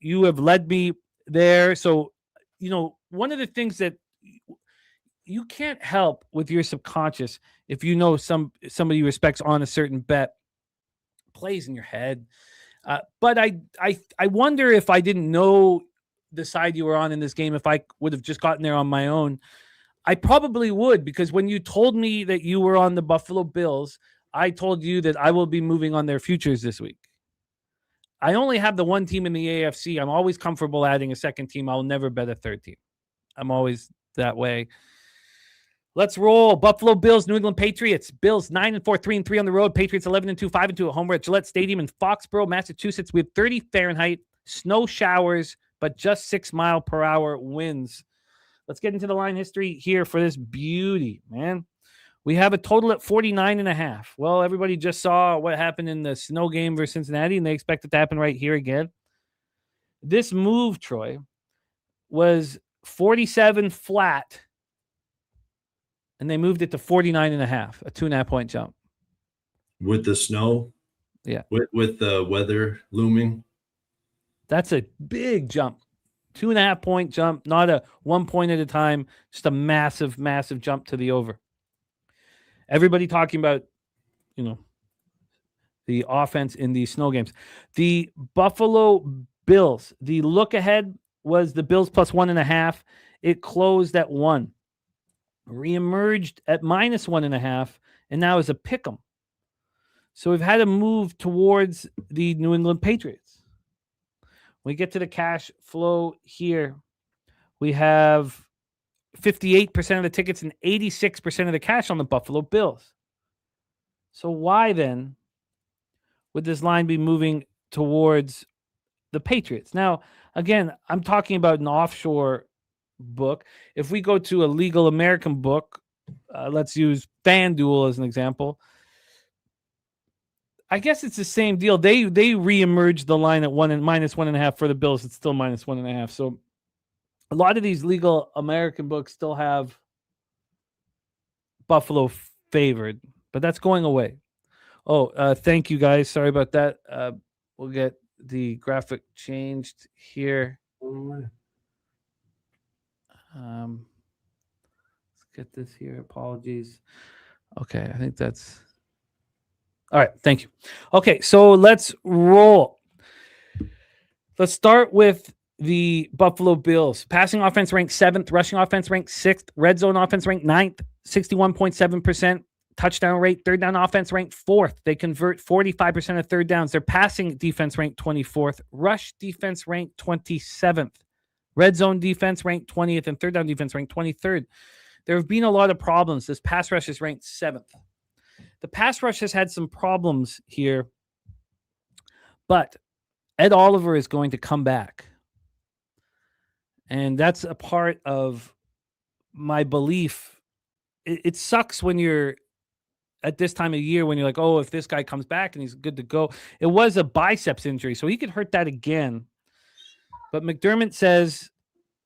You have led me there. So, one of the things that you can't help with your subconscious, if you know somebody you respect's on a certain bet, plays in your head. But I wonder if I didn't know the side you were on in this game, if I would have just gotten there on my own. I probably would, because when you told me that you were on the Buffalo Bills, I told you that I will be moving on their futures this week. I only have the one team in the AFC. I'm always comfortable adding a second team. I'll never bet a third team. I'm always that way. Let's roll. Buffalo Bills, New England Patriots. Bills 9-4, 3-3 on the road. Patriots 11-2, 5-2 at home. We're at Gillette Stadium in Foxborough, Massachusetts. We have 30 Fahrenheit, snow showers, but just 6-mile-per-hour winds. Let's get into the line history here for this beauty, man. We have a total at 49.5. Well, everybody just saw what happened in the snow game versus Cincinnati, and they expect it to happen right here again. This move, Troy, was 47 flat, and they moved it to 49.5, a 2.5-point jump. With the snow? Yeah. With the weather looming? That's a big jump. 2.5-point jump, not a 1 point at a time, just a massive, massive jump to the over. Everybody talking about, the offense in these snow games. The Buffalo Bills, the look ahead was the Bills plus 1.5. It closed at 1. Reemerged at minus 1.5, and now is a pick 'em. So we've had a move towards the New England Patriots. When we get to the cash flow here, we have 58% of the tickets and 86% of the cash on the Buffalo Bills. So why then would this line be moving towards the Patriots? Now, again, I'm talking about an offshore book. If we go to a legal American book, let's use FanDuel as an example. I guess it's the same deal. They reemerged the line at minus 1.5 for the Bills. It's still minus 1.5. So a lot of these legal American books still have Buffalo favored, but that's going away. Thank you guys. Sorry about that. We'll get the graphic changed here. Let's get this here. Apologies. Okay, I think that's all right. Thank you. Okay, so let's roll. Let's start with the Buffalo Bills. Passing offense ranked 7th, rushing offense ranked 6th, red zone offense ranked 9th, 61.7%. Touchdown rate, third down offense ranked 4th. They convert 45% of third downs. Their passing defense ranked 24th. Rush defense ranked 27th. Red zone defense ranked 20th, and third down defense ranked 23rd. There have been a lot of problems. This pass rush is ranked 7th. The pass rush has had some problems here, but Ed Oliver is going to come back. And that's a part of my belief. It sucks when you're at this time of year when you're like, oh, if this guy comes back and he's good to go. It was a biceps injury, so he could hurt that again. But McDermott says,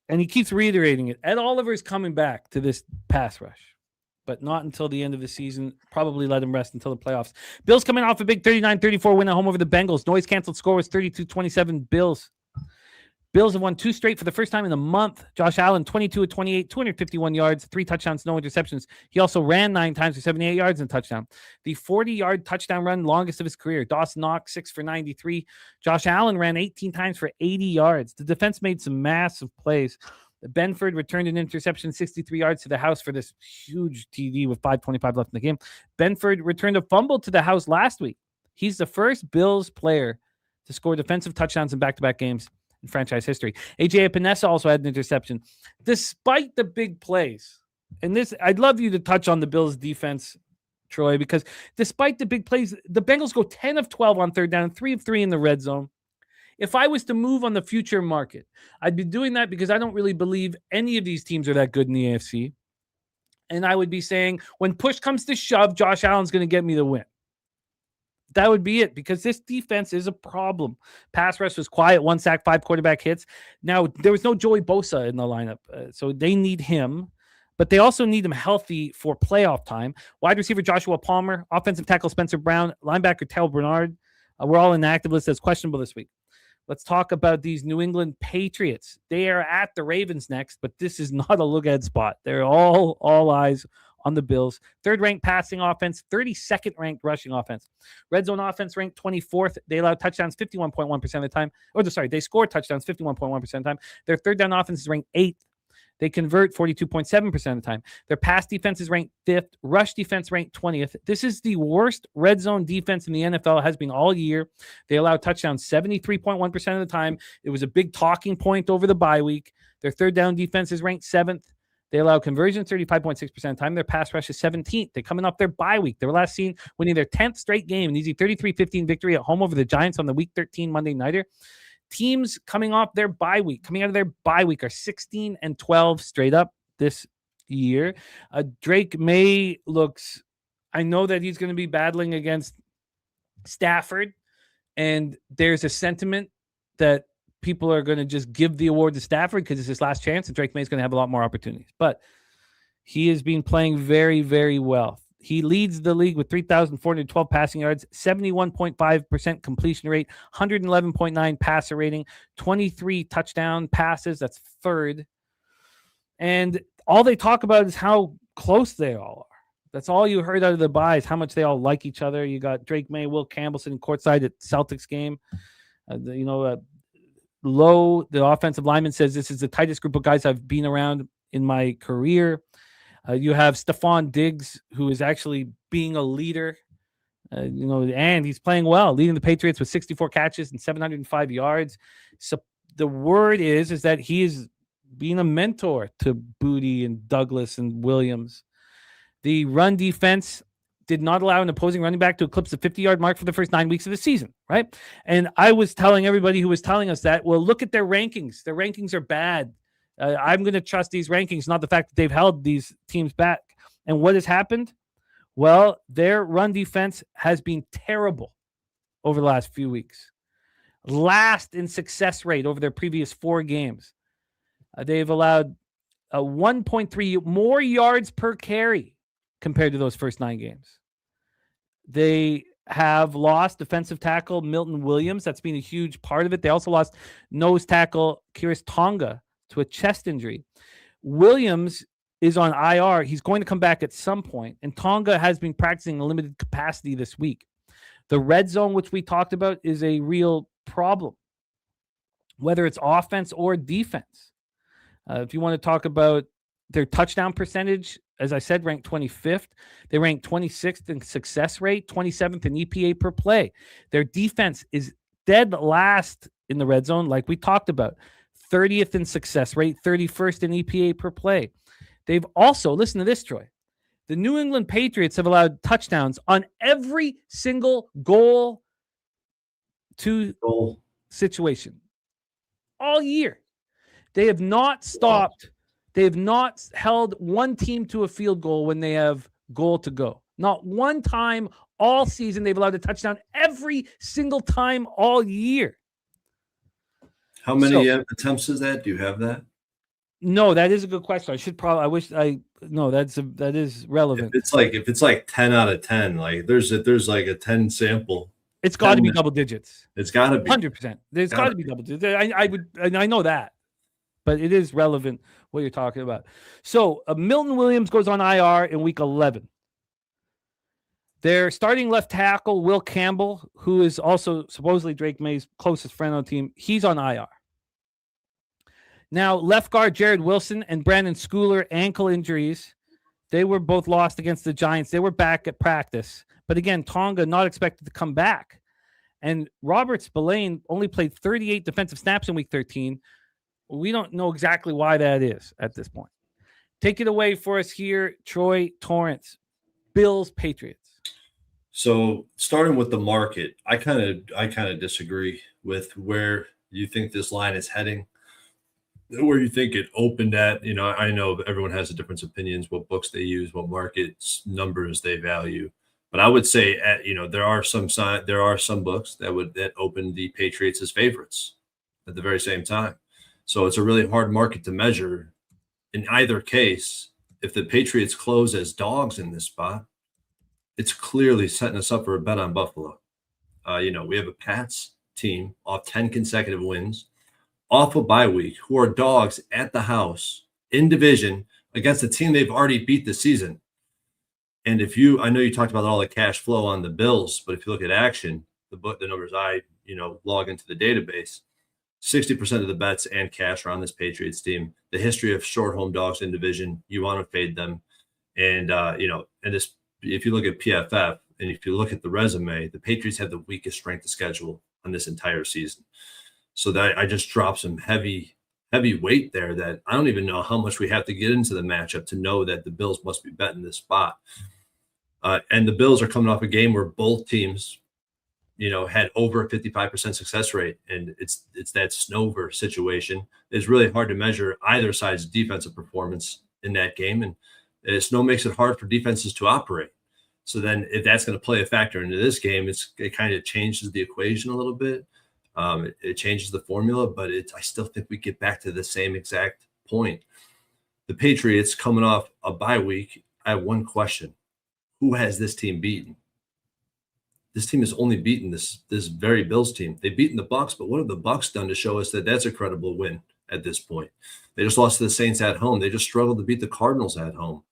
and he keeps reiterating it, Ed Oliver is coming back to this pass rush, but not until the end of the season. Probably let him rest until the playoffs. Bills coming off a big 39-34 win at home over the Bengals. Noise canceled score was 32-27 Bills. Bills have won 2 straight for the first time in a month. Josh Allen, 22 of 28, 251 yards, 3 touchdowns, no interceptions. He also ran 9 times for 78 yards and a touchdown. The 40-yard touchdown run, longest of his career. Dawson Knox, 6 for 93. Josh Allen ran 18 times for 80 yards. The defense made some massive plays. Benford returned an interception, 63 yards to the house for this huge TD with 5:25 left in the game. Benford returned a fumble to the house last week. He's the first Bills player to score defensive touchdowns in back-to-back games in franchise history. AJ Epinesa also had an interception. Despite the big plays, and this, I'd love you to touch on the Bills defense, Troy, because despite the big plays, the Bengals go 10 of 12 on third down, 3 of 3 in the red zone. If I was to move on the future market, I'd be doing that because I don't really believe any of these teams are that good in the AFC. And I would be saying, when push comes to shove, Josh Allen's going to get me the win. That would be it, because this defense is a problem. Pass rush was quiet, 1 sack, 5 quarterback hits. Now, there was no Joey Bosa in the lineup, so they need him, but they also need him healthy for playoff time. Wide receiver Joshua Palmer, offensive tackle Spencer Brown, linebacker Tel Bernard. We're all inactive list as questionable this week. Let's talk about these New England Patriots. They are at the Ravens next, but this is not a look-ahead spot. They're all eyes on the Bills. 3rd-ranked passing offense, 32nd-ranked rushing offense. Red zone offense ranked 24th. They allow touchdowns 51.1% of the time. They score touchdowns 51.1% of the time. Their third down offense is ranked 8th. They convert 42.7% of the time. Their pass defense is ranked 5th. Rush defense ranked 20th. This is the worst red zone defense in the NFL, has been all year. They allow touchdowns 73.1% of the time. It was a big talking point over the bye week. Their third down defense is ranked 7th. They allow conversions 35.6% of the time. Their pass rush is 17th. They're coming off their bye week. They were last seen winning their 10th straight game, an easy 33-15 victory at home over the Giants on the Week 13 Monday Nighter. Teams coming out of their bye week are 16-12 straight up this year. Drake May looks, I know that he's going to be battling against Stafford, and there's a sentiment that people are going to just give the award to Stafford because it's his last chance, and Drake May is going to have a lot more opportunities. But he has been playing very, very well. He leads the league with 3,412 passing yards, 71.5% completion rate, 111.9 passer rating, 23 touchdown passes. That's 3rd. And all they talk about is how close they all are. That's all you heard out of the bye is how much they all like each other. You got Drake May, Will Campbell sitting courtside at Celtics game. Lowe, the offensive lineman, says this is the tightest group of guys I've been around in my career. You have Stephon Diggs, who is actually being a leader, and he's playing well, leading the Patriots with 64 catches and 705 yards. So the word is that he is being a mentor to Booty and Douglas and Williams. The run defense did not allow an opposing running back to eclipse the 50-yard mark for the first 9 weeks of the season, right? And I was telling everybody who was telling us that, well, look at their rankings. Their rankings are bad. I'm going to trust these rankings, not the fact that they've held these teams back. And what has happened? Well, their run defense has been terrible over the last few weeks. Last in success rate over their previous 4 games. They've allowed 1.3 more yards per carry compared to those first 9 games. They have lost defensive tackle Milton Williams. That's been a huge part of it. They also lost nose tackle Kiris Tonga to a chest injury. Williams is on IR. He's going to come back at some point, and Tonga has been practicing in limited capacity this week. The red zone, which we talked about, is a real problem, whether it's offense or defense. If you want to talk about their touchdown percentage, as I said, ranked 25th. They ranked 26th in success rate, 27th in EPA per play. Their defense is dead last in the red zone, like we talked about. 30th in success rate, 31st in EPA per play. They've also, listen to this, Troy. The New England Patriots have allowed touchdowns on every single goal to situation all year. They have not stopped. They have not held one team to a field goal when they have goal to go. Not one time all season they've allowed a touchdown every single time all year. How many attempts is that? Do you have that? No, that is a good question. That is relevant. If it's like 10 out of 10, like there's like a 10 sample. It's got to be double digits. It's got to be 100%. There's got to be double digits. I know that, but it is relevant what you're talking about. So Milton Williams goes on IR in week 11. Their starting left tackle, Will Campbell, who is also supposedly Drake May's closest friend on the team, he's on IR. Now, left guard Jared Wilson and Brandon Schooler, ankle injuries. They were both lost against the Giants. They were back at practice. But again, Tonga not expected to come back. And Robert Spillane only played 38 defensive snaps in week 13. We don't know exactly why that is at this point. Take it away for us here, Troy Torrence. Bills, Patriots. So starting with the market, I kind of disagree with where you think this line is heading. Where you think it opened at, I know everyone has different opinions, what books they use, what markets numbers they value, but I would say, there are some books that open the Patriots as favorites at the very same time. So it's a really hard market to measure. In either case, if the Patriots close as dogs in this spot, it's clearly setting us up for a bet on Buffalo. We have a Pats team off 10 consecutive wins, off a bye week, who are dogs at the house in division against a team they've already beat this season. And I know you talked about all the cash flow on the Bills, but if you look at action, the numbers I log into the database, 60% of the bets and cash are on this Patriots team. The history of short home dogs in division, you want to fade them. And, if you look at PFF and if you look at the resume, the Patriots have the weakest strength of schedule on this entire season. So that I just dropped some heavy weight there that I don't even know how much we have to get into the matchup to know that the Bills must be betting this spot. And the Bills are coming off a game where both teams, had over a 55% success rate. And it's that Snover situation. It's really hard to measure either side's defensive performance in that game. And Snow makes it hard for defenses to operate. So then if that's going to play a factor into this game, it kind of changes the equation a little bit. It changes the formula, but I still think we get back to the same exact point. The Patriots coming off a bye week, I have one question. Who has this team beaten? This team has only beaten this very Bills team. They've beaten the Bucs, but what have the Bucs done to show us that that's a credible win at this point? They just lost to the Saints at home. They just struggled to beat the Cardinals at home.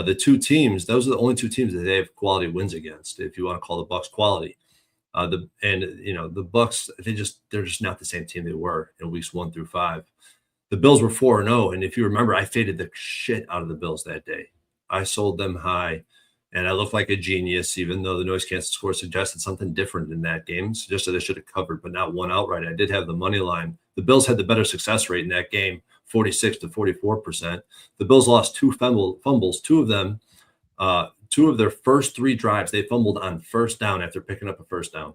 The two teams, those are the only two teams that they have quality wins against, if you want to call the Bucs quality. The Bucs, they're just not the same team they were in weeks 1 through 5. The Bills were 4-0, and if you remember, I faded the shit out of the Bills that day. I sold them high, and I looked like a genius, even though the noise cancel score suggested something different in that game. Suggested I should have covered, but not won outright. I did have the money line. The Bills had the better success rate in that game, 46 to 44%. The Bills lost 2 fumbles, 2 of them. 2 of their first 3 drives, they fumbled on first down after picking up a first down.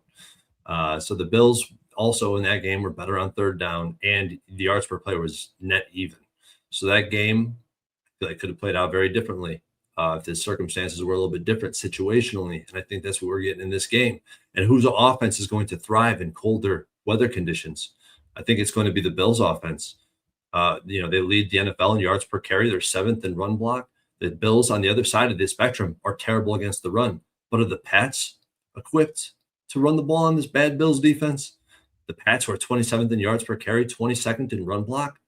So the Bills also in that game were better on third down, and the yards per play was net even. So that game, I feel like could have played out very differently if the circumstances were a little bit different situationally. And I think that's what we're getting in this game. And whose offense is going to thrive in colder weather conditions? I think it's going to be the Bills' offense. They lead the NFL in yards per carry. They're 7th in run block. The Bills on the other side of the spectrum are terrible against the run. But are the Pats equipped to run the ball on this bad Bills defense? The Pats were 27th in yards per carry, 22nd in run block.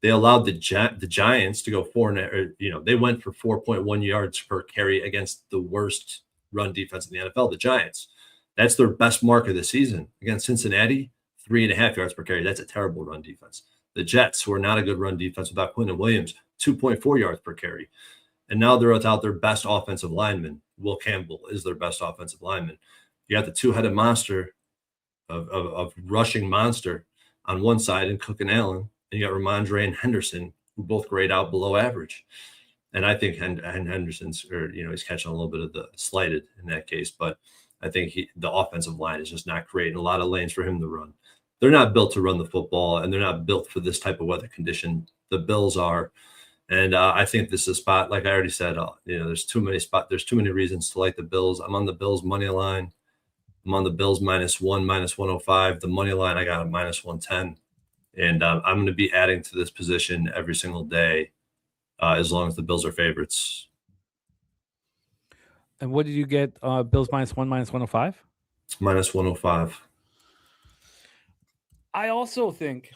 They allowed the Giants to go they went for 4.1 yards per carry against the worst run defense in the NFL, the Giants. That's their best mark of the season. Against Cincinnati, 3.5 yards per carry. That's a terrible run defense. The Jets, who are not a good run defense without Quinton Williams, 2.4 yards per carry. And now they're without their best offensive lineman. Will Campbell is their best offensive lineman. You got the 2-headed monster of rushing monster on one side in Cook and Allen, and you got Ramondre and Henderson, who both grade out below average. And I think Henderson's, he's catching a little bit of the slighted in that case, but I think the offensive line is just not creating a lot of lanes for him to run. They're not built to run the football, and they're not built for this type of weather condition. The Bills are. And I think this is a spot, like I already said, there's too many spots. There's too many reasons to like the Bills. I'm on the Bills money line. I'm on the Bills -1, -105. The money line, I got a -110. And I'm going to be adding to this position every single day as long as the Bills are favorites. And what did you get? Bills -1, -105? -105. I also think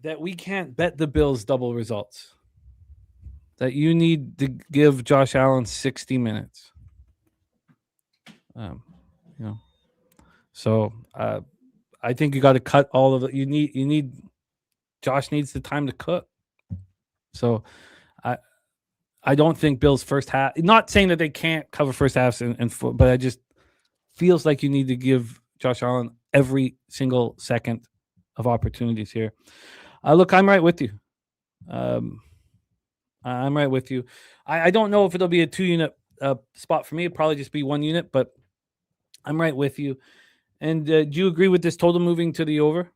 that we can't bet the Bills double results. That you need to give Josh Allen 60 minutes. So I think you got to cut all of it. You need Josh needs the time to cook. So I don't think Bills first half. Not saying that they can't cover first halves but I just feels like you need to give Josh Allen every single second of opportunities here. Look, I'm right with you. I'm right with you. I don't know if it'll be a 2-unit spot for me. It'll probably just be 1 unit, but I'm right with you. And do you agree with this total moving to the over?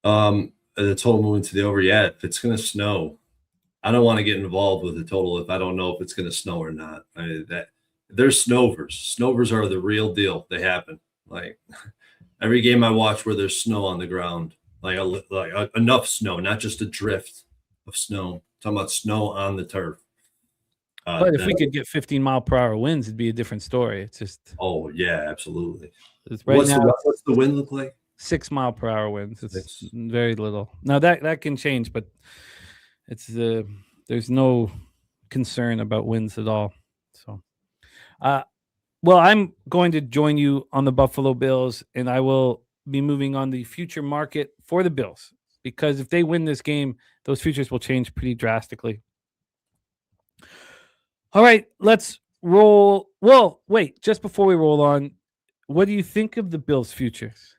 The total moving to the over, yeah. If it's going to snow, I don't want to get involved with the total if I don't know if it's going to snow or not. There's snovers. Snovers are the real deal. They happen. Like every game I watch where there's snow on the ground, like enough snow, not just a drift of snow. I'm talking about snow on the turf. But if we could get 15-mile-per-hour winds, it'd be a different story. It's just. Oh yeah, absolutely. What's the wind look like? 6-mile-per-hour winds. It's very little. Now that can change, but it's there's no concern about winds at all. So, well, I'm going to join you on the Buffalo Bills, and I will be moving on the future market for the Bills because if they win this game, those futures will change pretty drastically. All right, let's roll. Well, wait, just before we roll on, what do you think of the Bills' futures?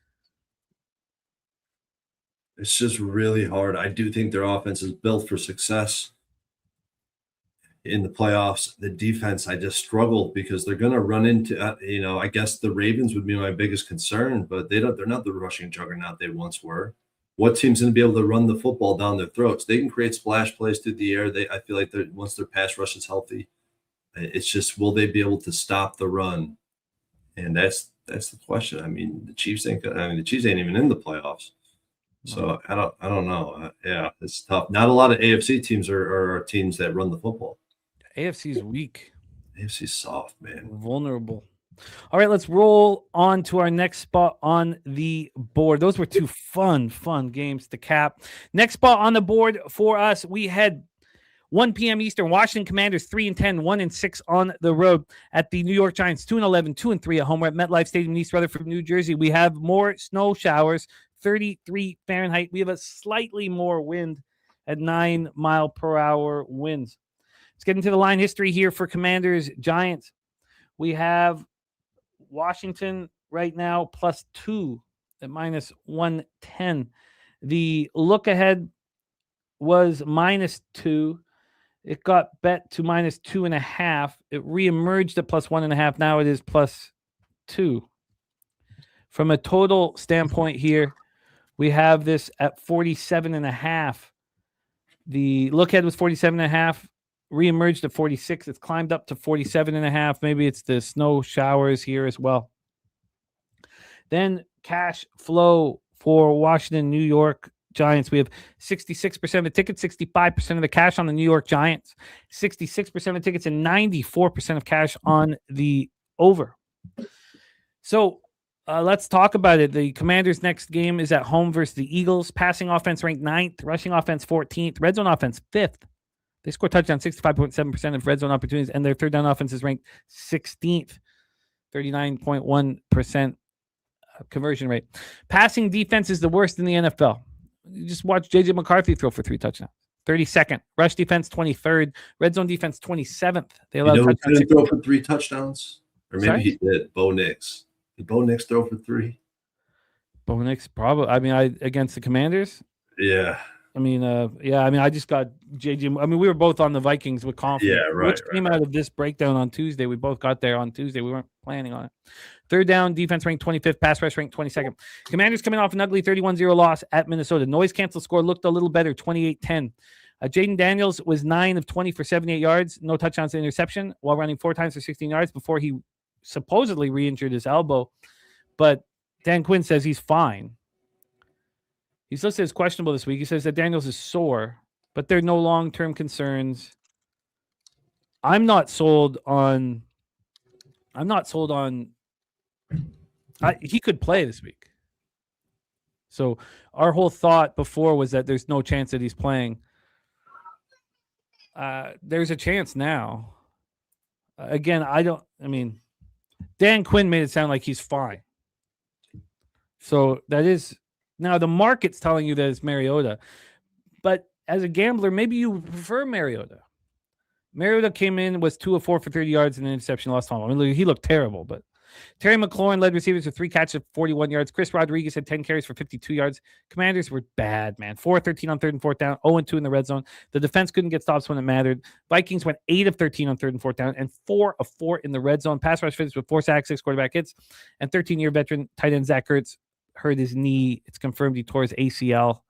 It's just really hard. I do think their offense is built for success in the playoffs. The defense, I just struggled because they're going to run into, I guess the Ravens would be my biggest concern, but they're not the rushing juggernaut they once were. What team's going to be able to run the football down their throats? They can create splash plays through the air. I feel like once their pass rush is healthy, it's just, will they be able to stop the run? And that's the question. I mean, the Chiefs ain't even in the playoffs. So I don't know. Yeah, it's tough. Not a lot of AFC teams are teams that run the football. AFC's weak. AFC's soft, man. Vulnerable. All right, let's roll on to our next spot on the board. Those were two fun games to cap. Next spot on the board for us, we had 1 p.m. Eastern, Washington Commanders 3-10, 1-6 on the road at the New York Giants, 2-11, 2-3 at home. We're at MetLife Stadium in East Rutherford, New Jersey. We have more snow showers, 33 Fahrenheit. We have a slightly more wind at 9-mile-per-hour winds. Let's get into the line history here for Commanders Giants. We have Washington right now +2 at -110. The look ahead was -2. It got bet to -2.5. It reemerged at +1.5. Now it is +2. From a total standpoint here, we have this at 47.5. The look ahead was 47.5. Reemerged at 46. It's climbed up to 47.5. Maybe it's the snow showers here as well. Then cash flow for Washington, New York Giants. We have 66% of the tickets, 65% of the cash on the New York Giants, 66% of the tickets, and 94% of cash on the over. So let's talk about it. The Commanders' next game is at home versus the Eagles. Passing offense ranked 9th, rushing offense 14th, red zone offense 5th. They score touchdown 65.7% of red zone opportunities, and their third down offense is ranked 16th, 39.1% conversion rate. Passing defense is the worst in the NFL. You just watch J.J. McCarthy throw for 3 touchdowns. 32nd. Rush defense 23rd. Red zone defense 27th. They allowed who didn't throw for 3 touchdowns? Or maybe he did. Bo Nix. Did Bo Nix throw for 3? Bo Nix probably. I mean, against the Commanders. Yeah. I mean, I just got JJ. I mean, we were both on the Vikings with confidence. Yeah, right, Which came out of this breakdown on Tuesday. We both got there on Tuesday. We weren't planning on it. Third down, defense ranked 25th, pass rush ranked 22nd. Commanders coming off an ugly 31-0 loss at Minnesota. Noise cancel score looked a little better, 28-10. Jaden Daniels was 9 of 20 for 78 yards, no touchdowns to interception, while running 4 times for 16 yards before he supposedly re-injured his elbow. But Dan Quinn says he's fine. He's listed as questionable this week. He says that Daniels is sore, but there are no long-term concerns. I'm not sold on. He could play this week. So our whole thought before was that there's no chance that he's playing. There's a chance now. Again, Dan Quinn made it sound like he's fine. So that is now the market's telling you that it's Mariota. But as a gambler, maybe you prefer Mariota. Mariota came in, was 2 of 4 for 30 yards and an interception last time. I mean, he looked terrible, but Terry McLaurin led receivers with 3 catches of 41 yards. Chris Rodriguez had 10 carries for 52 yards. Commanders were bad, man. 4-13 on 3rd and 4th down, 0-2 in the red zone. The defense couldn't get stops when it mattered. Vikings went 8 of 13 on 3rd and 4th down and 4 of 4 in the red zone. Pass rush finished with 4 sacks, 6 quarterback hits, and 13-year veteran tight end Zach Ertz hurt his knee. It's confirmed he tore his ACL.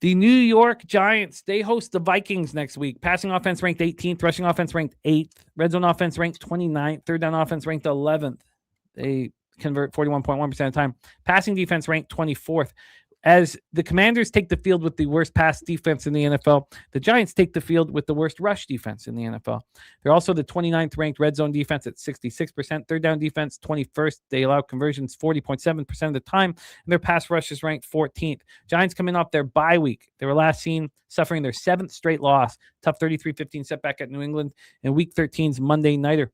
The New York Giants, they host the Vikings next week. Passing offense ranked 18th, rushing offense ranked 8th, red zone offense ranked 29th, third down offense ranked 11th. They convert 41.1% of the time. Passing defense ranked 24th. As the Commanders take the field with the worst pass defense in the NFL, the Giants take the field with the worst rush defense in the NFL. They're also the 29th ranked red zone defense at 66%, third down defense 21st. They allow conversions 40.7% of the time, and their pass rush is ranked 14th. Giants coming off their bye week. They were last seen suffering their 7th straight loss, tough 33-15 setback at New England, and Week 13's Monday nighter.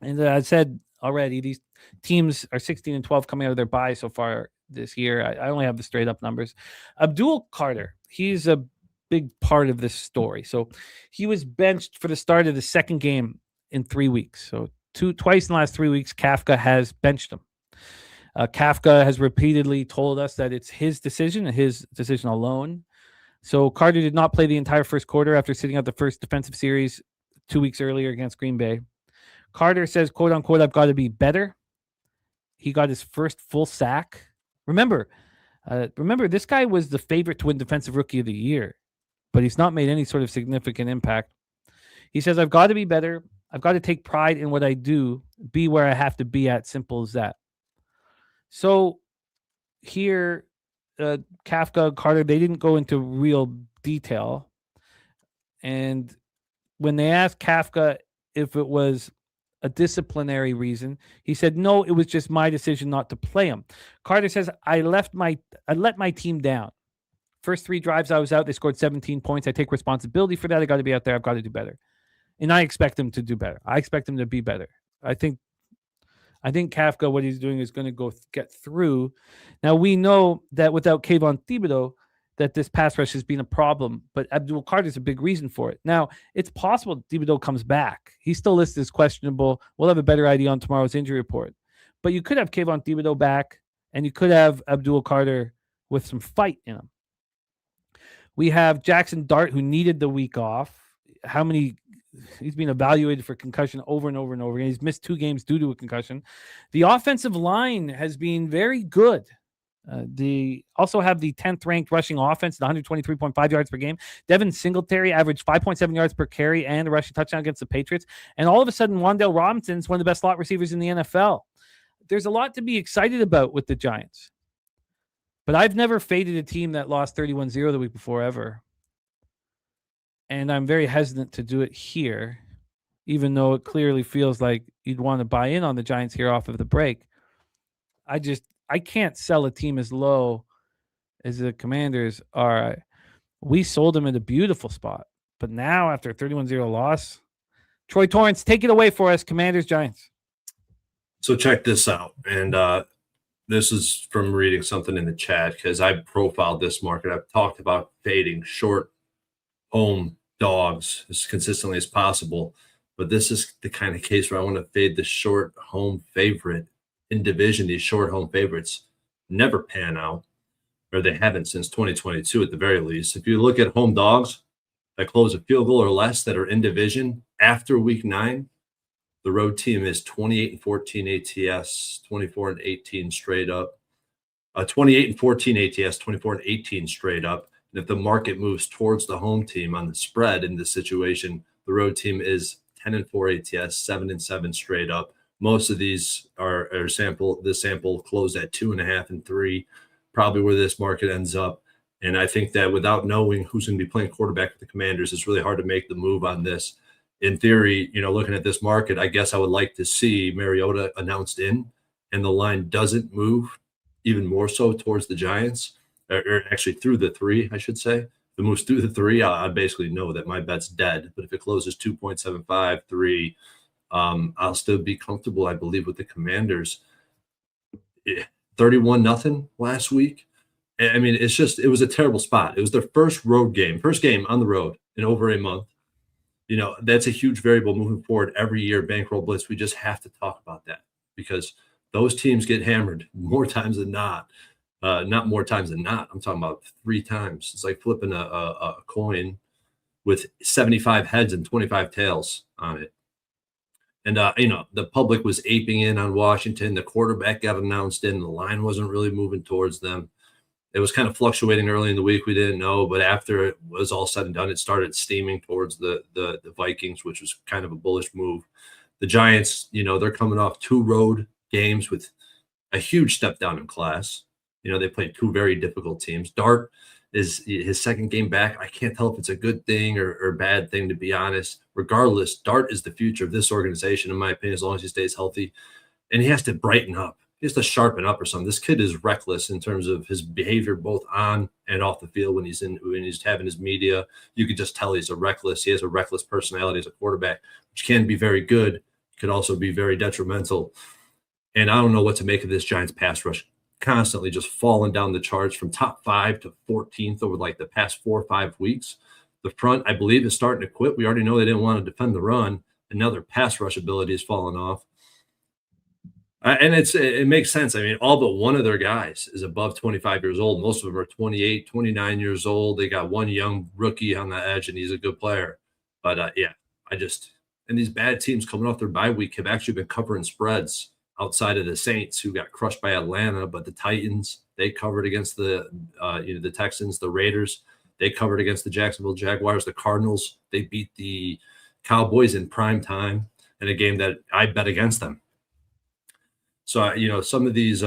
And as I said already, these teams are 16-12 coming out of their bye so far this year. I only have the straight up numbers. Abdul Carter, he's a big part of this story. So he was benched for the start of the second game in 3 weeks. So twice in the last 3 weeks, Kafka has benched him. Kafka has repeatedly told us that it's his decision alone. So Carter did not play the entire first quarter after sitting out the first defensive series 2 weeks earlier against Green Bay. Carter says, quote unquote, I've got to be better. He got his first full sack. Remember, this guy was the favorite to win Defensive Rookie of the Year, but he's not made any sort of significant impact. He says, I've got to be better. I've got to take pride in what I do, be where I have to be at, simple as that. So here, Kafka, Carter, they didn't go into real detail. And when they asked Kafka if it was a disciplinary reason, he said, no, it was just my decision not to play him. Carter says, I let my team down. First 3 drives I was out, they scored 17 points. I take responsibility for that. I got to be out there. I've got to do better. And I expect him to do better. I expect him to be better. I think Kafka, what he's doing is going to go get through. Now, we know that without Kayvon Thibodeau, that this pass rush has been a problem, but Abdul Carter is a big reason for it. Now, it's possible Thibodeau comes back. He's still listed as questionable. We'll have a better idea on tomorrow's injury report. But you could have Kayvon Thibodeau back, and you could have Abdul Carter with some fight in him. We have Jackson Dart, who needed the week off. He's been evaluated for concussion over and over and over again. He's missed 2 games due to a concussion. The offensive line has been very good. They also have the 10th ranked rushing offense, 123.5 yards per game. Devin Singletary averaged 5.7 yards per carry and a rushing touchdown against the Patriots. And all of a sudden, Wan'Dale Robinson's one of the best slot receivers in the NFL. There's a lot to be excited about with the Giants. But I've never faded a team that lost 31-0 the week before ever. And I'm very hesitant to do it here, even though it clearly feels like you'd want to buy in on the Giants here off of the break. I can't sell a team as low as the Commanders are. We sold them at a beautiful spot. But now, after a 31-0 loss, Troy Torrence, take it away for us, Commanders, Giants. So check this out. And this is from reading something in the chat because I profiled this market. I've talked about fading short home dogs as consistently as possible. But this is the kind of case where I want to fade the short home favorite in division, these short home favorites never pan out, or they haven't since 2022 at the very least. If you look at home dogs that close a field goal or less that are in division after week 9, the road team is 28-14 ATS, 24-18 straight up. 28-14 ATS, 24-18 straight up. And if the market moves towards the home team on the spread in this situation, the road team is 10-4 ATS, 7-7 straight up. Most of these are sample closed at 2.5 and 3, probably where this market ends up. And I think that without knowing who's going to be playing quarterback with the Commanders, it's really hard to make the move on this. In theory, looking at this market, I guess I would like to see Mariota announced in, and the line doesn't move even more so towards the Giants, or actually through the 3, I should say. If it moves through the 3, I basically know that my bet's dead. But if it closes 2.75, 3, I'll still be comfortable, I believe, with the Commanders. 31-0 last week. I mean, it was a terrible spot. It was their first game on the road in over a month. That's a huge variable moving forward every year. Bankroll Blitz, we just have to talk about that because those teams get hammered more times than not. Not more times than not. I'm talking about 3 times. It's like flipping a coin with 75 heads and 25 tails on it. And, the public was aping in on Washington. The quarterback got announced in. The line wasn't really moving towards them. It was kind of fluctuating early in the week. We didn't know. But after it was all said and done, it started steaming towards the Vikings, which was kind of a bullish move. The Giants, they're coming off 2 road games with a huge step down in class. They played 2 very difficult teams. Dart is his second game back. I can't tell if it's a good thing or bad thing, to be honest. Regardless, Dart is the future of this organization, in my opinion, as long as he stays healthy. And he has to brighten up. He has to sharpen up or something. This kid is reckless in terms of his behavior, both on and off the field. When he's having his media, you could just tell he has a reckless personality as a quarterback, which can be very good, could also be very detrimental. And I don't know what to make of this Giants pass rush. Constantly just falling down the charts from top 5 to 14th over like the past 4 or 5 weeks. The front, I believe, is starting to quit. We already know they didn't want to defend the run, and now their pass rush ability has fallen off. And it makes sense. I mean, all but one of their guys is above 25 years old. Most of them are 28, 29 years old. They got one young rookie on the edge, and he's a good player. But, and these bad teams coming off their bye week have actually been covering spreads outside of the Saints, who got crushed by Atlanta. But the Titans, they covered against the Texans. The Raiders, they covered against the Jacksonville Jaguars. The Cardinals, they beat the Cowboys in prime time in a game that I bet against them. So, some of these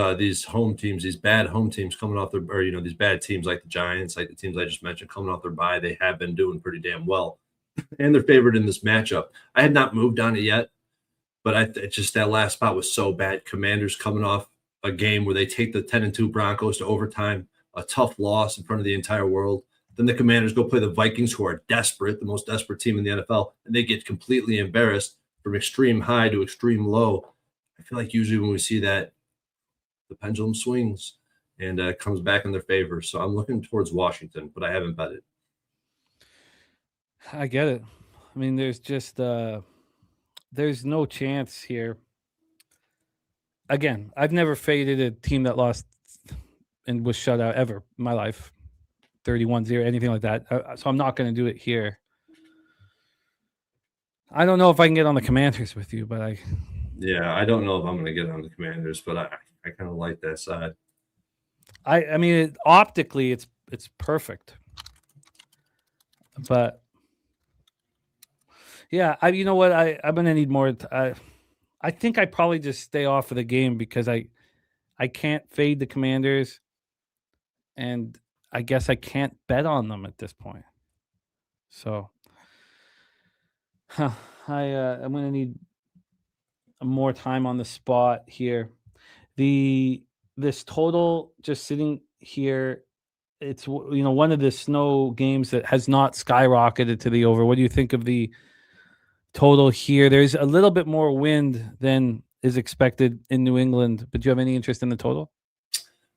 home teams, these bad home teams coming off these bad teams like the Giants, like the teams I just mentioned, coming off their bye, they have been doing pretty damn well. And they're favored in this matchup. I had not moved on it yet, but just that last spot was so bad. Commanders coming off a game where they take the 10-2 Broncos to overtime, a tough loss in front of the entire world. Then the Commanders go play the Vikings, who are desperate, the most desperate team in the NFL, and they get completely embarrassed from extreme high to extreme low. I feel like usually when we see that, the pendulum swings and comes back in their favor. So I'm looking towards Washington, but I haven't bet it. I get it. I mean, there's just there's no chance here. Again, I've never faded a team that lost and was shut out ever in my life. 31-0, anything like that. So I'm not going to do it here. I don't know if I can get on the Commanders with you, but I don't know if I'm going to get on the Commanders, but I kind of like that side. I mean, optically, it's perfect. But yeah, you know what? I'm going to need more. I think I probably just stay off of the game because I can't fade the Commanders, and I guess I can't bet on them at this point. So I'm going to need more time on the spot here. This total just sitting here, it's one of the snow games that has not skyrocketed to the over. What do you think of the total here? There's a little bit more wind than is expected in New England, but do you have any interest in the total?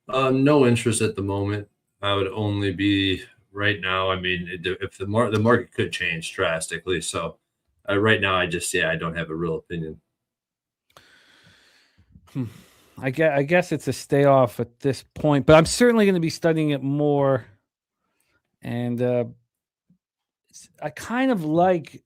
No interest at the moment. I would only be right now. I mean, if the market could change drastically. So right now, I don't have a real opinion. I guess it's a stay off at this point, but I'm certainly going to be studying it more. And I kind of like.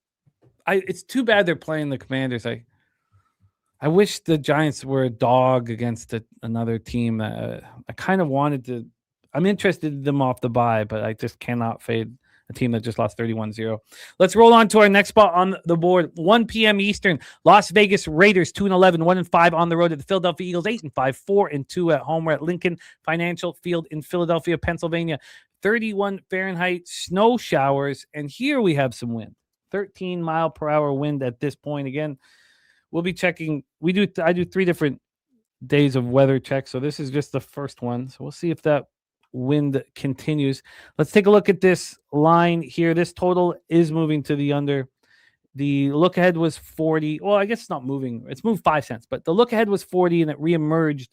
It's too bad they're playing the Commanders. I wish the Giants were a dog against another team. I kind of wanted to. I'm interested in them off the bye, but I just cannot fade a team that just lost 31-0. Let's roll on to our next spot on the board. 1 p.m. Eastern. Las Vegas Raiders 2-11, 1-5 on the road at the Philadelphia Eagles, 8-5, 4-2 at home. We're at Lincoln Financial Field in Philadelphia, Pennsylvania. 31 Fahrenheit, snow showers, and here we have some wind. 13-mile-per-hour wind at this point. Again, we'll be checking. I do 3 different days of weather checks, so this is just the first one. So we'll see if that wind continues. Let's take a look at this line here. This total is moving to the under. The look ahead was 40. Well, I guess it's not moving. It's moved 5 cents, but the look ahead was 40, and it reemerged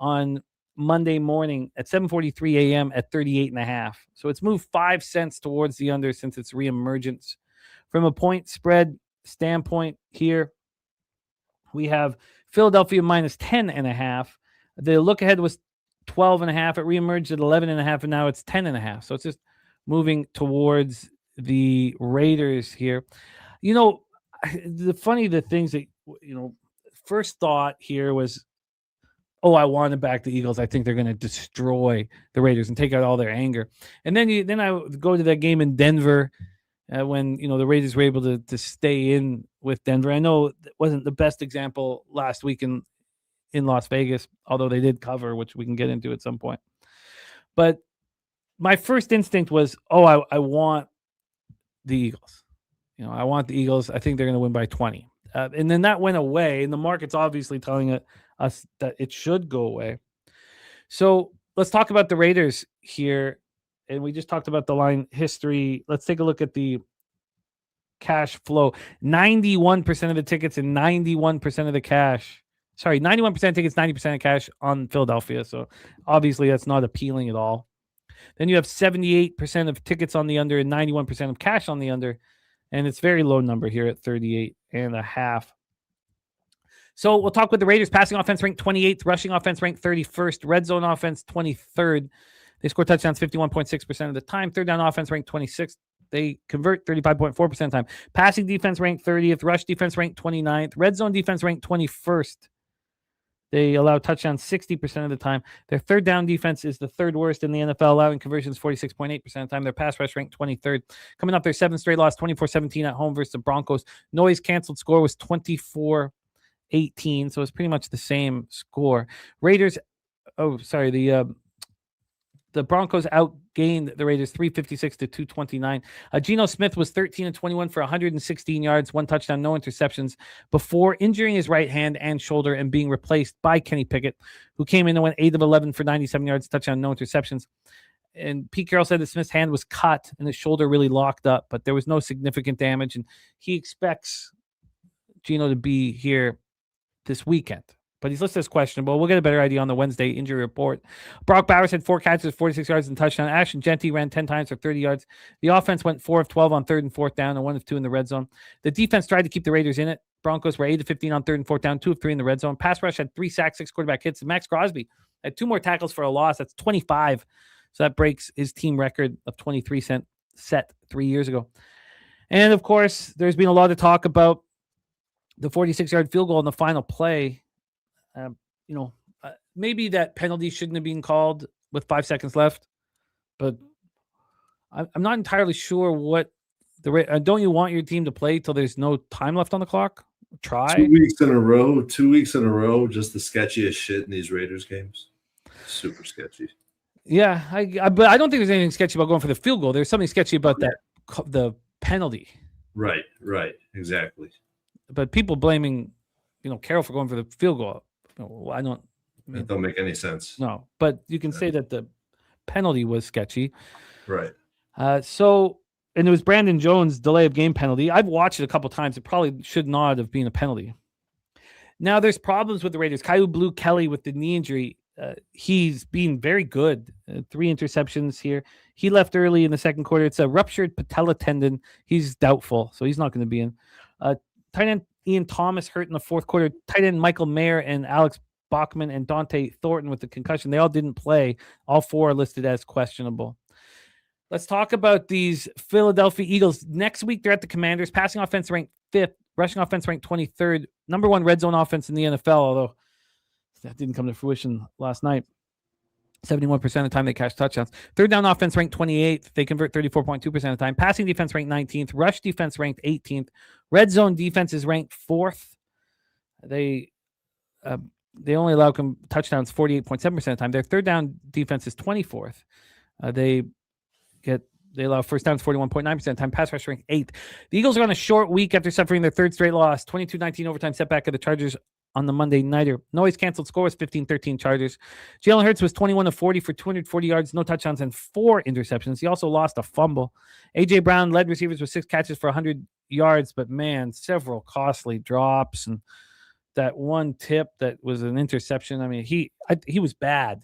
on Monday morning at 7:43 a.m. at 38.5. So it's moved 5 cents towards the under since its reemergence. From a point spread standpoint here, we have Philadelphia minus 10.5. The look ahead was 12.5. It reemerged at 11.5, and now it's 10.5. So it's just moving towards the Raiders here. The things that, first thought here was, I want to back the Eagles. I think they're going to destroy the Raiders and take out all their anger. And then I go to that game in Denver when, the Raiders were able to stay in with Denver. I know it wasn't the best example last week in Las Vegas, although they did cover, which we can get into at some point. But my first instinct was, I want the Eagles. I want the Eagles. I think they're going to win by 20. And then that went away, and the market's obviously telling us that it should go away. So let's talk about the Raiders here. And we just talked about the line history. Let's take a look at the cash flow. 91% of the tickets and 91% of the cash. Sorry, 91% tickets, 90% of cash on Philadelphia. So obviously that's not appealing at all. Then you have 78% of tickets on the under and 91% of cash on the under. And it's very low number here at 38.5. So we'll talk with the Raiders. Passing offense ranked 28th, rushing offense ranked 31st, red zone offense 23rd. They score touchdowns 51.6% of the time. Third down offense ranked 26th. They convert 35.4% of the time. Passing defense ranked 30th. Rush defense ranked 29th. Red zone defense ranked 21st. They allow touchdowns 60% of the time. Their third down defense is the third worst in the NFL, allowing conversions 46.8% of the time. Their pass rush ranked 23rd. Coming up, their 7th straight loss, 24-17 at home versus the Broncos. Noise canceled score was 24-18, so it's pretty much the same score. Raiders, the Broncos outgained the Raiders 356 to 229. Geno Smith was 13-21 for 116 yards, 1 touchdown, no interceptions, before injuring his right hand and shoulder and being replaced by Kenny Pickett, who came in and went 8 of 11 for 97 yards, touchdown, no interceptions. And Pete Carroll said that Smith's hand was cut and his shoulder really locked up, but there was no significant damage, and he expects Geno to be here this weekend. But he's listed as questionable. We'll get a better idea on the Wednesday injury report. Brock Bowers had 4 catches, 46 yards, and touchdown. Ashton Genty ran 10 times for 30 yards. The offense went 4 of 12 on 3rd and 4th down and 1 of 2 in the red zone. The defense tried to keep the Raiders in it. Broncos were 8 of 15 on 3rd and 4th down, 2 of 3 in the red zone. Pass rush had 3 sacks, 6 quarterback hits. And Max Crosby had 2 more tackles for a loss. That's 25. So that breaks his team record of 23 set 3 years ago. And, of course, there's been a lot of talk about the 46-yard field goal in the final play. Maybe that penalty shouldn't have been called with 5 seconds left, but I'm not entirely sure what don't you want your team to play till there's no time left on the clock? Try 2 weeks in a row, just the sketchiest shit in these Raiders games. Super sketchy. Yeah, but I don't think there's anything sketchy about going for the field goal. There's something sketchy about the penalty. Right, exactly. But people blaming, Carroll for going for the field goal. That don't make any sense. No, but you can say that the penalty was sketchy. Right. And it was Brandon Jones' delay of game penalty. I've watched it a couple times. It probably should not have been a penalty. Now, there's problems with the Raiders. Kyu Blue Kelly with the knee injury. He's been very good. 3 interceptions here. He left early in the second quarter. It's a ruptured patella tendon. He's doubtful, so he's not going to be in. Tight end Ian Thomas hurt in the fourth quarter. Tight end Michael Mayer and Alex Bachman, and Dante Thornton with the concussion. They all didn't play. All 4 are listed as questionable. Let's talk about these Philadelphia Eagles. Next week, they're at the Commanders. Passing offense ranked 5th. Rushing offense ranked 23rd. Number 1 red zone offense in the NFL, although that didn't come to fruition last night. 71% of the time they catch touchdowns. Third down offense ranked 28th. They convert 34.2% of the time. Passing defense ranked 19th. Rush defense ranked 18th. Red zone defense is ranked 4th. They only allow touchdowns 48.7% of the time. Their third down defense is 24th. They allow first downs 41.9% of the time. Pass rush ranked 8th. The Eagles are on a short week after suffering their third straight loss. 22-19 overtime setback of the Chargers on the Monday nighter. Noise canceled score was 15-13 Chargers. Jalen Hurts was 21 of 40 for 240 yards, no touchdowns, and 4 interceptions. He also lost a fumble. A.J. Brown led receivers with 6 catches for 100 yards, but man, several costly drops and that one tip that was an interception. I mean, he was bad.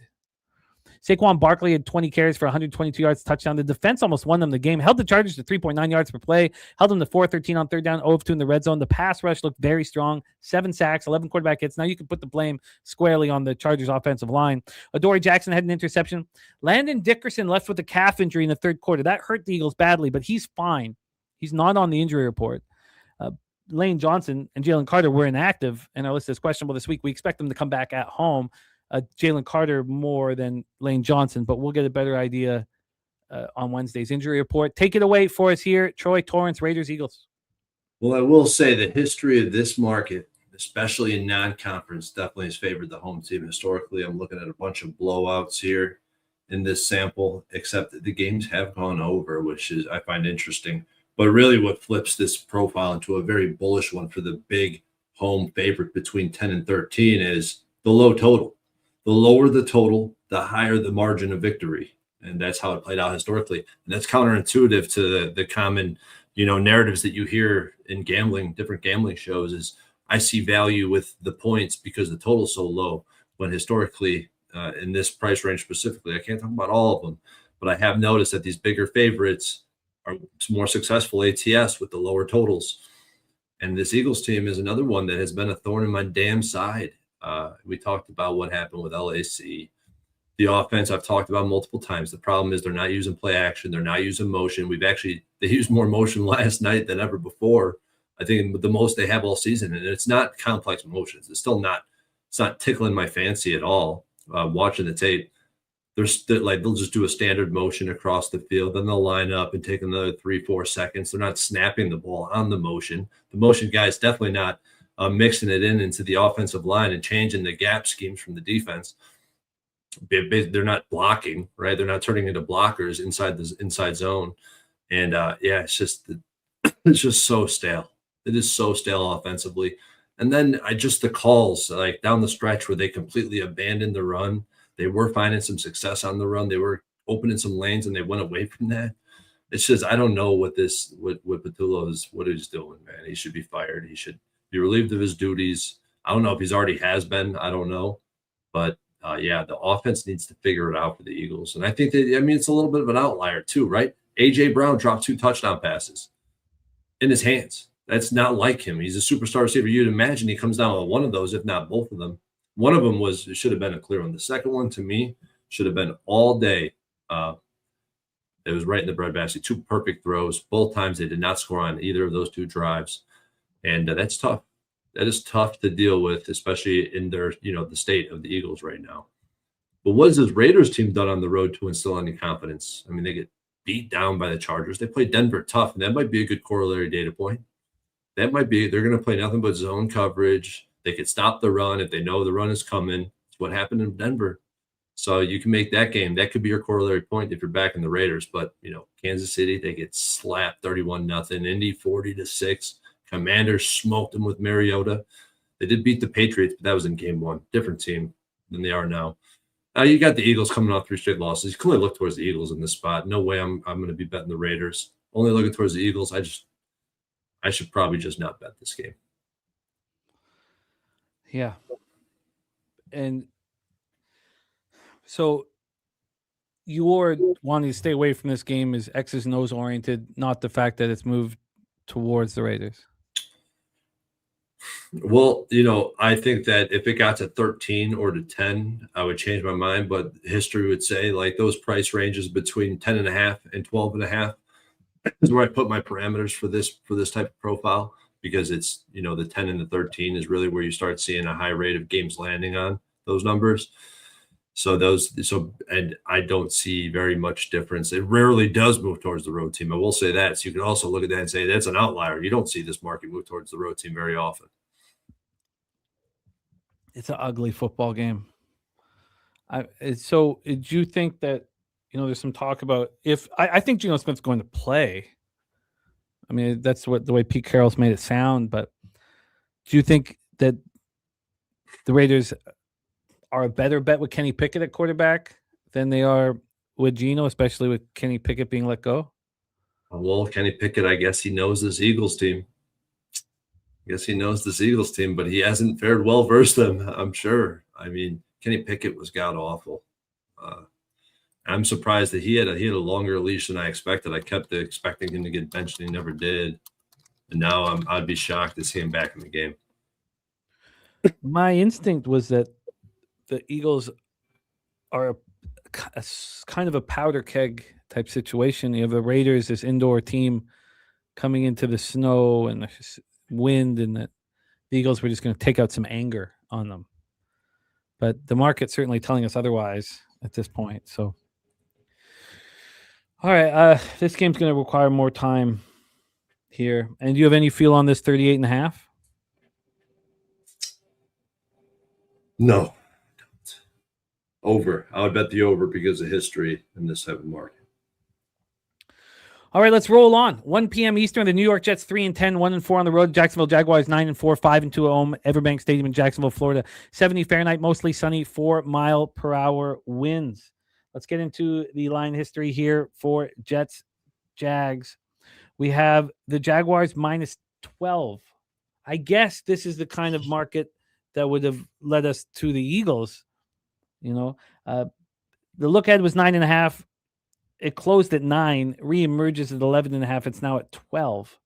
Saquon Barkley had 20 carries for 122 yards, touchdown. The defense almost won them the game. Held the Chargers to 3.9 yards per play. Held them to 4-13 on third down, 0-2 in the red zone. The pass rush looked very strong. 7 sacks, 11 quarterback hits. Now you can put the blame squarely on the Chargers offensive line. Adoree Jackson had an interception. Landon Dickerson left with a calf injury in the third quarter. That hurt the Eagles badly, but he's fine. He's not on the injury report. Lane Johnson and Jalen Carter were inactive and are listed as questionable this week. We expect them to come back at home. Jalen Carter more than Lane Johnson, but we'll get a better idea on Wednesday's injury report. Take it away for us here, Troy Torrance, Raiders, Eagles. Well, I will say the history of this market, especially in non-conference, definitely has favored the home team. Historically, I'm looking at a bunch of blowouts here in this sample, except that the games have gone over, which is I find interesting. But really what flips this profile into a very bullish one for the big home favorite between 10 and 13 is the low total. The lower the total, the higher the margin of victory. And that's how it played out historically. And that's counterintuitive to the common, narratives that you hear in gambling, different gambling shows is I see value with the points because the total's so low. When historically, in this price range specifically, I can't talk about all of them, but I have noticed that these bigger favorites are more successful ATS with the lower totals. And this Eagles team is another one that has been a thorn in my damn side. We talked about what happened with LAC. The offense I've talked about multiple times. The problem is they're not using play action. They're not using motion. They used more motion last night than ever before. I think the most they have all season. And it's not complex motions. It's not tickling my fancy at all. Watching the tape, they'll just do a standard motion across the field. Then they'll line up and take another 3-4 seconds. They're not snapping the ball on the motion. The motion guys definitely not mixing it into the offensive line and changing the gap schemes from the defense. They're not blocking, right? They're not turning into blockers inside the inside zone. And it's just so stale. It is so stale offensively. And then the calls like down the stretch where they completely abandoned the run. They were finding some success on the run. They were opening some lanes and they went away from that. It's just, I don't know what Patullo is, what he's doing, man. He should be fired. He should be relieved of his duties. I don't know if he's already has been. I don't know. But the offense needs to figure it out for the Eagles. And I think it's a little bit of an outlier too, right? A.J. Brown dropped 2 touchdown passes in his hands. That's not like him. He's a superstar receiver. You'd imagine he comes down with one of those, if not both of them. One of them should have been a clear one. The second one, to me, should have been all day. It was right in the breadbasket. 2 perfect throws. Both times they did not score on either of those 2 drives. And that's tough. That is tough to deal with, especially in their, the state of the Eagles right now. But what has this Raiders team done on the road to instill any confidence? I mean, they get beat down by the Chargers. They play Denver tough, and that might be a good corollary data point. That might be, they're going to play nothing but zone coverage. They could stop the run if they know the run is coming. It's what happened in Denver. So you can make that game. That could be your corollary point if you're backing the Raiders. But, Kansas City, they get slapped 31-0. Indy 40-6. Commanders smoked them with Mariota. They did beat the Patriots, but that was in game 1. Different team than they are now. You got the Eagles coming off 3 straight losses. You can only look towards the Eagles in this spot. No way I'm going to be betting the Raiders. Only looking towards the Eagles. I should probably just not bet this game. Yeah. And so you're wanting to stay away from this game is X's and O's oriented, not the fact that it's moved towards the Raiders. Well, I think that if it got to 13 or to 10, I would change my mind. But history would say like those price ranges between 10.5 and 12.5 is where I put my parameters for this type of profile, because it's, the 10 and the 13 is really where you start seeing a high rate of games landing on those numbers. And I don't see very much difference. It rarely does move towards the road team. I will say that. So you can also look at that and say that's an outlier. You don't see this market move towards the road team very often. It's an ugly football game. So do you think that, there's some talk about I think Geno Smith's going to play. I mean, that's the way Pete Carroll's made it sound. But do you think that the Raiders are a better bet with Kenny Pickett at quarterback than they are with Geno, especially with Kenny Pickett being let go? Well, Kenny Pickett, I guess he knows this Eagles team. But he hasn't fared well versus them, I'm sure. I mean, Kenny Pickett was god awful. I'm surprised that he had a longer leash than I expected. I kept expecting him to get benched, and he never did. And now I'd be shocked to see him back in the game. My instinct was that the Eagles are a kind of a powder keg type situation. You have the Raiders, this indoor team coming into the snow and the wind, and that the Eagles were just going to take out some anger on them. But the market's certainly telling us otherwise at this point. So, all right, this game's going to require more time here. And do you have any feel on this 38.5? No. Over. I would bet the over because of history in this type of market. All right, let's roll on. 1 p.m. Eastern, the New York Jets 3-10, 1-4 on the road. Jacksonville Jaguars 9-4, 5-2 at home. Everbank Stadium in Jacksonville, Florida. 70 Fahrenheit, mostly sunny, 4-mile-per-hour winds. Let's get into the line history here for Jets Jags. We have the Jaguars -12. I guess this is the kind of market that would have led us to the Eagles. The look ahead was 9.5. It closed at 9, reemerges at 11.5. It's now at 12.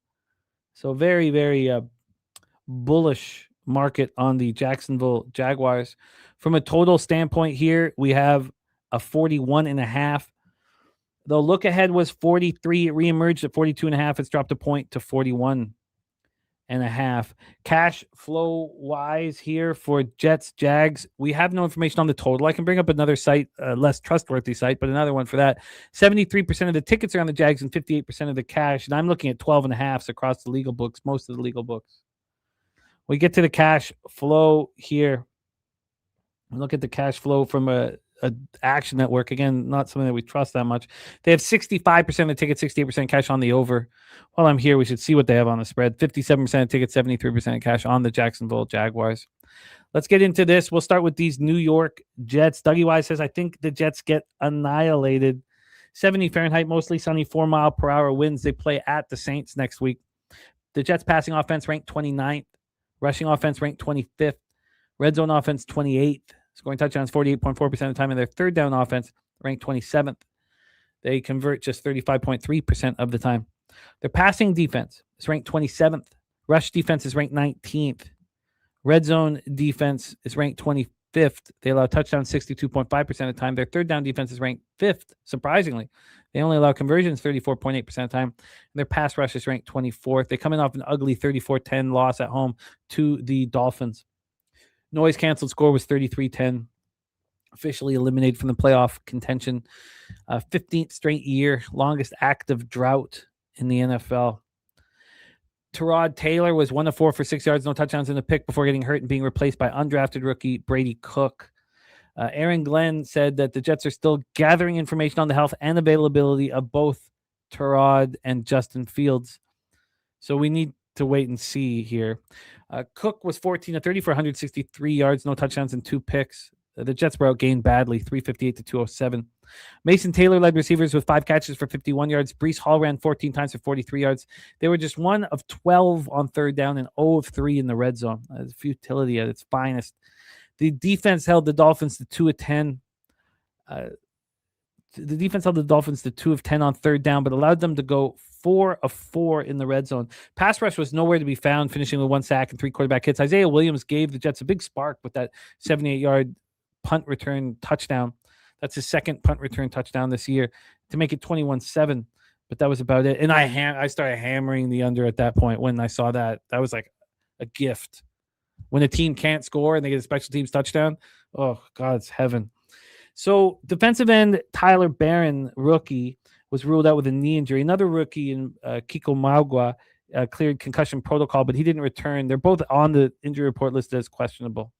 So very, very bullish market on the Jacksonville Jaguars. From a total standpoint here, we have a 41.5. The look ahead was 43. It reemerged at 42.5. It's dropped a point to 41.5. Cash flow wise here for Jets Jags, we have no information on the total. I can bring up another site, less trustworthy site, but another one for that. 73% of the tickets are on the Jags and 58% of the cash. And I'm looking at 12.5s across the legal books, most of the legal books. We get to the cash flow here. Look at the cash flow from a Action Network. Again, not something that we trust that much. They have 65% of the tickets, 68% cash on the over. While I'm here, we should see what they have on the spread. 57% of tickets, 73% of cash on the Jacksonville Jaguars. Let's get into this. We'll start with these New York Jets. Dougie Wise says, I think the Jets get annihilated. 70 Fahrenheit, mostly sunny, 4-mile-per-hour winds. They play at the Saints next week. The Jets passing offense ranked 29th. Rushing offense ranked 25th. Red zone offense 28th. Scoring touchdowns 48.4% of the time, and their third down offense ranked 27th. They convert just 35.3% of the time. Their passing defense is ranked 27th. Rush defense is ranked 19th. Red zone defense is ranked 25th. They allow touchdowns 62.5% of the time. Their third down defense is ranked 5th, surprisingly. They only allow conversions 34.8% of the time. And their pass rush is ranked 24th. They come in off an ugly 34-10 loss at home to the Dolphins. Noise canceled score was 33-10. Officially eliminated from the playoff contention. 15th straight year, longest active drought in the NFL. Tyrod Taylor was 1 of 4 for 6 yards, no touchdowns in the pick before getting hurt and being replaced by undrafted rookie Brady Cook. Aaron Glenn said that the Jets are still gathering information on the health and availability of both Tyrod and Justin Fields. So we need to wait and see here. Cook was 14 of 30 for 163 yards, no touchdowns and 2 picks. The Jets were outgained badly, 358 to 207. Mason Taylor led receivers with 5 catches for 51 yards. Breece Hall ran 14 times for 43 yards. They were just 1 of 12 on third down and 0 of 3 in the red zone. Futility at its finest. The defense held the Dolphins to 2 of 10. The defense held the Dolphins to 2 of 10 on third down, but allowed them to go 4 of 4 in the red zone. Pass rush was nowhere to be found, finishing with 1 sack and 3 quarterback hits. Isaiah Williams gave the Jets a big spark with that 78-yard punt return touchdown. That's his second punt return touchdown this year to make it 21-7. But that was about it. And I started hammering the under at that point when I saw that. That was like a gift. When a team can't score and they get a special teams touchdown, oh, God's heaven. So defensive end Tyler Barron, rookie, was ruled out with a knee injury. Another rookie in Kiko Magua cleared concussion protocol, but he didn't return. They're both on the injury report listed as questionable.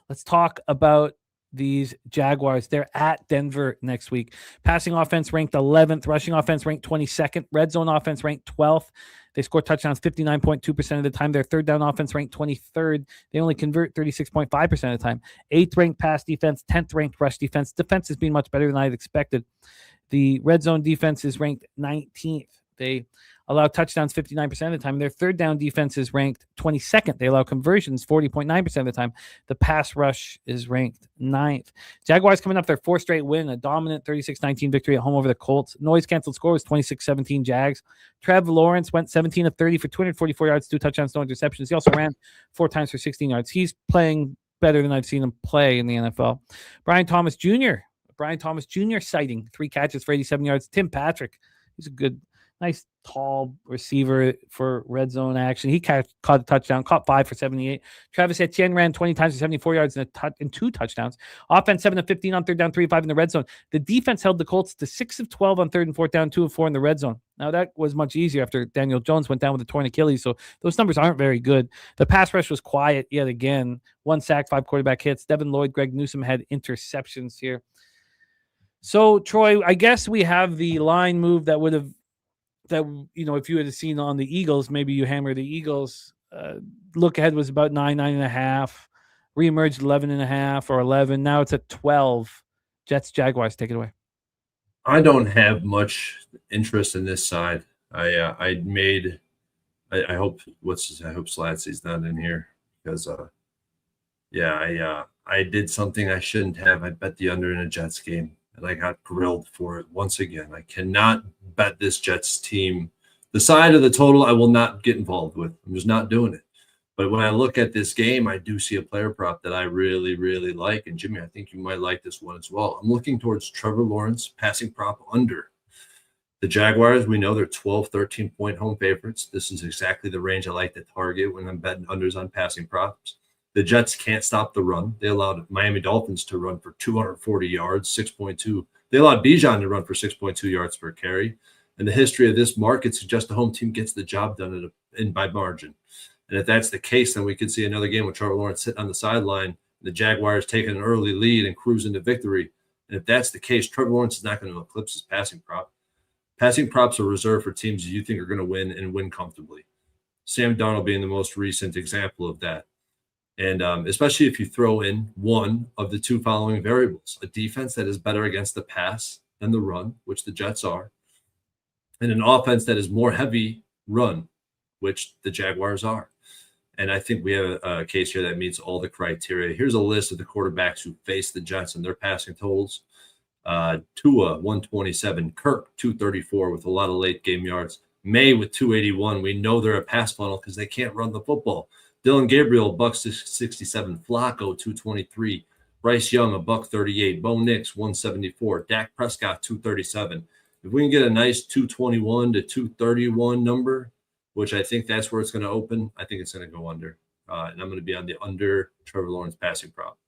Let's talk about these Jaguars. They're at Denver next week. Passing offense ranked 11th. Rushing offense ranked 22nd. Red zone offense ranked 12th. They score touchdowns 59.2% of the time. Their third down offense ranked 23rd. They only convert 36.5% of the time. 8th ranked pass defense, 10th ranked rush defense. Defense has been much better than I had expected. The red zone defense is ranked 19th. They allow touchdowns 59% of the time. Their third down defense is ranked 22nd. They allow conversions 40.9% of the time. The pass rush is ranked 9th. Jaguars coming up their 4th straight win, a dominant 36-19 victory at home over the Colts. Noise canceled score was 26-17 Jags. Trev Lawrence went 17 of 30 for 244 yards, 2 touchdowns, no interceptions. He also ran 4 times for 16 yards. He's playing better than I've seen him play in the NFL. Brian Thomas Jr. sighting, 3 catches for 87 yards. Tim Patrick, he's a good, nice, tall receiver for red zone action. He caught a touchdown, caught 5 for 78. Travis Etienne ran 20 times for 74 yards and 2 touchdowns. Offense 7 of 15 on third down, 3 of 5 in the red zone. The defense held the Colts to 6 of 12 on third and fourth down, 2 of 4 in the red zone. Now, that was much easier after Daniel Jones went down with a torn Achilles, so those numbers aren't very good. The pass rush was quiet yet again. 1 sack, 5 quarterback hits. Devin Lloyd, Greg Newsome had interceptions here. So, Troy, I guess we have the line move that would have, if you had seen on the Eagles, maybe you hammer the Eagles. Look ahead was about 9.5. Reemerged 11.5 or 11. Now it's at 12. Jets, Jaguars, take it away. I don't have much interest in this side. I hope Slatsy's not in here because I did something I shouldn't have. I bet the under in a Jets game. And I got grilled for it once again. I cannot bet this Jets team. The side of the total I will not get involved with. I'm just not doing it. But when I look at this game, I do see a player prop that I really, really like. And, Jimmy, I think you might like this one as well. I'm looking towards Trevor Lawrence passing prop under. The Jaguars, we know they're 12, 13-point home favorites. This is exactly the range I like to target when I'm betting unders on passing props. The Jets can't stop the run. They allowed Miami Dolphins to run for 240 yards, 6.2. They allowed Bijan to run for 6.2 yards per carry. And the history of this market suggests the home team gets the job done by margin. And if that's the case, then we could see another game with Trevor Lawrence sitting on the sideline, the Jaguars taking an early lead and cruising to victory. And if that's the case, Trevor Lawrence is not going to eclipse his passing prop. Passing props are reserved for teams you think are going to win and win comfortably. Sam Darnold being the most recent example of that. And especially if you throw in one of the 2 following variables, a defense that is better against the pass than the run, which the Jets are, and an offense that is more heavy run, which the Jaguars are. And I think we have a case here that meets all the criteria. Here's a list of the quarterbacks who face the Jets and their passing totals. Tua, 127. Kirk, 234 with a lot of late game yards. May with 281. We know they're a pass funnel because they can't run the football. Dylan Gabriel, $167. Flacco, 223. Bryce Young, $138. Bo Nix, 174. Dak Prescott, 237. If we can get a nice 221 to 231 number, which I think that's where it's going to open, I think it's going to go under. And I'm going to be on the under Trevor Lawrence passing prop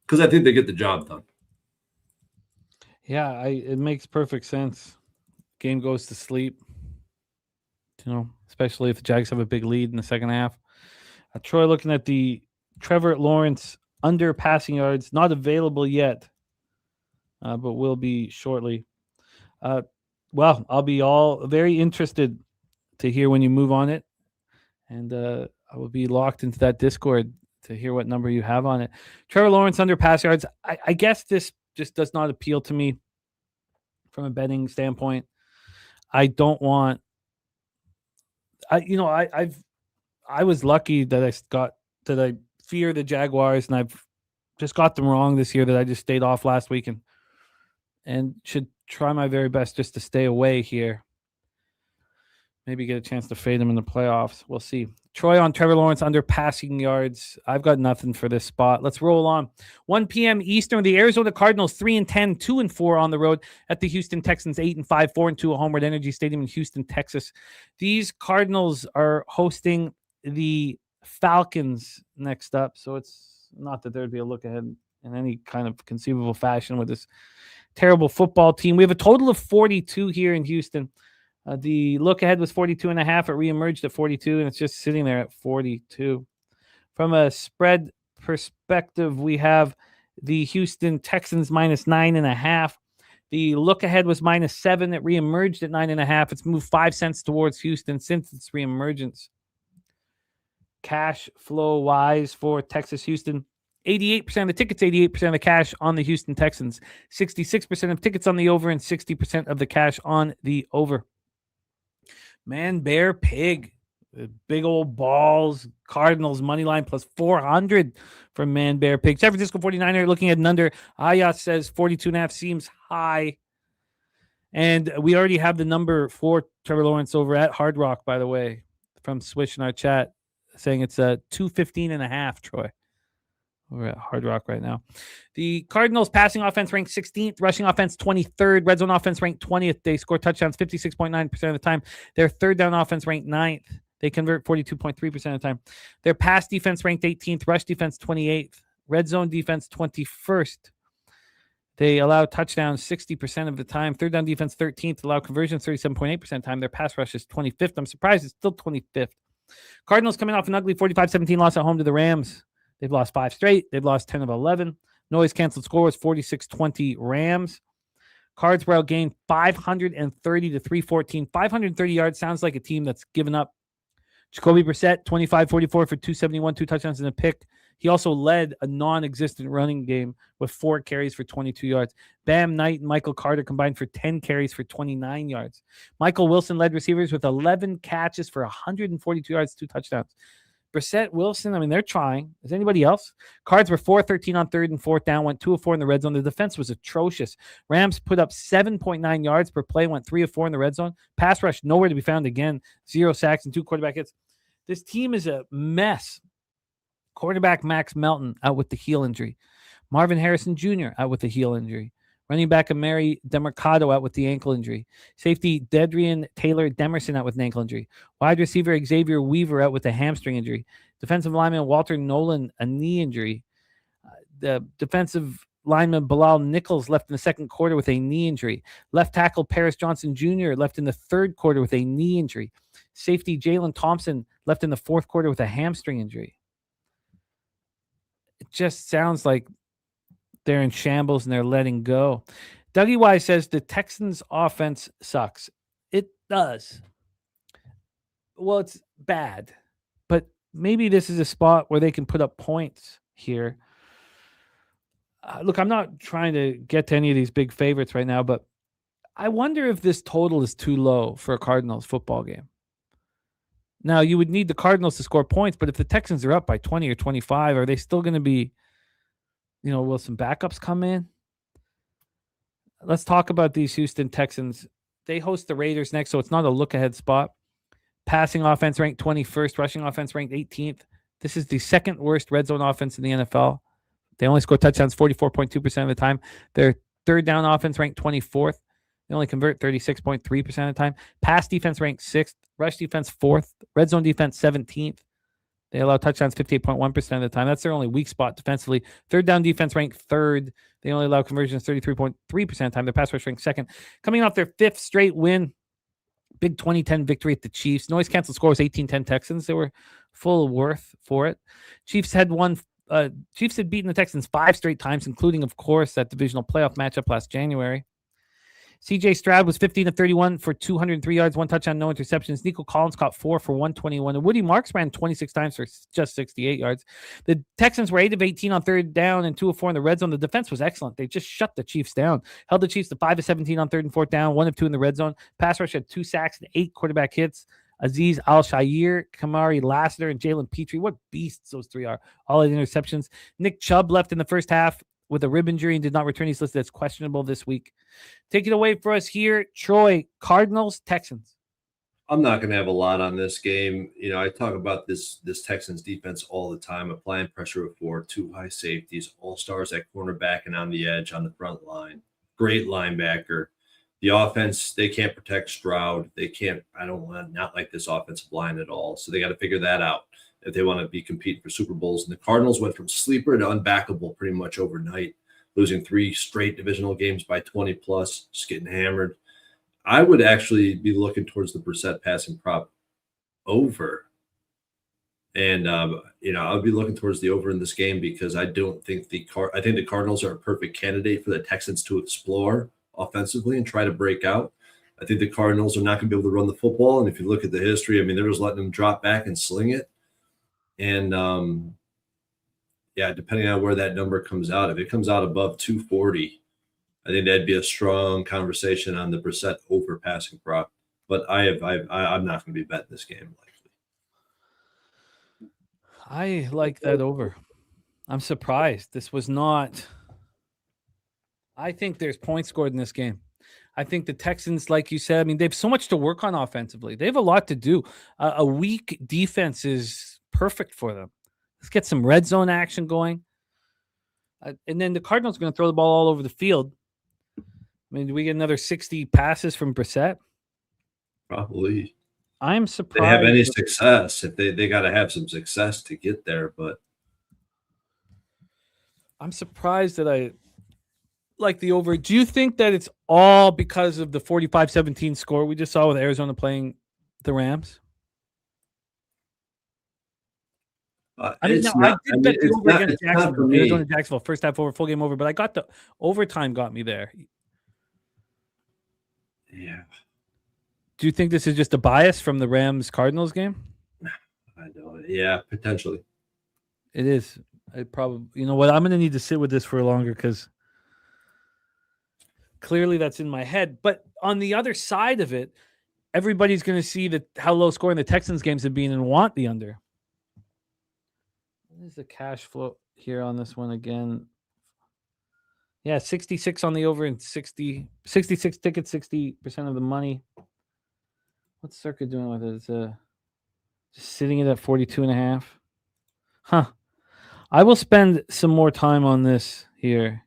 because I think they get the job done. Yeah, it makes perfect sense. Game goes to sleep, especially if the Jags have a big lead in the second half. Troy, looking at the Trevor Lawrence under passing yards, not available yet, but will be shortly. Well, I'll be all very interested to hear when you move on it, and I will be locked into that Discord to hear what number you have on it. Trevor Lawrence under pass yards. I guess this just does not appeal to me from a betting standpoint. I don't want. I was lucky that I fear the Jaguars, and I've just got them wrong this year. That I just stayed off last week and should try my very best just to stay away here. Maybe get a chance to fade him in the playoffs. We'll see. Troy on Trevor Lawrence under passing yards. I've got nothing for this spot. Let's roll on. 1 p.m. Eastern. The Arizona Cardinals 3-10, 2-4 on the road at the Houston Texans 8-5, 4-2 at home at Energy Stadium in Houston, Texas. These Cardinals are hosting the Falcons next up, so it's not that there'd be a look ahead in any kind of conceivable fashion with this terrible football team. We have a total of 42 here in Houston. The look ahead was 42.5. It reemerged at 42, and it's just sitting there at 42. From a spread perspective, we have the Houston Texans -9.5. The look ahead was -7. It reemerged at 9.5. It's moved 5 cents towards Houston since its reemergence. Cash flow wise for Texas Houston, 88% of the tickets, 88% of the cash on the Houston Texans, 66% of tickets on the over, and 60% of the cash on the over. Man, bear, pig, big old balls. Cardinals money line plus 400 from man, bear, pig. San Francisco 49er looking at an under. Ayat says 42.5 seems high. And we already have the number for Trevor Lawrence over at Hard Rock, by the way, from Swish in our chat, saying it's a 215.5, Troy. We're at Hard Rock right now. The Cardinals passing offense ranked 16th, rushing offense 23rd, red zone offense ranked 20th. They score touchdowns 56.9% of the time. Their third down offense ranked 9th. They convert 42.3% of the time. Their pass defense ranked 18th, rush defense 28th, red zone defense 21st. They allow touchdowns 60% of the time. Third down defense 13th, allow conversions 37.8% of the time. Their pass rush is 25th. I'm surprised it's still 25th. Cardinals coming off an ugly 45-17 loss at home to the Rams. They've lost 5 straight. They've lost 10 of 11. Noise canceled score was 46-20 Rams. Cards were outgained 530 to 314. 530 yards sounds like a team that's given up. Jacoby Brissett, 25-44 for 271, 2 touchdowns and a pick. He also led a non-existent running game with 4 carries for 22 yards. Bam Knight and Michael Carter combined for 10 carries for 29 yards. Michael Wilson led receivers with 11 catches for 142 yards, 2 touchdowns. Brissett, Wilson, I mean, they're trying. Is anybody else? Cards were 4-13 on third and fourth down, went 2 of 4 in the red zone. The defense was atrocious. Rams put up 7.9 yards per play, went 3 of 4 in the red zone. Pass rush, nowhere to be found again. 0 sacks and 2 quarterback hits. This team is a mess. Quarterback Max Melton out with the heel injury. Marvin Harrison Jr. out with the heel injury. Running back Amari DeMarcado out with the ankle injury. Safety Dedrian Taylor Demerson out with an ankle injury. Wide receiver Xavier Weaver out with a hamstring injury. Defensive lineman Walter Nolan, a knee injury. The defensive lineman Bilal Nichols left in the second quarter with a knee injury. Left tackle Paris Johnson Jr. left in the third quarter with a knee injury. Safety Jalen Thompson left in the fourth quarter with a hamstring injury. It just sounds like they're in shambles and they're letting go. Dougie Wise says the Texans offense sucks. It does. Well, it's bad, but maybe this is a spot where they can put up points here. Look, I'm not trying to get to any of these big favorites right now, but I wonder if this total is too low for a Cardinals football game. Now, you would need the Cardinals to score points, but if the Texans are up by 20 or 25, are they still going to be, will some backups come in? Let's talk about these Houston Texans. They host the Raiders next, so it's not a look-ahead spot. Passing offense ranked 21st, rushing offense ranked 18th. This is the second worst red zone offense in the NFL. They only score touchdowns 44.2% of the time. Their third down offense ranked 24th. They only convert 36.3% of the time. Pass defense ranked 6th. Rush defense 4th. Red zone defense 17th. They allow touchdowns 58.1% of the time. That's their only weak spot defensively. Third down defense ranked 3rd. They only allow conversions 33.3% of the time. Their pass rush ranked 2nd. Coming off their 5th straight win, big 2010 victory at the Chiefs. Noise canceled score was 18-10 Texans. They were full worth for it. Chiefs had beaten the Texans 5 straight times, including, of course, that divisional playoff matchup last January. C.J. Stroud was 15-31 for 203 yards, 1 touchdown, no interceptions. Nico Collins caught 4 for 121. And Woody Marks ran 26 times for just 68 yards. The Texans were 8 of 18 on third down and 2 of 4 in the red zone. The defense was excellent. They just shut the Chiefs down. Held the Chiefs to 5 of 17 on third and fourth down, 1 of 2 in the red zone. Pass rush had 2 sacks and 8 quarterback hits. Aziz Al-Shaair, Kamari Lassiter, and Jalen Petrie. What beasts those 3 are. All the interceptions. Nick Chubb left in the first half with a rib injury and did not return. He's listed as questionable this week. Take it away for us here, Troy. Cardinals, Texans. I'm not going to have a lot on this game. I talk about this Texans defense all the time, applying pressure with 4, 2 high safeties, all-stars at cornerback and on the edge on the front line. Great linebacker. The offense, they can't protect Stroud. They can't, not like this offensive line at all. So they got to figure that out if they want to be competing for Super Bowls. And the Cardinals went from sleeper to unbackable pretty much overnight, losing 3 straight divisional games by 20 plus, just getting hammered. I would actually be looking towards the Brissett passing prop over. And, I would be looking towards the over in this game because I don't think I think the Cardinals are a perfect candidate for the Texans to explore offensively and try to break out. I think the Cardinals are not going to be able to run the football. And if you look at the history, they're just letting them drop back and sling it. And, depending on where that number comes out, if it comes out above 240, I think that'd be a strong conversation on the Brissett over passing prop. But I'm not going to be betting this game likely. I like that over. I'm surprised. This was not. I think there's points scored in this game. I think the Texans, like you said, they have so much to work on offensively. They have a lot to do. A weak defense is perfect for them. Let's get some red zone action going. And then the Cardinals are going to throw the ball all over the field. Do we get another 60 passes from Brissett? Probably. I'm surprised. They have any success. If they got to have some success to get there, but I'm surprised that I like the over. Do you think that it's all because of the 45-17 score we just saw with Arizona playing the Rams? I did bet the over against Jacksonville. Arizona Jacksonville, first half over, full game over, but I got the overtime got me there. Yeah. Do you think this is just a bias from the Rams-Cardinals game? I don't. Yeah, potentially. It is. It probably. You know what? I'm going to need to sit with this for longer because clearly that's in my head. But on the other side of it, everybody's going to see how low scoring the Texans games have been and want the under. What is the cash flow here on this one again? Yeah, 66 on the over and 66 tickets, 60% of the money. What's Circa doing with it? It's just sitting it at 42.5. Huh. I will spend some more time on this here,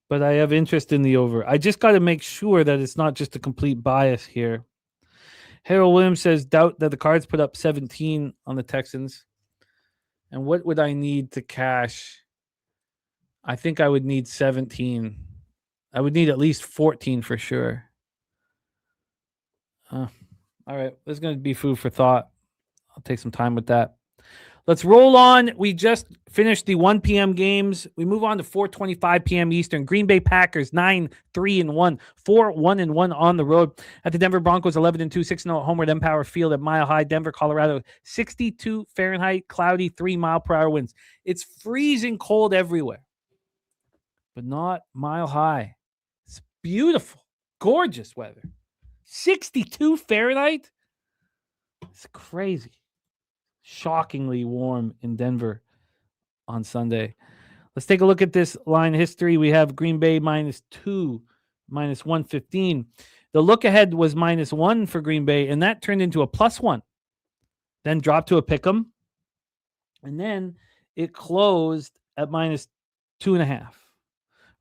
but I have interest in the over. I just got to make sure that it's not just a complete bias here. Harold Williams says, doubt that the Cards put up 17 on the Texans. And what would I need to cash? I think I would need 17. I would need at least 14 for sure. All right. This is going to be food for thought. I'll take some time with that. Let's roll on. We just finished the 1 p.m. games. We move on to 4:25 p.m. Eastern. Green Bay Packers 9-3-1, 4-1-1 on the road at the Denver Broncos 11-2, 6-0 at home at Empower Field at Mile High, Denver, Colorado. 62 Fahrenheit, cloudy, 3 mile per hour winds. It's freezing cold everywhere, but not Mile High. It's beautiful, gorgeous weather. 62 Fahrenheit. It's crazy. Shockingly warm in Denver on Sunday. Let's take a look at this line history. We have Green Bay -2, -115. The look ahead was -1 for Green Bay, and that turned into a +1. Then dropped to a pick'em, and then it closed at -2.5.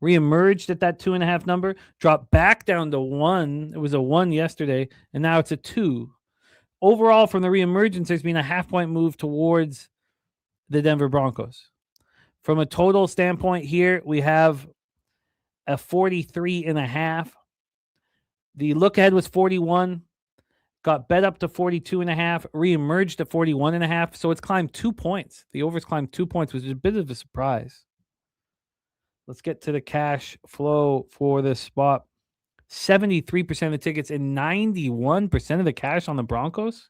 Reemerged at that 2.5 number, dropped back down to 1. It was a 1 yesterday, and now it's a 2. Overall, from the reemergence, there's been a half-point move towards the Denver Broncos. From a total standpoint here, we have a 43.5. The look ahead was 41, got bet up to 42.5, reemerged to 41.5. So it's climbed 2 points. The over's climbed 2 points, which is a bit of a surprise. Let's get to the cash flow for this spot. 73% of the tickets and 91% of the cash on the Broncos.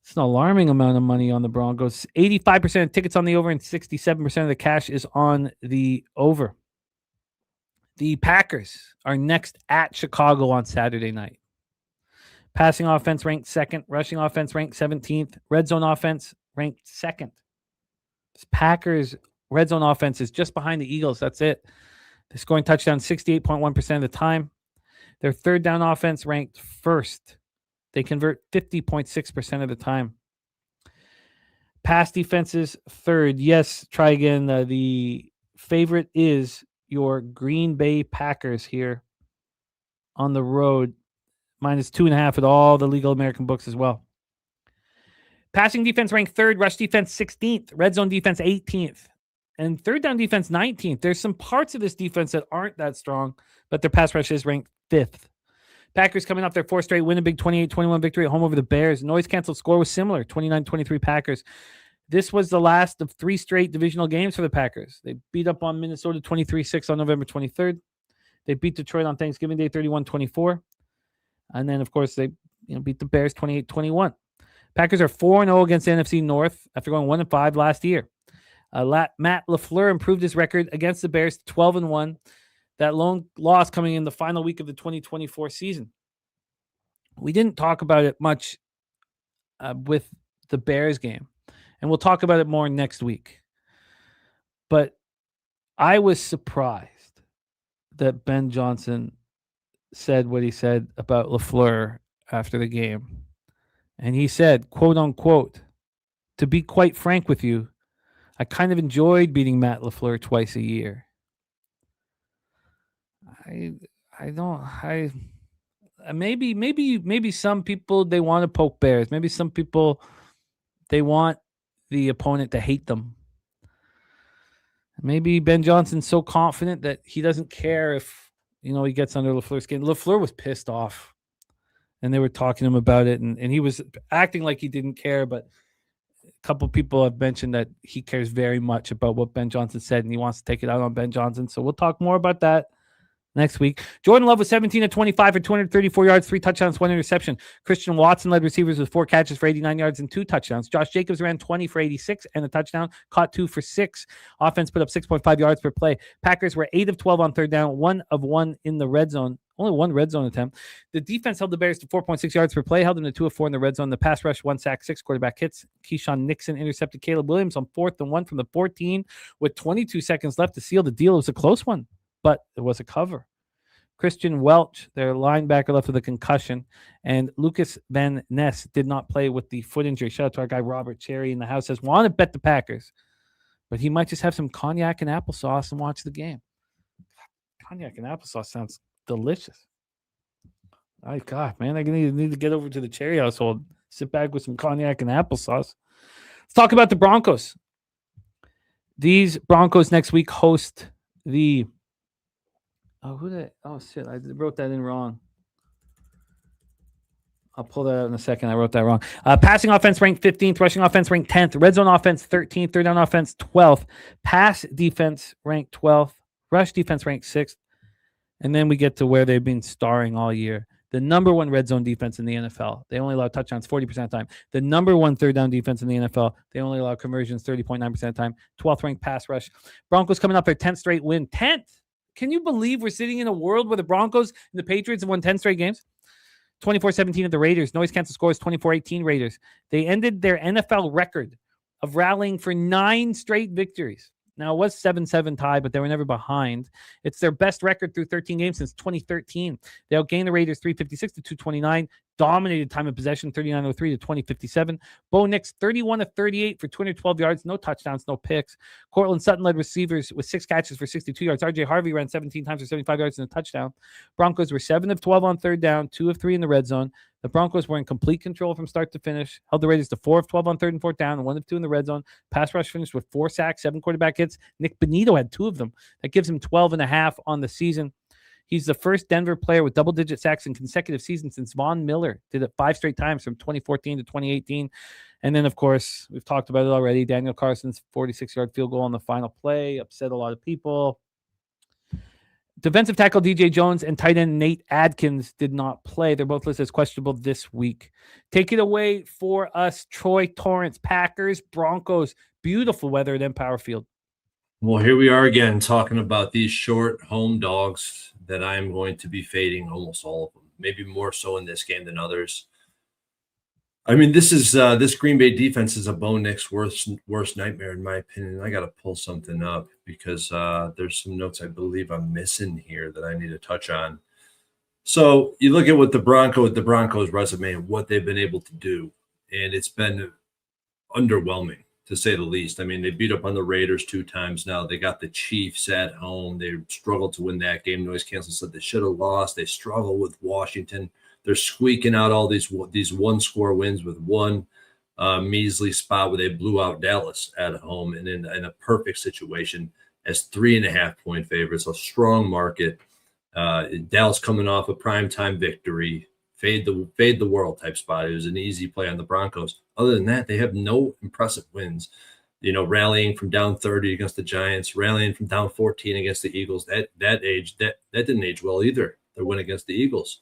It's an alarming amount of money on the Broncos. 85% of tickets on the over and 67% of the cash is on the over. The Packers are next at Chicago on Saturday night. Passing offense ranked 2nd. Rushing offense ranked 17th. Red zone offense ranked 2nd. This Packers red zone offense is just behind the Eagles. That's it. They're scoring touchdowns 68.1% of the time. Their third down offense ranked first. They convert 50.6% of the time. Pass defenses third. Yes, try again. The favorite is your Green Bay Packers here on the road. -2.5 at all the legal American books as well. Passing defense ranked third. Rush defense 16th. Red zone defense 18th. And third down defense 19th. There's some parts of this defense that aren't that strong, but their pass rush is ranked 5th. Packers coming off their 4th straight win, a big 28-21 victory at home over the Bears. Noise canceled score was similar, 29-23 Packers. This was the last of 3 straight divisional games for the Packers. They beat up on Minnesota 23-6 on November 23rd. They beat Detroit on Thanksgiving Day 31-24. And then, of course, they beat the Bears 28-21. Packers are 4-0 against the NFC North after going 1-5 last year. Matt LaFleur improved his record against the Bears to 12-1. That lone loss coming in the final week of the 2024 season. We didn't talk about it much with the Bears game, and we'll talk about it more next week. But I was surprised that Ben Johnson said what he said about LaFleur after the game. And he said, quote unquote, to be quite frank with you, I kind of enjoyed beating Matt LaFleur twice a year. Maybe some people, they want to poke bears. Maybe some people, they want the opponent to hate them. Maybe Ben Johnson's so confident that he doesn't care if, he gets under LaFleur's skin. LaFleur was pissed off, and they were talking to him about it, and he was acting like he didn't care, but a couple people have mentioned that he cares very much about what Ben Johnson said, and he wants to take it out on Ben Johnson. So we'll talk more about that next week. Jordan Love was 17-25 for 234 yards, 3 touchdowns, 1 interception. Christian Watson led receivers with 4 catches for 89 yards and 2 touchdowns. Josh Jacobs ran 20 for 86 and a touchdown, caught 2 for 6. Offense put up 6.5 yards per play. Packers were 8 of 12 on third down, 1 of 1 in the red zone. Only 1 red zone attempt. The defense held the Bears to 4.6 yards per play, held them to 2 of 4 in the red zone. The pass rush, 1 sack, 6 quarterback hits. Keyshawn Nixon intercepted Caleb Williams on 4th and 1 from the 14 with 22 seconds left to seal the deal. It was a close one, but it was a cover. Christian Welch, their linebacker, left with a concussion, and Lucas Van Ness did not play with the foot injury. Shout out to our guy Robert Cherry in the house, says, want to bet the Packers, but he might just have some cognac and applesauce and watch the game. Cognac and applesauce sounds delicious. My God, man, I need to get over to the Cherry household, sit back with some cognac and applesauce. Let's talk about the Broncos. These Broncos next week host the shit, I wrote that in wrong. I'll pull that out in a second. I wrote that wrong. Passing offense ranked 15th, rushing offense ranked 10th, red zone offense 13th, third down offense 12th, pass defense ranked 12th, rush defense ranked 6th, and then we get to where they've been starring all year. The number 1 red zone defense in the NFL. They only allow touchdowns 40% of the time. The number 1 third down defense in the NFL. They only allow conversions 30.9% of the time. 12th ranked pass rush. Broncos coming off their 10th straight win. 10th! Can you believe we're sitting in a world where the Broncos and the Patriots have won 10 straight games? 24-17 of the Raiders. Noise cancel scores 24-18 Raiders. They ended their NFL record of rallying for 9 straight victories. Now, it was 7-7 tie, but they were never behind. It's their best record through 13 games since 2013. They outgained the Raiders 356-229, dominated time of possession 39-03-2057. Bo Nix 31-38 for 212 yards, no touchdowns, no picks. Cortland Sutton led receivers with 6 catches for 62 yards. RJ Harvey ran 17 times for 75 yards and a touchdown. Broncos were 7 of 12 on third down, 2 of 3 in the red zone. The Broncos were in complete control from start to finish, held the Raiders to 4 of 12 on third and fourth down, and 1 of 2 in the red zone. Pass rush finished with 4 sacks, 7 quarterback hits. Nick Benito had 2 of them. That gives him 12.5 on the season. He's the first Denver player with double-digit sacks in consecutive seasons since Von Miller did it 5 straight times from 2014 to 2018. And then, of course, we've talked about it already. Daniel Carson's 46-yard field goal on the final play upset a lot of people. Defensive tackle DJ Jones and tight end Nate Adkins did not play. They're both listed as questionable this week. Take it away for us, Troy Torrence. Packers, Broncos. Beautiful weather at Empower Field. Well, here we are again talking about these short home dogs that I'm going to be fading almost all of them. Maybe more so in this game than others. I mean, this Green Bay defense is a Bo Nix worst nightmare in my opinion. I got to pull something up because there's some notes I believe I'm missing here that I need to touch on. So you look at what the Broncos resume and what they've been able to do, and it's been underwhelming to say the least. I mean, they beat up on the Raiders 2 times now. They got the Chiefs at home. They struggled to win that game. Noise Cancel said they should have lost. They struggle with Washington. They're squeaking out all these one-score wins with one measly spot where they blew out Dallas at home and in a perfect situation as 3.5-point favorites, a strong market. Dallas coming off a primetime victory, fade the world type spot. It was an easy play on the Broncos. Other than that, they have no impressive wins. Rallying from down 30 against the Giants, rallying from down 14 against the Eagles. That didn't age well either. Their win against the Eagles.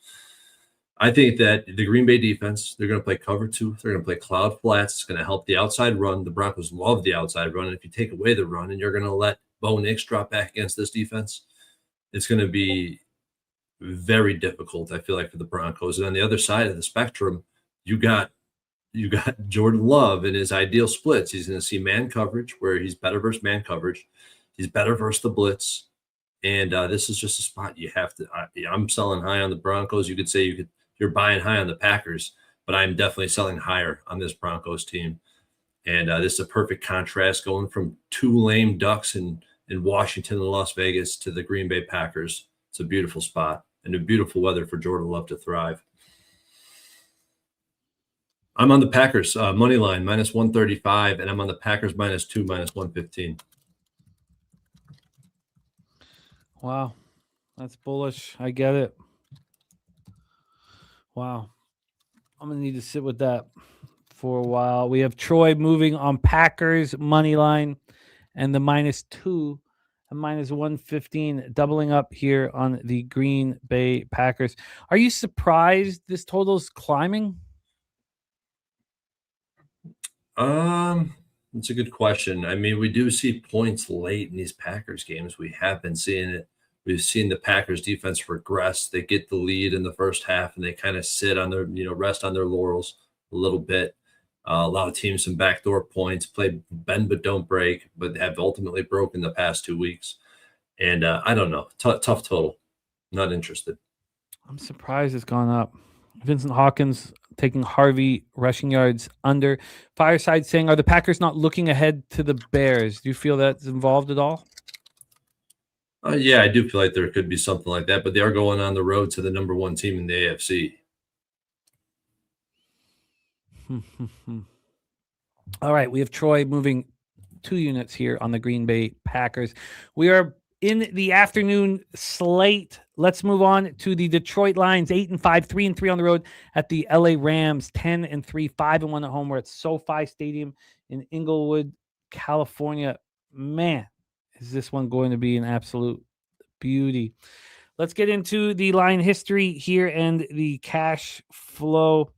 I think that the Green Bay defense, they're going to play cover 2. They're going to play cloud flats. It's going to help the outside run. The Broncos love the outside run. And if you take away the run and you're going to let Bo Nix drop back against this defense, it's going to be very difficult, I feel like, for the Broncos. And on the other side of the spectrum, you got Jordan Love in his ideal splits. He's going to see man coverage where he's better versus man coverage. He's better versus the blitz. And this is just a spot you have to I'm selling high on the Broncos. You could say you're buying high on the Packers, but I'm definitely selling higher on this Broncos team. And this is a perfect contrast going from 2 lame ducks in Washington and Las Vegas to the Green Bay Packers. It's a beautiful spot and a beautiful weather for Jordan Love to thrive. I'm on the Packers money line -135, and I'm on the Packers -2, -115. Wow, that's bullish. I get it. Wow, I'm gonna need to sit with that for a while. We have Troy moving on Packers money line and the -2 and -115, doubling up here on the Green Bay Packers. Are you surprised this total's climbing? It's a good question. I mean, we do see points late in these Packers games. We have been seeing it. We've seen the Packers defense regress. They get the lead in the first half and they kind of sit on their, rest on their laurels a little bit. A lot of teams some backdoor points, play bend but don't break, but have ultimately broken the past 2 weeks. And I don't know. Tough total. Not interested. I'm surprised it's gone up. Vincent Hawkins taking Harvey rushing yards under. Fireside saying, are the Packers not looking ahead to the Bears? Do you feel that's involved at all? Yeah, I do feel like there could be something like that, but they are going on the road to the number 1 team in the AFC. All right, we have Troy moving 2 units here on the Green Bay Packers. We are in the afternoon slate. Let's move on to the Detroit Lions, 8-5, 3-3 on the road at the LA Rams, 10-3, 5-1 at home. We're at SoFi Stadium in Inglewood, California. Man, is this one going to be an absolute beauty. Let's get into the line history here and the cash flow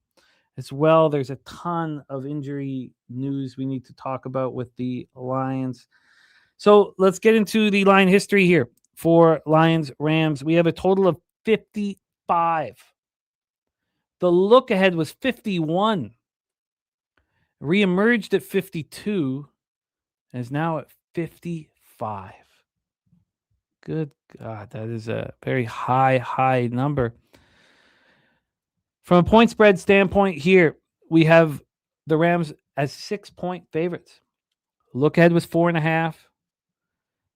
as well. There's a ton of injury news we need to talk about with the Lions. So let's get into the line history here for Lions Rams. We have a total of 55. The look ahead was 51. Reemerged at 52 and is now at 55. Good God, that is a very high number. From a point spread standpoint here, we have the Rams as 6-point favorites. Look ahead was 4.5.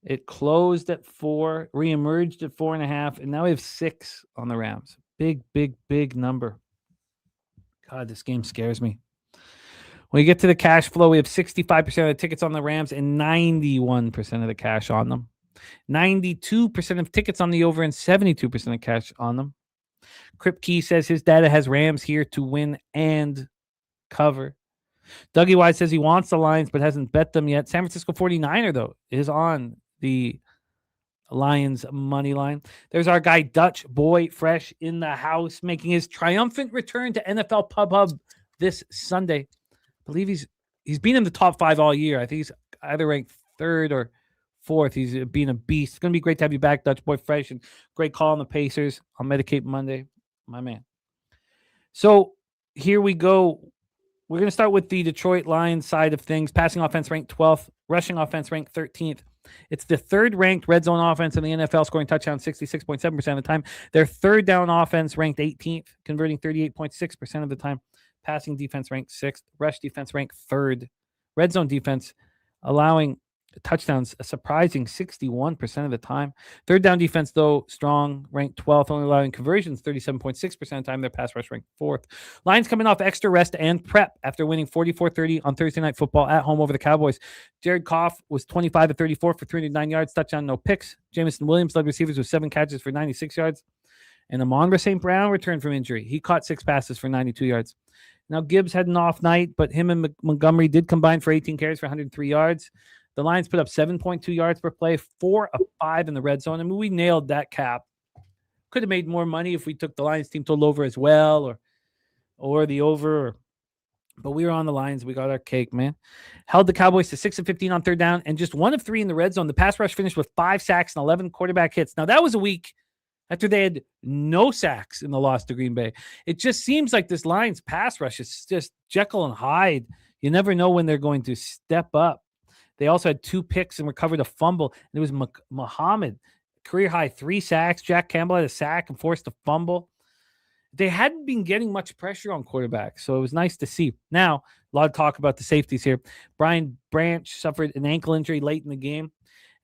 It closed at 4, reemerged at 4.5, and now we have 6 on the Rams. Big number. God, this game scares me. When you get to the cash flow, we have 65% of the tickets on the Rams and 91% of the cash on them. 92% of tickets on the over and 72% of cash on them. Kripke says his data has Rams here to win and cover. Dougie White says he wants the Lions but hasn't bet them yet. San Francisco 49er, though, is on the Lions money line. There's our guy Dutch Boy Fresh in the house making his triumphant return to NFL Pub Hub this Sunday. I believe he's been in the top 5 all year. I think he's either ranked 3rd or 4th. He's been a beast. It's going to be great to have you back, Dutch Boy Fresh, and great call on the Pacers on Medicate Monday, my man. So here we go. We're going to start with the Detroit Lions side of things. Passing offense ranked 12th. Rushing offense ranked 13th. It's the third-ranked red zone offense in the NFL, scoring touchdowns 66.7% of the time. Their third down offense ranked 18th, converting 38.6% of the time. Passing defense ranked 6th. Rush defense ranked 3rd. Red zone defense allowing touchdowns a surprising 61% of the time. Third down defense, though, strong, ranked 12th, only allowing conversions 37.6% of the time. Their pass rush ranked 4th. Lions coming off extra rest and prep after winning 44-30 on Thursday Night Football at home over the Cowboys. Jared Goff was 25-34 for 309 yards, touchdown, no picks. Jamison Williams led receivers with 7 catches for 96 yards. And Amon-Ra St. Brown returned from injury. He caught 6 passes for 92 yards. Now, Gibbs had an off night, but him and Montgomery did combine for 18 carries for 103 yards. The Lions put up 7.2 yards per play, 4 of 5 in the red zone. I mean, we nailed that cap. Could have made more money if we took the Lions team total over as well, or the over. But we were on the Lions. We got our cake, man. Held the Cowboys to 6 of 15 on third down and just 1 of 3 in the red zone. The pass rush finished with 5 sacks and 11 quarterback hits. Now, that was a week after they had no sacks in the loss to Green Bay. It just seems like this Lions pass rush is just Jekyll and Hyde. You never know when they're going to step up. They also had 2 picks and recovered a fumble. And it was Muhammad, career high 3 sacks. Jack Campbell had a sack and forced a fumble. They hadn't been getting much pressure on quarterbacks, so it was nice to see. Now, a lot of talk about the safeties here. Brian Branch suffered an ankle injury late in the game,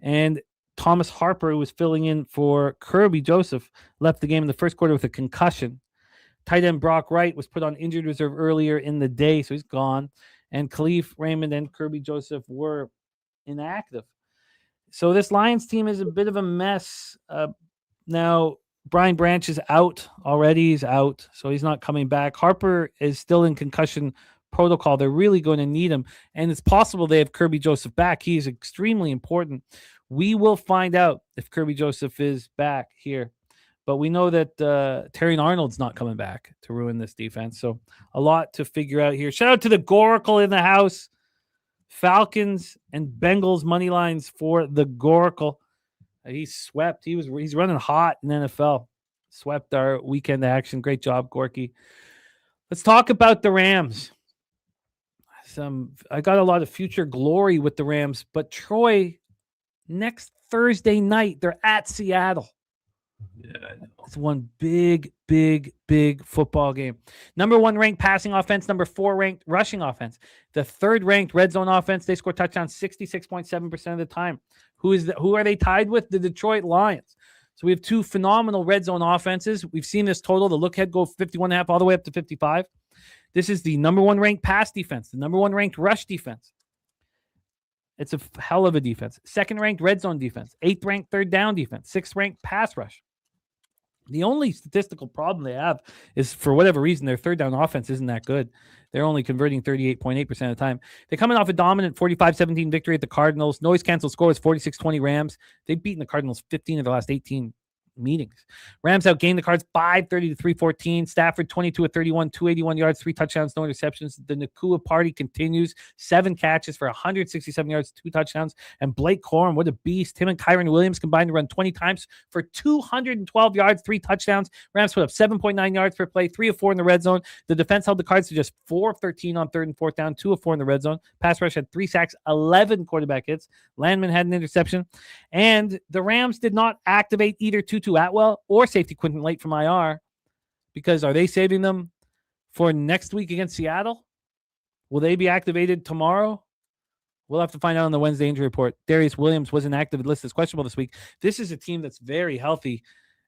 and Thomas Harper, who was filling in for Kirby Joseph, left the game in the first quarter with a concussion. Tight end Brock Wright was put on injured reserve earlier in the day, so he's gone. And Khalif Raymond and Kirby Joseph were inactive. So this Lions team is a bit of a mess. Now, Brian Branch is out already. He's out, so he's not coming back. Harper is still in concussion protocol. They're really going to need him, and it's possible they have Kirby Joseph back. He is extremely important. We will find out if Kirby Joseph is back here, but we know that Terry Arnold's not coming back to ruin this defense, so a lot to figure out here. Shout out to the Goracle in the house. Falcons and Bengals money lines for the Goracle. He swept. He's running hot in NFL. Swept our weekend action. Great job, Gorky. Let's talk about the Rams. I got a lot of future glory with the Rams, but Troy, next Thursday night, they're at Seattle. Yeah, I know. It's one big football game. Number 1 ranked passing offense, number 4 ranked rushing offense. The 3rd ranked red zone offense, they score touchdowns 66.7% of the time. Who are they tied with? The Detroit Lions. So we have 2 phenomenal red zone offenses. We've seen this total, the look ahead, go 51.5 all the way up to 55. This is the number 1 ranked pass defense, the number 1 ranked rush defense. It's a hell of a defense. 2nd ranked red zone defense, 8th ranked third down defense, 6th ranked pass rush. The only statistical problem they have is, for whatever reason, their third down offense isn't that good. They're only converting 38.8% of the time. They're coming off a dominant 45-17 victory at the Cardinals. Noise canceled score is 46-20 Rams. They've beaten the Cardinals 15 of the last 18 meetings. Rams outgained the Cards 530 to 314. Stafford 22 of 31, 281 yards, 3 touchdowns, no interceptions. The Nakua party continues. 7 catches for 167 yards, 2 touchdowns. And Blake Corum, what a beast. Him and Kyron Williams combined to run 20 times for 212 yards, 3 touchdowns. Rams put up 7.9 yards per play, 3 of 4 in the red zone. The defense held the Cards to just 4 of 13 on 3rd and 4th down, 2 of 4 in the red zone. Pass rush had 3 sacks, 11 quarterback hits. Landman had an interception. And the Rams did not activate either Tutu Atwell or safety Quinton Lake from IR, because are they saving them for next week against Seattle? Will they be activated tomorrow? We'll have to find out on the Wednesday injury report. Darius Williams was inactive, listed as questionable this week. This is a team that's very healthy,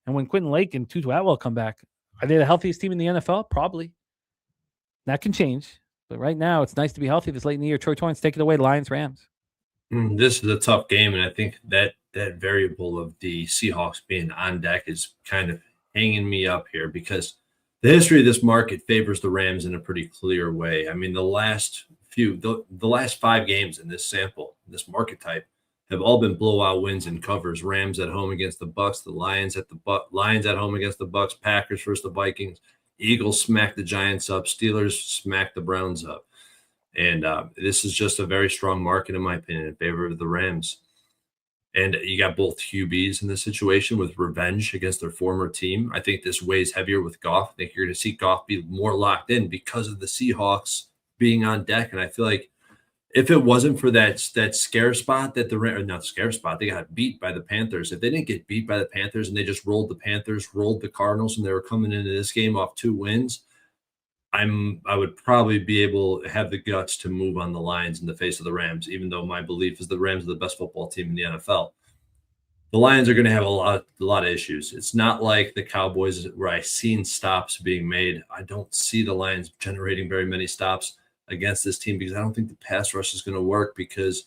and when Quinton Lake and Tutu Atwell come back, are they the healthiest team in the NFL? Probably. That can change, but right now it's nice to be healthy this late in the year. Troy Torrence, take it away. Lions, Rams. This is a tough game, and I think that variable of the Seahawks being on deck is kind of hanging me up here, because the history of this market favors the Rams in a pretty clear way. I mean, the last 5 games in this sample, this market type, have all been blowout wins and covers. Rams at home against the Bucs, the Lions at home against the Bucs, Packers versus the Vikings, Eagles smack the Giants up, Steelers smack the Browns up. And this is just a very strong market, in my opinion, in favor of the Rams. And you got both QBs in this situation with revenge against their former team. I think this weighs heavier with Goff. I think you're going to see Goff be more locked in because of the Seahawks being on deck. And I feel like if it wasn't for that scare spot that not scare spot, they got beat by the Panthers. If they didn't get beat by the Panthers and they just rolled the Panthers, rolled the Cardinals, and they were coming into this game off 2 wins, I would probably be able to have the guts to move on the Lions in the face of the Rams, even though my belief is the Rams are the best football team in the NFL. The Lions are going to have a lot of issues. It's not like the Cowboys where I've seen stops being made. I don't see the Lions generating very many stops against this team because I don't think the pass rush is going to work because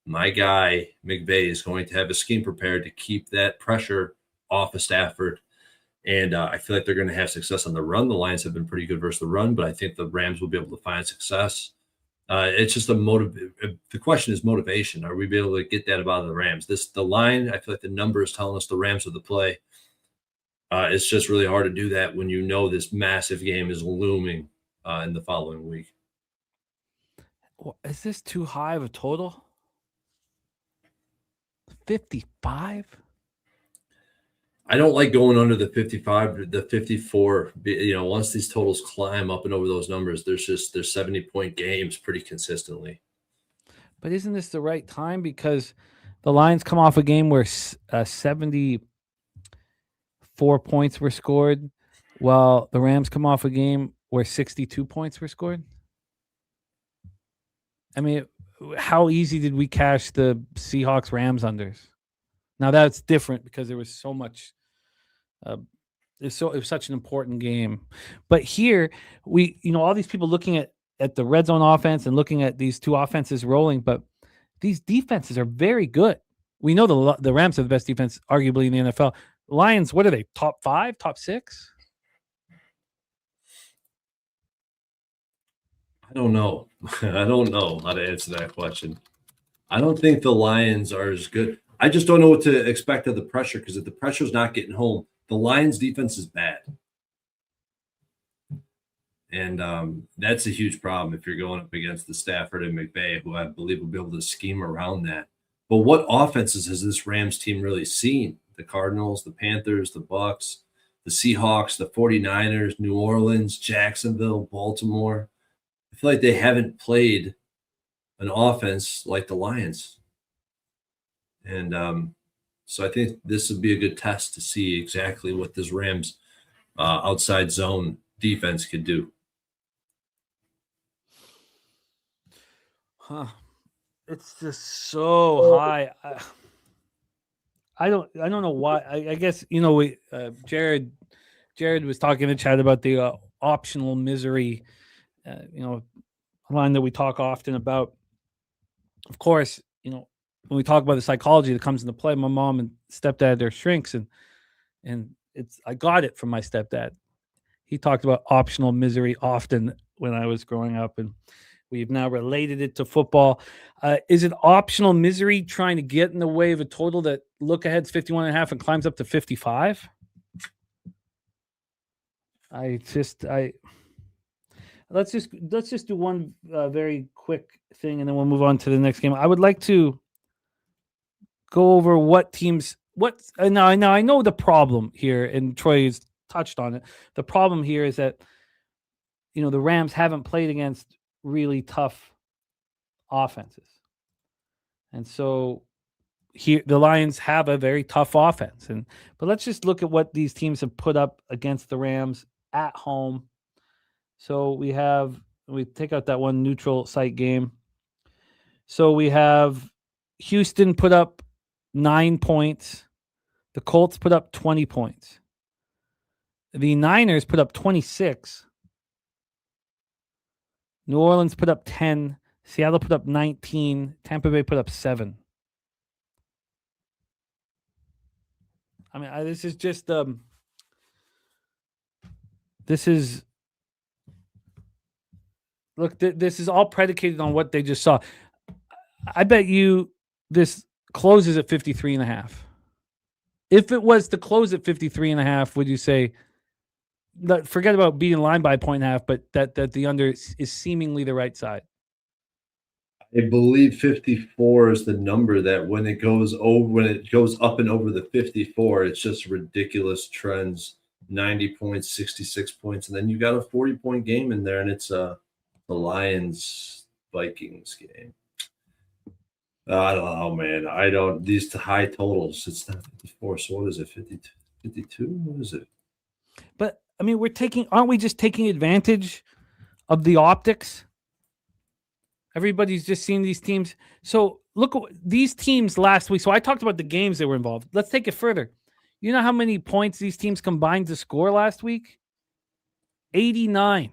my guy McVay is going to have a scheme prepared to keep that pressure off of Stafford. And I feel like they're going to have success on the run. The Lions have been pretty good versus the run, but I think the Rams will be able to find success. It's just the question is motivation. Are we be able to get that about the Rams? The line, I feel like the number is telling us the Rams are the play. It's just really hard to do that when you know this massive game is looming in the following week. Is this too high of a total? 55? I don't like going under the 55, the 54. Once these totals climb up and over those numbers, there's 70-point games pretty consistently. But isn't this the right time? Because the Lions come off a game where 74 points were scored, while the Rams come off a game where 62 points were scored. I mean, how easy did we cash the Seahawks Rams unders? Now that's different because there was so much. It was such an important game, but here all these people looking at the red zone offense and looking at these two offenses rolling, but these defenses are very good. We know the Rams are the best defense, arguably in the NFL. Lions, what are they? Top 5, top 6? I don't know. I don't know how to answer that question. I don't think the Lions are as good. I just don't know what to expect of the pressure because if the pressure's not getting home, the Lions' defense is bad. And that's a huge problem if you're going up against the Stafford and McVay, who I believe will be able to scheme around that. But what offenses has this Rams team really seen? The Cardinals, the Panthers, the Bucs, the Seahawks, the 49ers, New Orleans, Jacksonville, Baltimore. I feel like they haven't played an offense like the Lions. And so I think this would be a good test to see exactly what this Rams outside zone defense could do. Huh. It's just so high. I don't know why. I guess, Jared was talking in the chat about the optional misery, line that we talk often about. Of course, when we talk about the psychology that comes into play, my mom and stepdad, they're shrinks, and I got it from my stepdad. He talked about optional misery often when I was growing up, and we've now related it to football. Is it optional misery trying to get in the way of a total that look ahead's 51.5 and climbs up to 55? Let's just do one very quick thing, and then we'll move on to the next game. I would like to go over what teams. Now I know the problem here, and Troy has touched on it. The problem here is that the Rams haven't played against really tough offenses, and so here the Lions have a very tough offense. But let's just look at what these teams have put up against the Rams at home. So we take out that one neutral site game. So we have Houston put up 9 points. The Colts put up 20 points. The Niners put up 26. New Orleans put up 10. Seattle put up 19. Tampa Bay put up 7. I mean, this is just this is all predicated on what they just saw. I bet you this closes at 53.5. If it was to close at 53.5, would you say, forget about being line by 1.5, but that the under is seemingly the right side? I believe 54 is the number that when it goes up and over the 54, it's just ridiculous trends. 90 points, 66 points, and then you got a 40-point game in there, and it's the Lions Vikings game. I don't know, man. I don't. These high totals. It's not 54. So what is it? 52? 52? What is it? But I mean, aren't we just taking advantage of the optics? Everybody's just seeing these teams. So look at these teams last week. So I talked about the games that were involved. Let's take it further. You know how many points these teams combined to score last week? 89.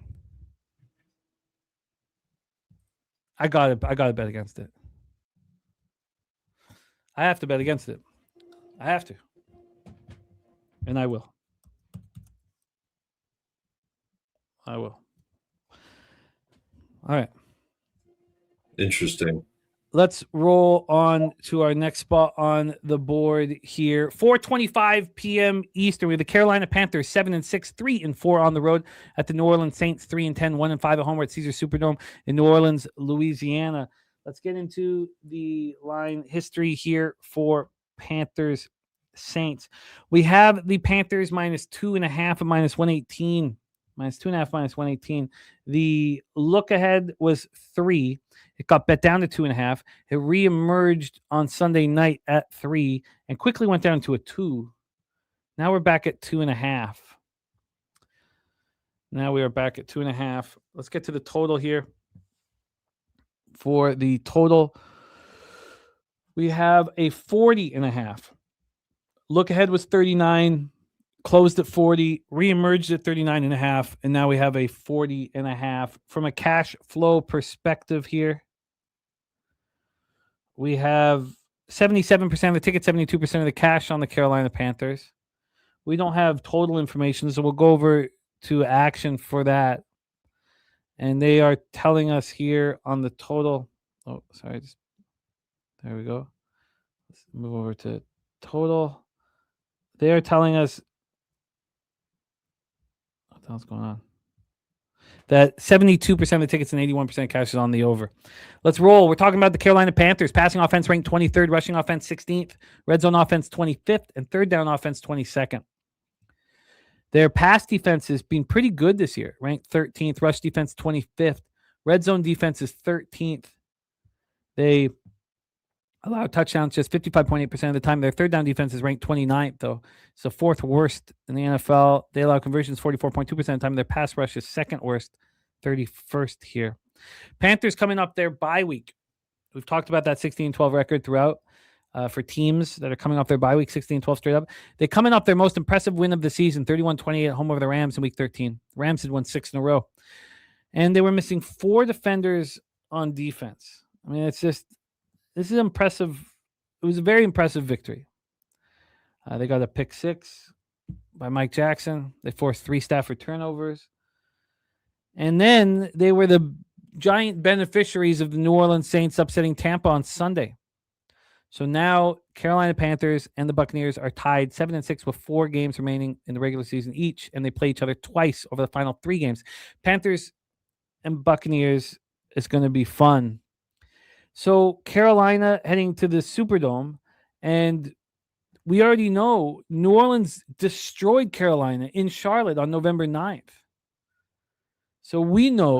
I gotta bet against it. I have to bet against it. I have to. And I will. All right. Interesting. Let's roll on to our next spot on the board here. 4:25 p.m. Eastern. We have the Carolina Panthers 7-6, 3-4 on the road at the New Orleans Saints 3-10, 1-5 at home at Caesars Superdome in New Orleans, Louisiana. Let's get into the line history here for Panthers Saints. We have the Panthers -2.5 at -118. -2.5, -118. The look ahead was 3. It got bet down to 2.5. It reemerged on Sunday night at 3 and quickly went down to a 2. Now we're back at 2.5. Now we are back at 2.5. Let's get to the total here. For the total, we have a 40.5. Look ahead was 39, closed at 40, reemerged at 39.5, and now we have a 40.5. From a cash flow perspective here, we have 77% of the tickets, 72% of the cash on the Carolina Panthers. We don't have total information, so we'll go over to action for that. And they are telling us here on the total. Oh, sorry. There we go. Let's move over to total. They are telling us what the hell's going on? That 72% of the tickets and 81% of cash is on the over. Let's roll. We're talking about the Carolina Panthers. Passing offense ranked 23rd, rushing offense 16th, red zone offense 25th, and third down offense 22nd. Their pass defense has been pretty good this year, ranked 13th, rush defense 25th, red zone defense is 13th. They allow touchdowns just 55.8% of the time. Their third down defense is ranked 29th, though. It's the fourth worst in the NFL. They allow conversions 44.2% of the time. Their pass rush is second worst, 31st here. Panthers coming up their bye week. We've talked about that 16-12 record throughout for teams that are coming off their bye week, 16-12 straight up. They're coming off their most impressive win of the season, 31-28 at home over the Rams in week 13. Rams had won 6 in a row. And they were missing 4 defenders on defense. I mean, this is impressive. It was a very impressive victory. They got a pick 6 by Mike Jackson. They forced 3 Stafford turnovers. And then they were the giant beneficiaries of the New Orleans Saints upsetting Tampa on Sunday. So now Carolina Panthers and the Buccaneers are tied 7-6 with 4 games remaining in the regular season each, and they play each other twice over the final 3 games. Panthers and Buccaneers is going to be fun. So Carolina heading to the Superdome, and we already know New Orleans destroyed Carolina in Charlotte on November 9th. So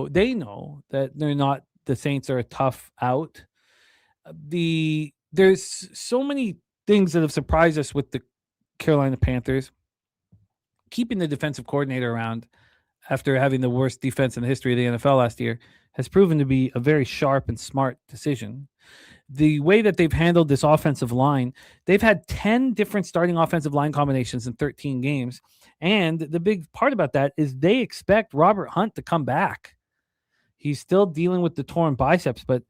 they know that the Saints are a tough out. There's so many things that have surprised us with the Carolina Panthers. Keeping the defensive coordinator around after having the worst defense in the history of the NFL last year has proven to be a very sharp and smart decision. The way that they've handled this offensive line, they've had 10 different starting offensive line combinations in 13 games. And the big part about that is they expect Robert Hunt to come back. He's still dealing with the torn biceps, but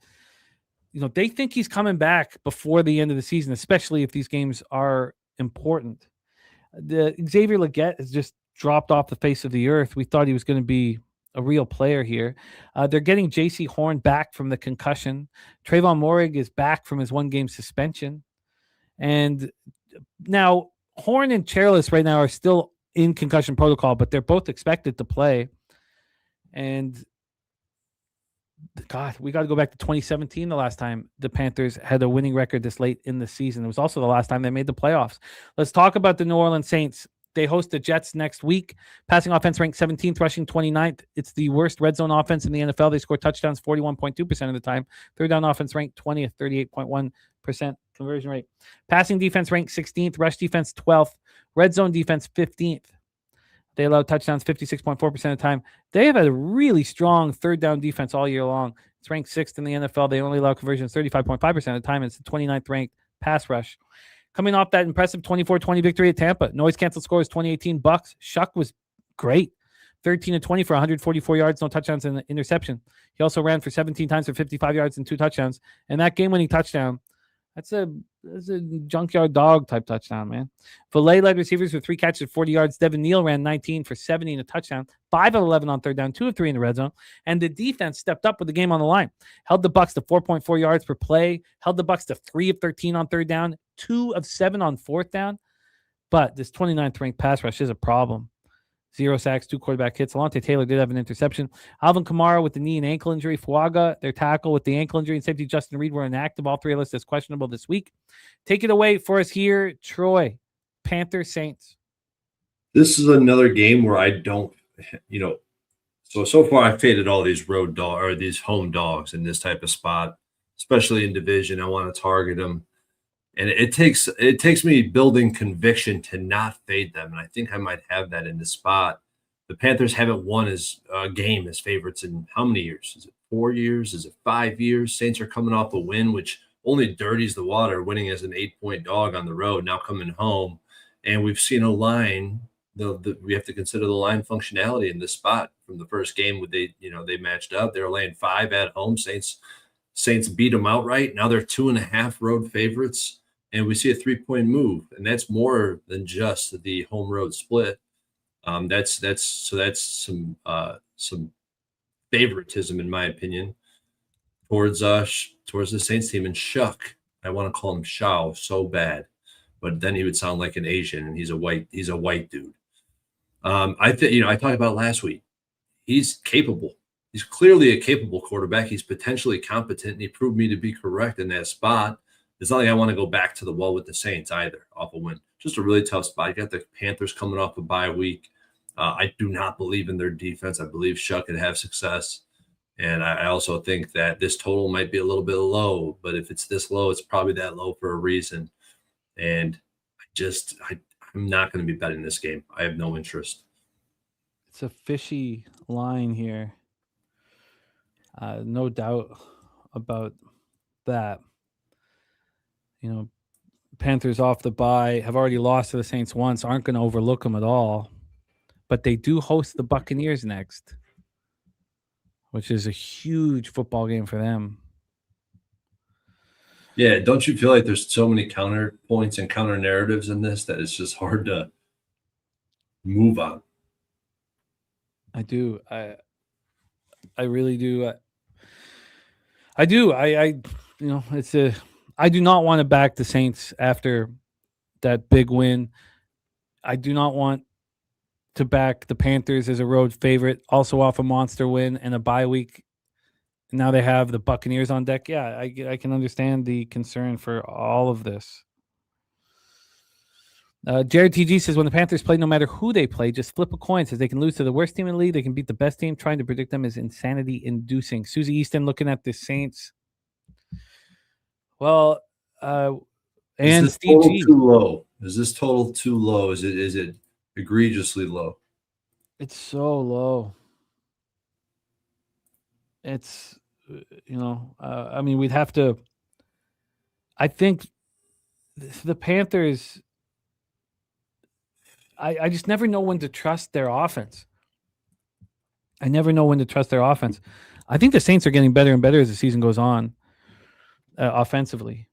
they think he's coming back before the end of the season, especially if these games are important. The Xavier Legette has just dropped off the face of the earth. We thought he was going to be a real player here. They're getting J.C. Horn back from the concussion. Trayvon Moehrig is back from his 1-game suspension. And now Horn and Charles right now are still in concussion protocol, but they're both expected to play. And God, we got to go back to 2017, the last time the Panthers had a winning record this late in the season. It was also the last time they made the playoffs. Let's talk about the New Orleans Saints. They host the Jets next week. Passing offense ranked 17th, rushing 29th. It's the worst red zone offense in the NFL. They score touchdowns 41.2% of the time. Third down offense ranked 20th, 38.1% conversion rate. Passing defense ranked 16th, rush defense 12th, red zone defense 15th. They allow touchdowns 56.4% of the time. They have a really strong third down defense all year long. It's ranked 6th in the NFL. They only allow conversions 35.5% of the time. It's the 29th ranked pass rush. Coming off that impressive 24-20 victory at Tampa. Noise canceled scores 2018 Bucks. Shuck was great. 13-20 for 144 yards, no touchdowns and an interception. He also ran for 17 times for 55 yards and 2 touchdowns. And that game-winning touchdown, that's a junkyard dog type touchdown, man. Filet led receivers with 3 catches of 40 yards. Devin Neal ran 19 for 70 and a touchdown. 5 of 11 on third down, 2 of 3 in the red zone. And the defense stepped up with the game on the line. Held the Bucs to 4.4 yards per play. Held the Bucs to 3 of 13 on third down. 2 of 7 on fourth down. But this 29th ranked pass rush is a problem. 0 sacks, 2 quarterback hits. Alontae Taylor did have an interception. Alvin Kamara with the knee and ankle injury. Fuaga, their tackle with the ankle injury. And safety Justin Reed were inactive. All 3 listed as questionable this week. Take it away for us here, Troy. Panthers, Saints. This is another game where I don't, so far I faded all these these home dogs in this type of spot, especially in division. I want to target them. And it takes me building conviction to not fade them. And I think I might have that in this spot. The Panthers haven't won a game as favorites in how many years? Is it 4 years? Is it 5 years? Saints are coming off a win, which only dirties the water, winning as an 8-point dog on the road, now coming home. And we've seen a line. We have to consider the line functionality in this spot from the first game where they matched up. They were laying 5 at home. Saints beat them outright. Now they're 2.5 road favorites. And we see a 3-point move, and that's more than just the home road split. That's some favoritism, in my opinion, towards the Saints team. And Shuck, I want to call him Shao so bad, but then he would sound like an Asian, and he's a white dude. I talked about last week. He's capable. He's clearly a capable quarterback. He's potentially competent, and he proved me to be correct in that spot. It's not like I want to go back to the wall with the Saints either off a win. Just a really tough spot. You got the Panthers coming off a bye week. I do not believe in their defense. I believe Shuck could have success. And I also think that this total might be a little bit low. But if it's this low, it's probably that low for a reason. And I'm not going to be betting this game. I have no interest. It's a fishy line here. No doubt about that. Panthers off the bye, have already lost to the Saints once, aren't going to overlook them at all. But they do host the Buccaneers next, which is a huge football game for them. Yeah, don't you feel like there's so many counterpoints and counter narratives in this that it's just hard to move on? I do. I really do. I do. I do not want to back the Saints after that big win. I do not want to back the Panthers as a road favorite, also off a monster win and a bye week. Now they have the Buccaneers on deck. Yeah, I can understand the concern for all of this. Jared TG says, when the Panthers play, no matter who they play, just flip a coin. Says they can lose to the worst team in the league. They can beat the best team. Trying to predict them is insanity-inducing. Susie Easton looking at the Saints. Well, and Steve G. Too low? Is this total too low? Is it egregiously low? It's so low. It's we'd have to. I think the Panthers. I just never know when to trust their offense. I never know when to trust their offense. I think the Saints are getting better and better as the season goes on. Offensively,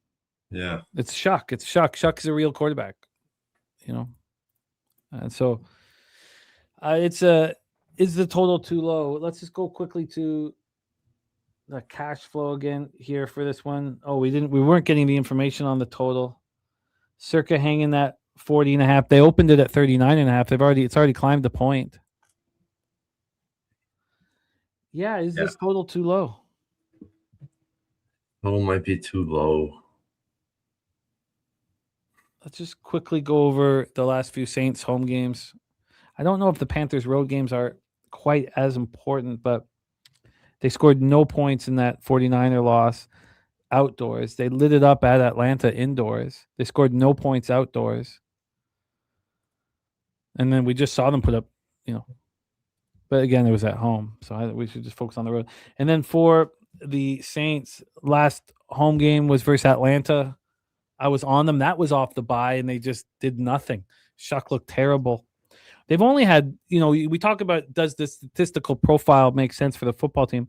yeah, it's Shuck. It's Shuck. Shuck is a real quarterback, and so is the total too low? Let's just go quickly to the cash flow again here for this one. Oh, we weren't getting the information on the total. Circa hanging that 40.5. They opened it at 39.5. It's already climbed the point. Yeah, this total too low? Total might be too low. let's just quickly go over the last few Saints home games. I don't know if the Panthers road games are quite as important, but they scored no points in that 49er loss outdoors. They lit it up at Atlanta indoors. They scored no points outdoors. And then we just saw them put up, but again, it was at home. So we should just focus on the road. And then for the Saints, last home game was versus Atlanta. I was on them. That was off the bye, and they just did nothing. Shuck looked terrible. They've only had, we talk about, does the statistical profile make sense for the football team?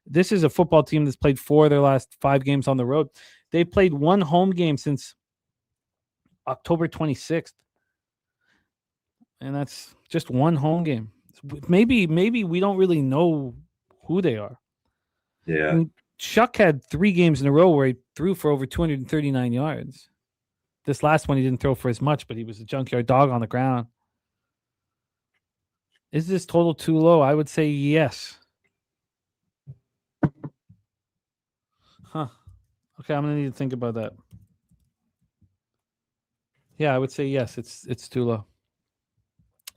This is a football team that's played 4 of their last 5 games on the road. They've played 1 home game since October 26th. And that's just 1 home game. Maybe we don't really know who they are. Yeah. I mean, Shuck had 3 games in a row where he threw for over 239 yards. This last one, he didn't throw for as much, but he was a junkyard dog on the ground. Is this total too low? I would say yes. Huh. Okay, I'm going to need to think about that. Yeah, I would say yes. It's too low.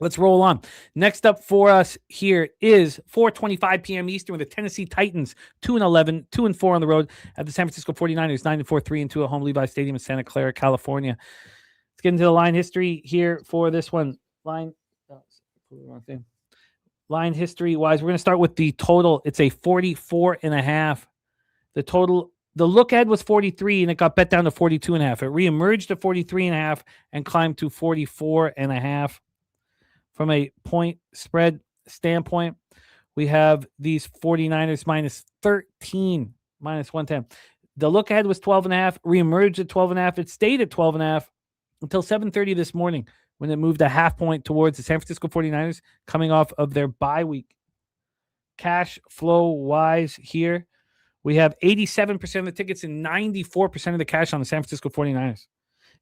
Let's roll on. Next up for us here is 4:25 p.m. Eastern with the Tennessee Titans, 2-11, 2-4 on the road at the San Francisco 49ers, 9-4, 3-2 at home Levi Stadium in Santa Clara, California. Let's get into the line history here for this one. Line history wise, we're going to start with the total. It's a 44.5. The total, the look ahead was 43 and it got bet down to 42.5. It reemerged to 43.5 and climbed to 44.5. From a point spread standpoint, we have these 49ers minus 13, minus 110. The look ahead was 12.5, reemerged at 12.5. It stayed at 12.5 until 7:30 this morning when it moved a half point towards the San Francisco 49ers coming off of their bye week. Cash flow wise here, we have 87% of the tickets and 94% of the cash on the San Francisco 49ers.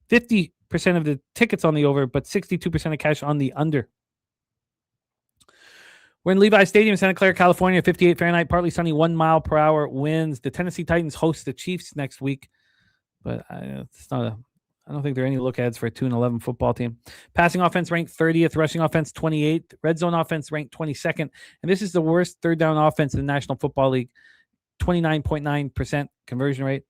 50% of the tickets on the over, but 62% of cash on the under. We're in Levi Stadium, Santa Clara, California, 58 Fahrenheit, partly sunny, 1 mile per hour winds. The Tennessee Titans host the Chiefs next week, but I don't think there are any look aheads for a 2-11 football team. Passing offense ranked 30th, rushing offense 28th, red zone offense ranked 22nd, and this is the worst third down offense in the National Football League, 29.9% conversion rate.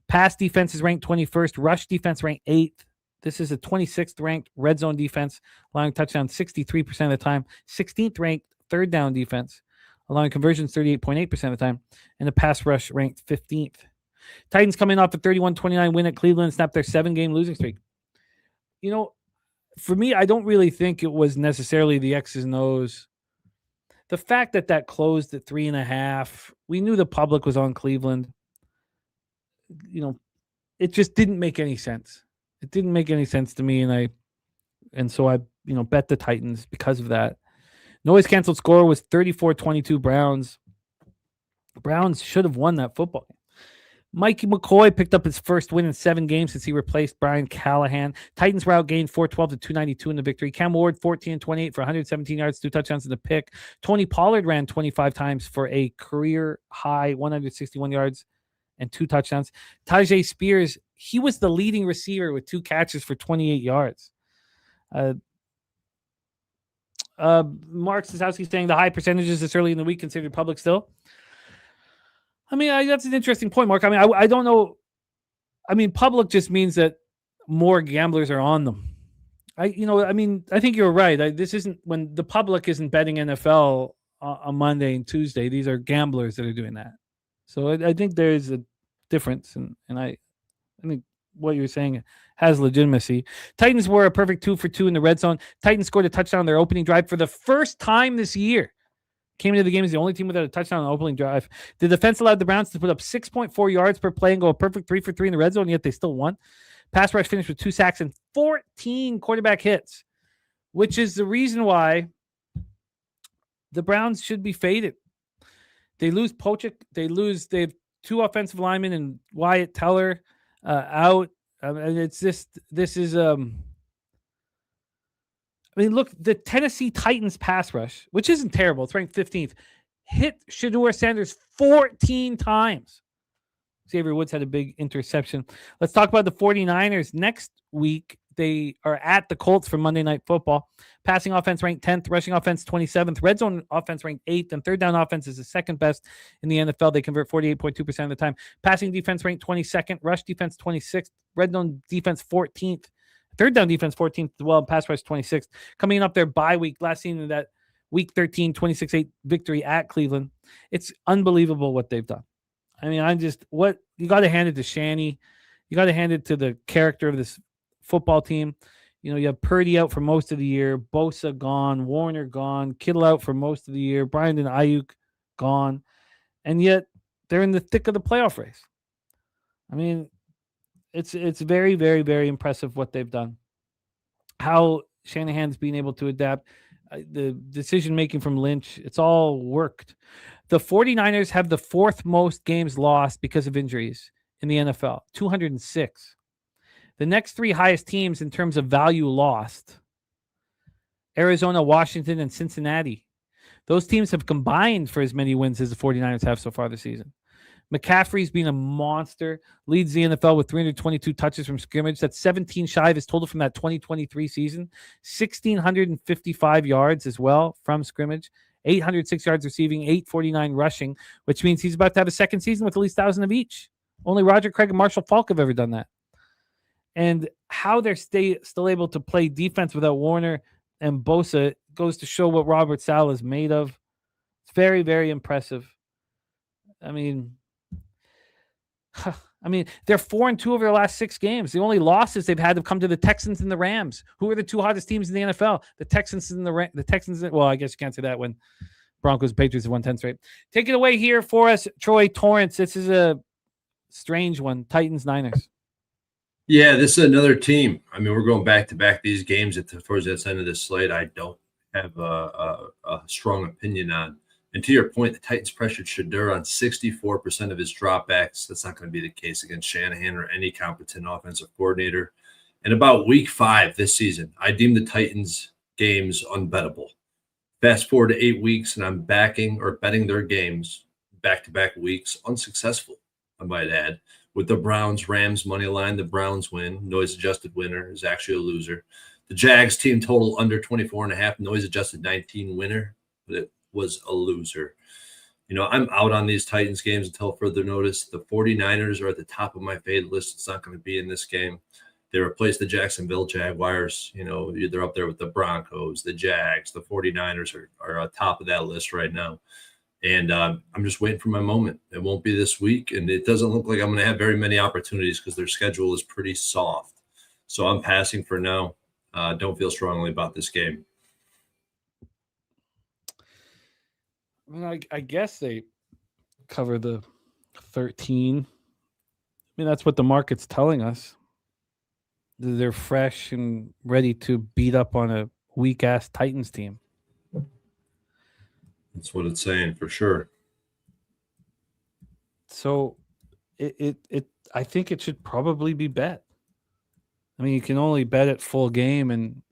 Pass defense is ranked 21st, rush defense ranked 8th. This is a 26th ranked red zone defense, allowing touchdowns 63% of the time, 16th ranked third down defense, allowing conversions 38.8% of the time, and the pass rush ranked 15th. Titans coming off a 31-29 win at Cleveland, snapped their 7-game losing streak. For me, I don't really think it was necessarily the X's and O's. The fact that closed at 3.5, we knew the public was on Cleveland. It just didn't make any sense. It didn't make any sense to me, and so I bet the Titans because of that. Noise canceled score was 34-22 Browns. Browns should have won that football game. Mikey McCoy picked up his first win in 7 games since he replaced Brian Callahan. Titans were outgained 412 to 292 in the victory. Cam Ward 14-28 for 117 yards, 2 touchdowns in the pick. Tony Pollard ran 25 times for a career high 161 yards and 2 touchdowns. Tajay Spears, he was the leading receiver with 2 catches for 28 yards. Mark Sosowski saying the high percentages this early in the week considered public still. I mean, that's an interesting point, Mark. I mean, I don't know. I mean, public just means that more gamblers are on them. I think you're right. This isn't when the public isn't betting NFL on Monday and Tuesday. These are gamblers that are doing that. So I think there's a difference, and I think what you're saying has legitimacy. Titans were a perfect 2 for 2 in the red zone. Titans scored a touchdown on their opening drive for the first time this year. Came into the game as the only team without a touchdown on the opening drive. The defense allowed the Browns to put up 6.4 yards per play and go a perfect 3 for 3 in the red zone, yet they still won. Pass rush finished with 2 sacks and 14 quarterback hits, which is the reason why the Browns should be faded. They lose Pochik. They have 2 offensive linemen and Wyatt Teller out. Look, the Tennessee Titans pass rush, which isn't terrible, it's ranked 15th, hit Shedeur Sanders 14 times. Xavier Woods had a big interception. Let's talk about the 49ers. Next week, they are at the Colts for Monday Night Football. Passing offense ranked 10th, rushing offense 27th, red zone offense ranked 8th, and third down offense is the second best in the NFL. They convert 48.2% of the time. Passing defense ranked 22nd, rush defense 26th, red zone defense 14th, third down defense 14th as well, pass rush 26th. Coming up their bye week, last seen in that Week 13, 26-8 victory at Cleveland. It's unbelievable what they've done. I mean, you got to hand it to Shanny. You got to hand it to the character of this football team. You know, you have Purdy out for most of the year, Bosa gone, Warner gone, Kittle out for most of the year, Brandon Ayuk gone, and yet they're in the thick of the playoff race. I mean, it's very, very, very impressive what they've done. How Shanahan's been able to adapt. The decision-making from Lynch, it's all worked. The 49ers have the fourth most games lost because of injuries in the NFL, 206. The next three highest teams in terms of value lost, Arizona, Washington, and Cincinnati. Those teams have combined for as many wins as the 49ers have so far this season. McCaffrey's been a monster, leads the NFL with 322 touches from scrimmage. That's 17 shy of his total from that 2023 season. 1,655 yards as well from scrimmage. 806 yards receiving, 849 rushing, which means he's about to have a second season with at least 1,000 of each. Only Roger Craig and Marshall Faulk have ever done that. And how they're still able to play defense without Warner and Bosa goes to show what Robert Saleh is made of. It's very, very impressive. I mean, they're 4-2 over their last 6 games. The only losses they've had have come to the Texans and the Rams, who are the two hottest teams in the NFL. The Texans and the Texans. Well, I guess you can't say that when Broncos, Patriots have won 10 straight. Take it away here for us, Troy Torrence. This is a strange one. Titans, Niners. Yeah, this is another team. I mean, we're going back to back these games towards the end of this slate. I don't have a strong opinion on. And to your point, the Titans pressured Shedeur on 64% of his dropbacks. That's not going to be the case against Shanahan or any competent offensive coordinator. And about week 5 this season, I deemed the Titans games unbettable. Fast forward to 8 weeks, and I'm betting their games back-to-back weeks unsuccessful, I might add. With the Browns-Rams money line, the Browns win. Noise-adjusted winner is actually a loser. The Jags team total under 24.5, noise-adjusted 19 winner, but it was a loser. You know, I'm out on these Titans games until further notice. The 49ers are at the top of my fade list. It's not going to be in this game. They replaced the Jacksonville Jaguars. You know, they're up there with the Broncos, the Jags. The 49ers are on top of that list right now. And I'm just waiting for my moment. It won't be this week, and it doesn't look like I'm going to have very many opportunities because their schedule is pretty soft. So I'm passing for now. Don't feel strongly about this game. I mean, I guess they cover the 13. I mean, that's what the market's telling us. They're fresh and ready to beat up on a weak-ass Titans team. That's what it's saying for sure. So I think it should probably be bet. I mean, you can only bet it full game, and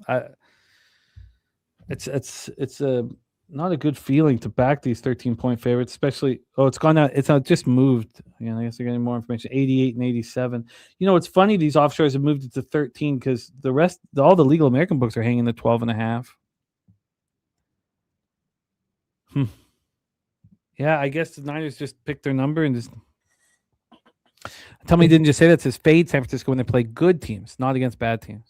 it's not a good feeling to back these 13-point favorites, especially. Oh, it's gone out. It's just moved. Again, I guess they're getting more information. 88 and 87. You know, it's funny these offshores have moved it to 13 because all the legal American books are hanging at 12.5. Yeah, I guess the Niners just picked their number and just. Tell me, he didn't just say that. It says fade San Francisco when they play good teams, not against bad teams.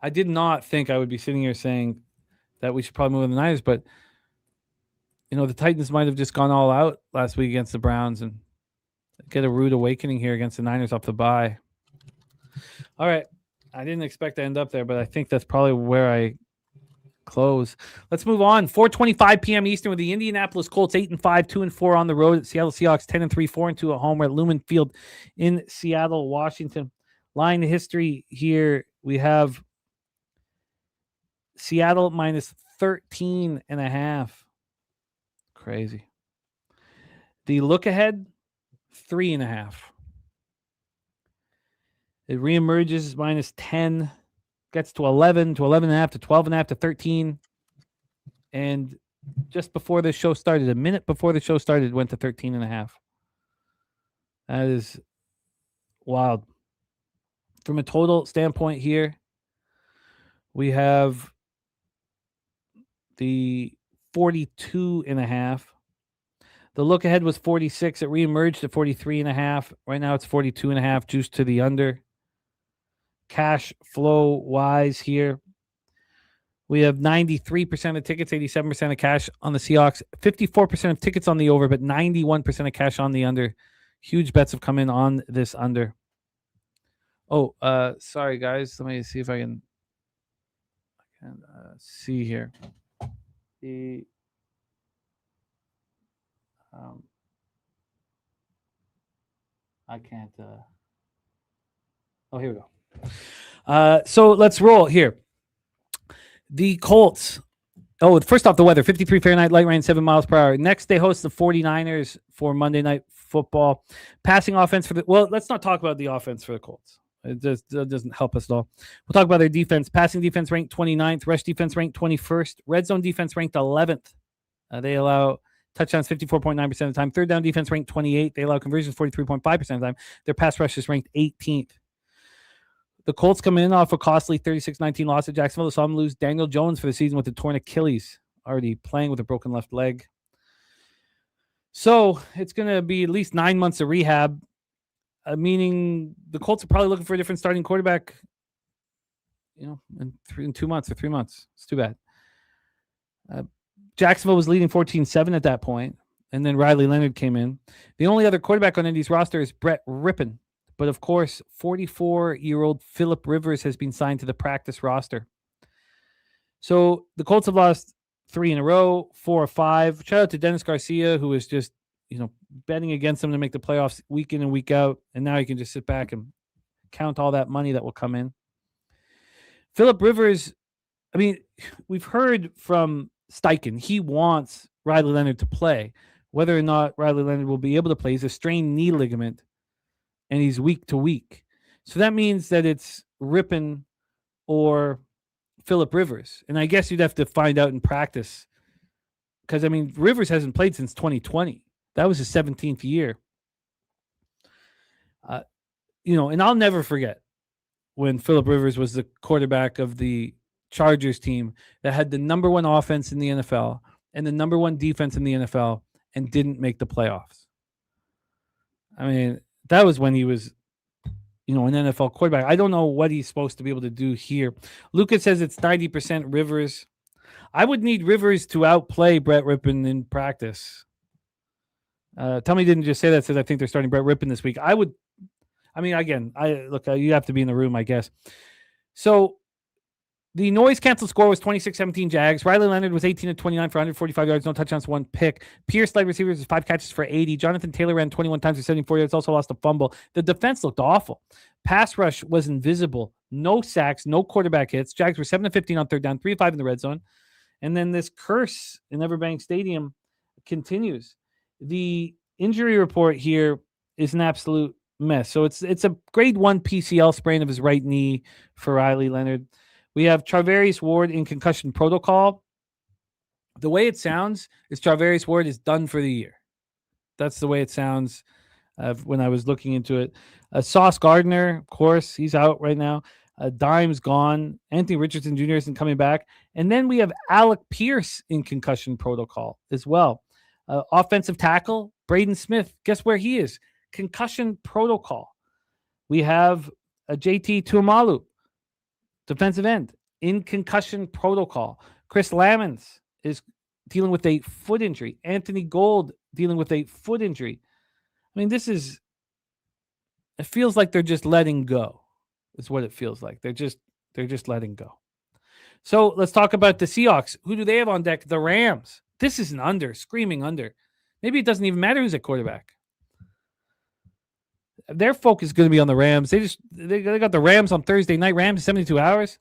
I did not think I would be sitting here saying that we should probably move on the Niners, but you know, the Titans might have just gone all out last week against the Browns and get a rude awakening here against the Niners off the bye. All right. I didn't expect to end up there, but I think that's probably where I close. Let's move on. 4:25 p.m. Eastern with the Indianapolis Colts 8-5, 2-4 on the road. Seattle Seahawks 10-3, 4-2 at home. We're at Lumen Field in Seattle, Washington. Line history here. We have Seattle minus 13.5. Crazy. The look ahead, 3.5. It reemerges minus 10, gets to 11, to 11.5, to 12.5, to 13. And just before the show started, a minute before the show started, it went to 13.5. That is wild. From a total standpoint here, we have the 42.5. The look ahead was 46. It reemerged at 43.5. Right now it's 42.5, juice to the under. Cash flow wise here, we have 93% of tickets, 87% of cash on the Seahawks, 54% of tickets on the over, but 91% of cash on the under. Huge bets have come in on this under. Oh, sorry guys. Let me see if I can see here. I can't. Oh, here we go. So let's roll here. The Colts. Oh, first off, the weather: 53 Fahrenheit, light rain, 7 miles per hour. Next, they host the 49ers for Monday Night Football. Passing offense for the. Well, let's not talk about the offense for the Colts. It doesn't help us at all. We'll talk about their defense. Passing defense ranked 29th. Rush defense ranked 21st. Red zone defense ranked 11th. They allow touchdowns 54.9% of the time. Third down defense ranked 28th. They allow conversions 43.5% of the time. Their pass rush is ranked 18th. The Colts come in off a costly 36-19 loss to Jacksonville. Saw them lose Daniel Jones for the season with a torn Achilles, already playing with a broken left leg. So it's going to be at least 9 months of rehab, meaning the Colts are probably looking for a different starting quarterback, in 2 months or 3 months. It's too bad. Jacksonville was leading 14-7 at that point, and then Riley Leonard came in. The only other quarterback on Indy's roster is Brett Rippon. But, of course, 44-year-old Phillip Rivers has been signed to the practice roster. So the Colts have lost 3 in a row, 4 or 5. Shout out to Dennis Garcia, who is just, betting against them to make the playoffs week in and week out. And now you can just sit back and count all that money that will come in. Phillip Rivers, we've heard from Steichen. He wants Riley Leonard to play. Whether or not Riley Leonard will be able to play, he's a strained knee ligament. And he's week to week. So that means that it's Rippon or Phillip Rivers. And I guess you'd have to find out in practice. Because, Rivers hasn't played since 2020. That was his 17th year. And I'll never forget when Phillip Rivers was the quarterback of the Chargers team that had the number 1 offense in the NFL and the number 1 defense in the NFL and didn't make the playoffs. That was when he was, an NFL quarterback. I don't know what he's supposed to be able to do here. Lucas says it's 90% Rivers. I would need Rivers to outplay Brett Rippon in practice. Tommy didn't just say that. Says I think they're starting Brett Rippon this week. You have to be in the room, I guess. So the noise canceled score was 26-17 Jags. Riley Leonard was 18-29 for 145 yards, no touchdowns, 1 pick. Pierce led receivers with 5 catches for 80. Jonathan Taylor ran 21 times for 74 yards, also lost a fumble. The defense looked awful. Pass rush was invisible. No sacks, no quarterback hits. Jags were 7-15 on third down, 3-5 in the red zone. And then this curse in Everbank Stadium continues. The injury report here is an absolute mess. So it's a grade 1 PCL sprain of his right knee for Riley Leonard. We have Charvarius Ward in concussion protocol. The way it sounds is Charvarius Ward is done for the year. That's the way it sounds when I was looking into it. Sauce Gardner, of course, he's out right now. Dime's gone. Anthony Richardson Jr. isn't coming back. And then we have Alec Pierce in concussion protocol as well. Offensive tackle, Braden Smith. Guess where he is? Concussion protocol. We have JT Tuimalu, defensive end, in concussion protocol. Chris Lamons is dealing with a foot injury. Anthony Gold dealing with a foot injury. It feels like they're just letting go. Is what it feels like. They're just letting go. So let's talk about the Seahawks. Who do they have on deck? The Rams. This is an under, screaming under. Maybe it doesn't even matter who's at quarterback. Their focus is going to be on the Rams. They got the Rams on Thursday night. Rams 72 hours.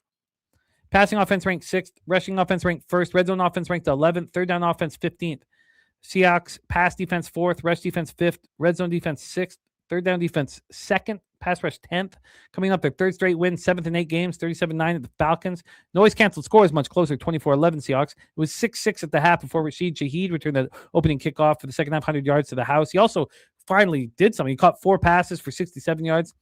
Passing offense ranked 6th. Rushing offense ranked 1st. Red zone offense ranked 11th. Third down offense 15th. Seahawks pass defense 4th. Rush defense 5th. Red zone defense 6th. Third down defense 2nd. Pass rush 10th. Coming up their 3rd straight win, 7th in 8 games, 37-9 at the Falcons. Noise canceled score is much closer, 24-11 Seahawks. It was 6-6 at the half before Rashid Shaheed returned the opening kickoff for the second half, 100 yards to the house. He also finally did something. He caught 4 passes for 67 yards.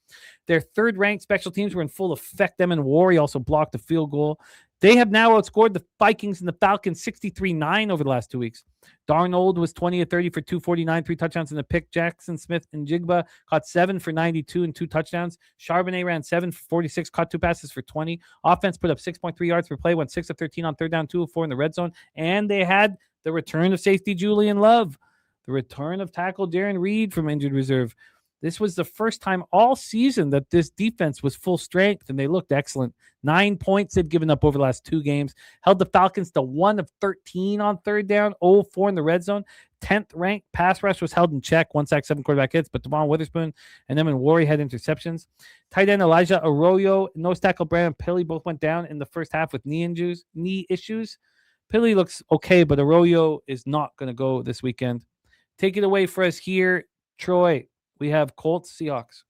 Their third-ranked special teams were in full effect. Them and Warry also blocked a field goal. They have now outscored the Vikings and the Falcons 63-9 over the last 2 weeks. Darnold was 20 of 30 for 249, 3 touchdowns and a pick. Jackson Smith and Jigba caught 7 for 92 and 2 touchdowns. Charbonnet ran 7 for 46, caught 2 passes for 20. Offense put up 6.3 yards per play, went 6 of 13 on third down, 2 of 4 in the red zone. And they had the return of safety Julian Love, the return of tackle Darren Reed from injured reserve. This was the first time all season that this defense was full strength, and they looked excellent. 9 points they've given up over the last 2 games. Held the Falcons to 1 of 13 on third down, 0 of 4 in the red zone. 10th ranked pass rush was held in check, 1 sack, 7 quarterback hits, but Devon Witherspoon and them and Warry had interceptions. Tight end Elijah Arroyo, nose tackle Brandon Pilley both went down in the first half with knee issues. Pilley looks okay, but Arroyo is not going to go this weekend. Take it away for us here, Troy. We have Colts, Seahawks.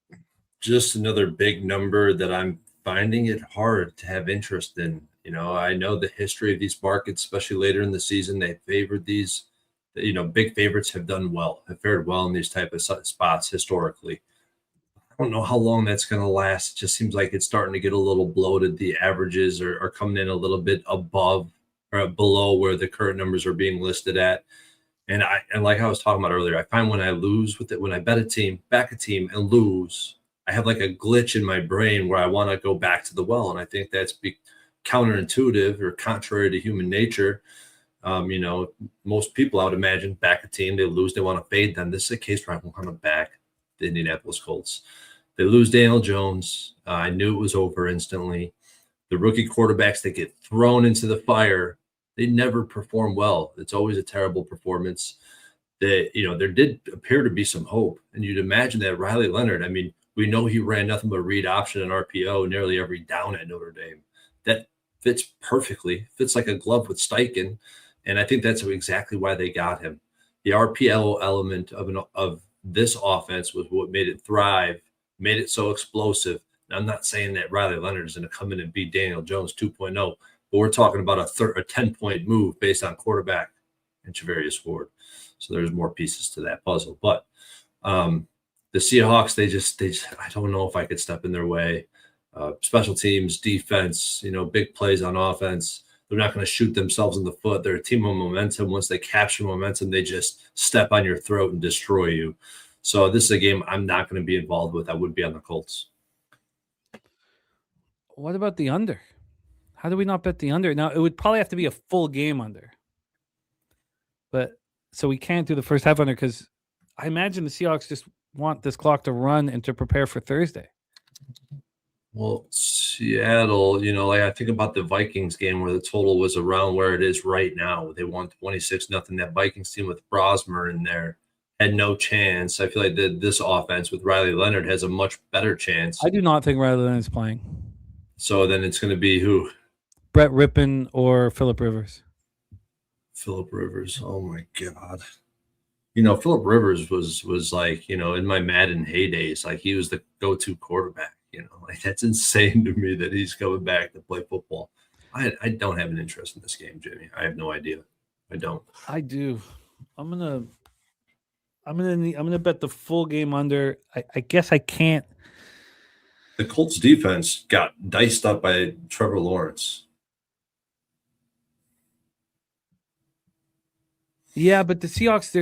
Just another big number that I'm finding it hard to have interest in. You know, I know the history of these markets, especially later in the season, they favored these, big favorites have done well, have fared well in these type of spots historically. I don't know how long that's going to last. It just seems like it's starting to get a little bloated. The averages are coming in a little bit above or below where the current numbers are being listed at. And like I was talking about earlier, I find when I lose with it, when I back a team and lose, I have like a glitch in my brain where I want to go back to the well. And I think that's counterintuitive or contrary to human nature. Most people, I would imagine, back a team, they lose, they want to fade them. This is a case where I want to back the Indianapolis Colts. They lose Daniel Jones. I knew it was over instantly. The rookie quarterbacks that get thrown into the fire, they never perform well. It's always a terrible performance. There did appear to be some hope. And you'd imagine that Riley Leonard, we know he ran nothing but read option and RPO nearly every down at Notre Dame. That fits perfectly, fits like a glove with Steichen. And I think that's exactly why they got him. The RPO element of this offense was what made it thrive, made it so explosive. Now, I'm not saying that Riley Leonard is going to come in and beat Daniel Jones 2.0. But we're talking about a 10-point move based on quarterback and Charvarius Ward. So there's more pieces to that puzzle. But the Seahawks, they just I don't know if I could step in their way. Special teams, defense, big plays on offense. They're not going to shoot themselves in the foot. They're a team of momentum. Once they capture momentum, they just step on your throat and destroy you. So this is a game I'm not going to be involved with. I would be on the Colts. What about the under? How do we not bet the under? Now, it would probably have to be a full game under. But so we can't do the first half under because I imagine the Seahawks just want this clock to run and to prepare for Thursday. Well, Seattle, I think about the Vikings game where the total was around where it is right now. They won 26-0. That Vikings team with Brosmer in there had no chance. I feel like this offense with Riley Leonard has a much better chance. I do not think Riley Leonard is playing. So then it's going to be who? Brett Rippon or Phillip Rivers. Phillip Rivers. Oh my God. Phillip Rivers was like, in my Madden heydays, like he was the go-to quarterback. That's insane to me that he's coming back to play football. I don't have an interest in this game, Jimmy. I have no idea. I don't. I do. I'm gonna bet the full game under. I guess I can't. The Colts defense got diced up by Trevor Lawrence. Yeah, but the Seahawks,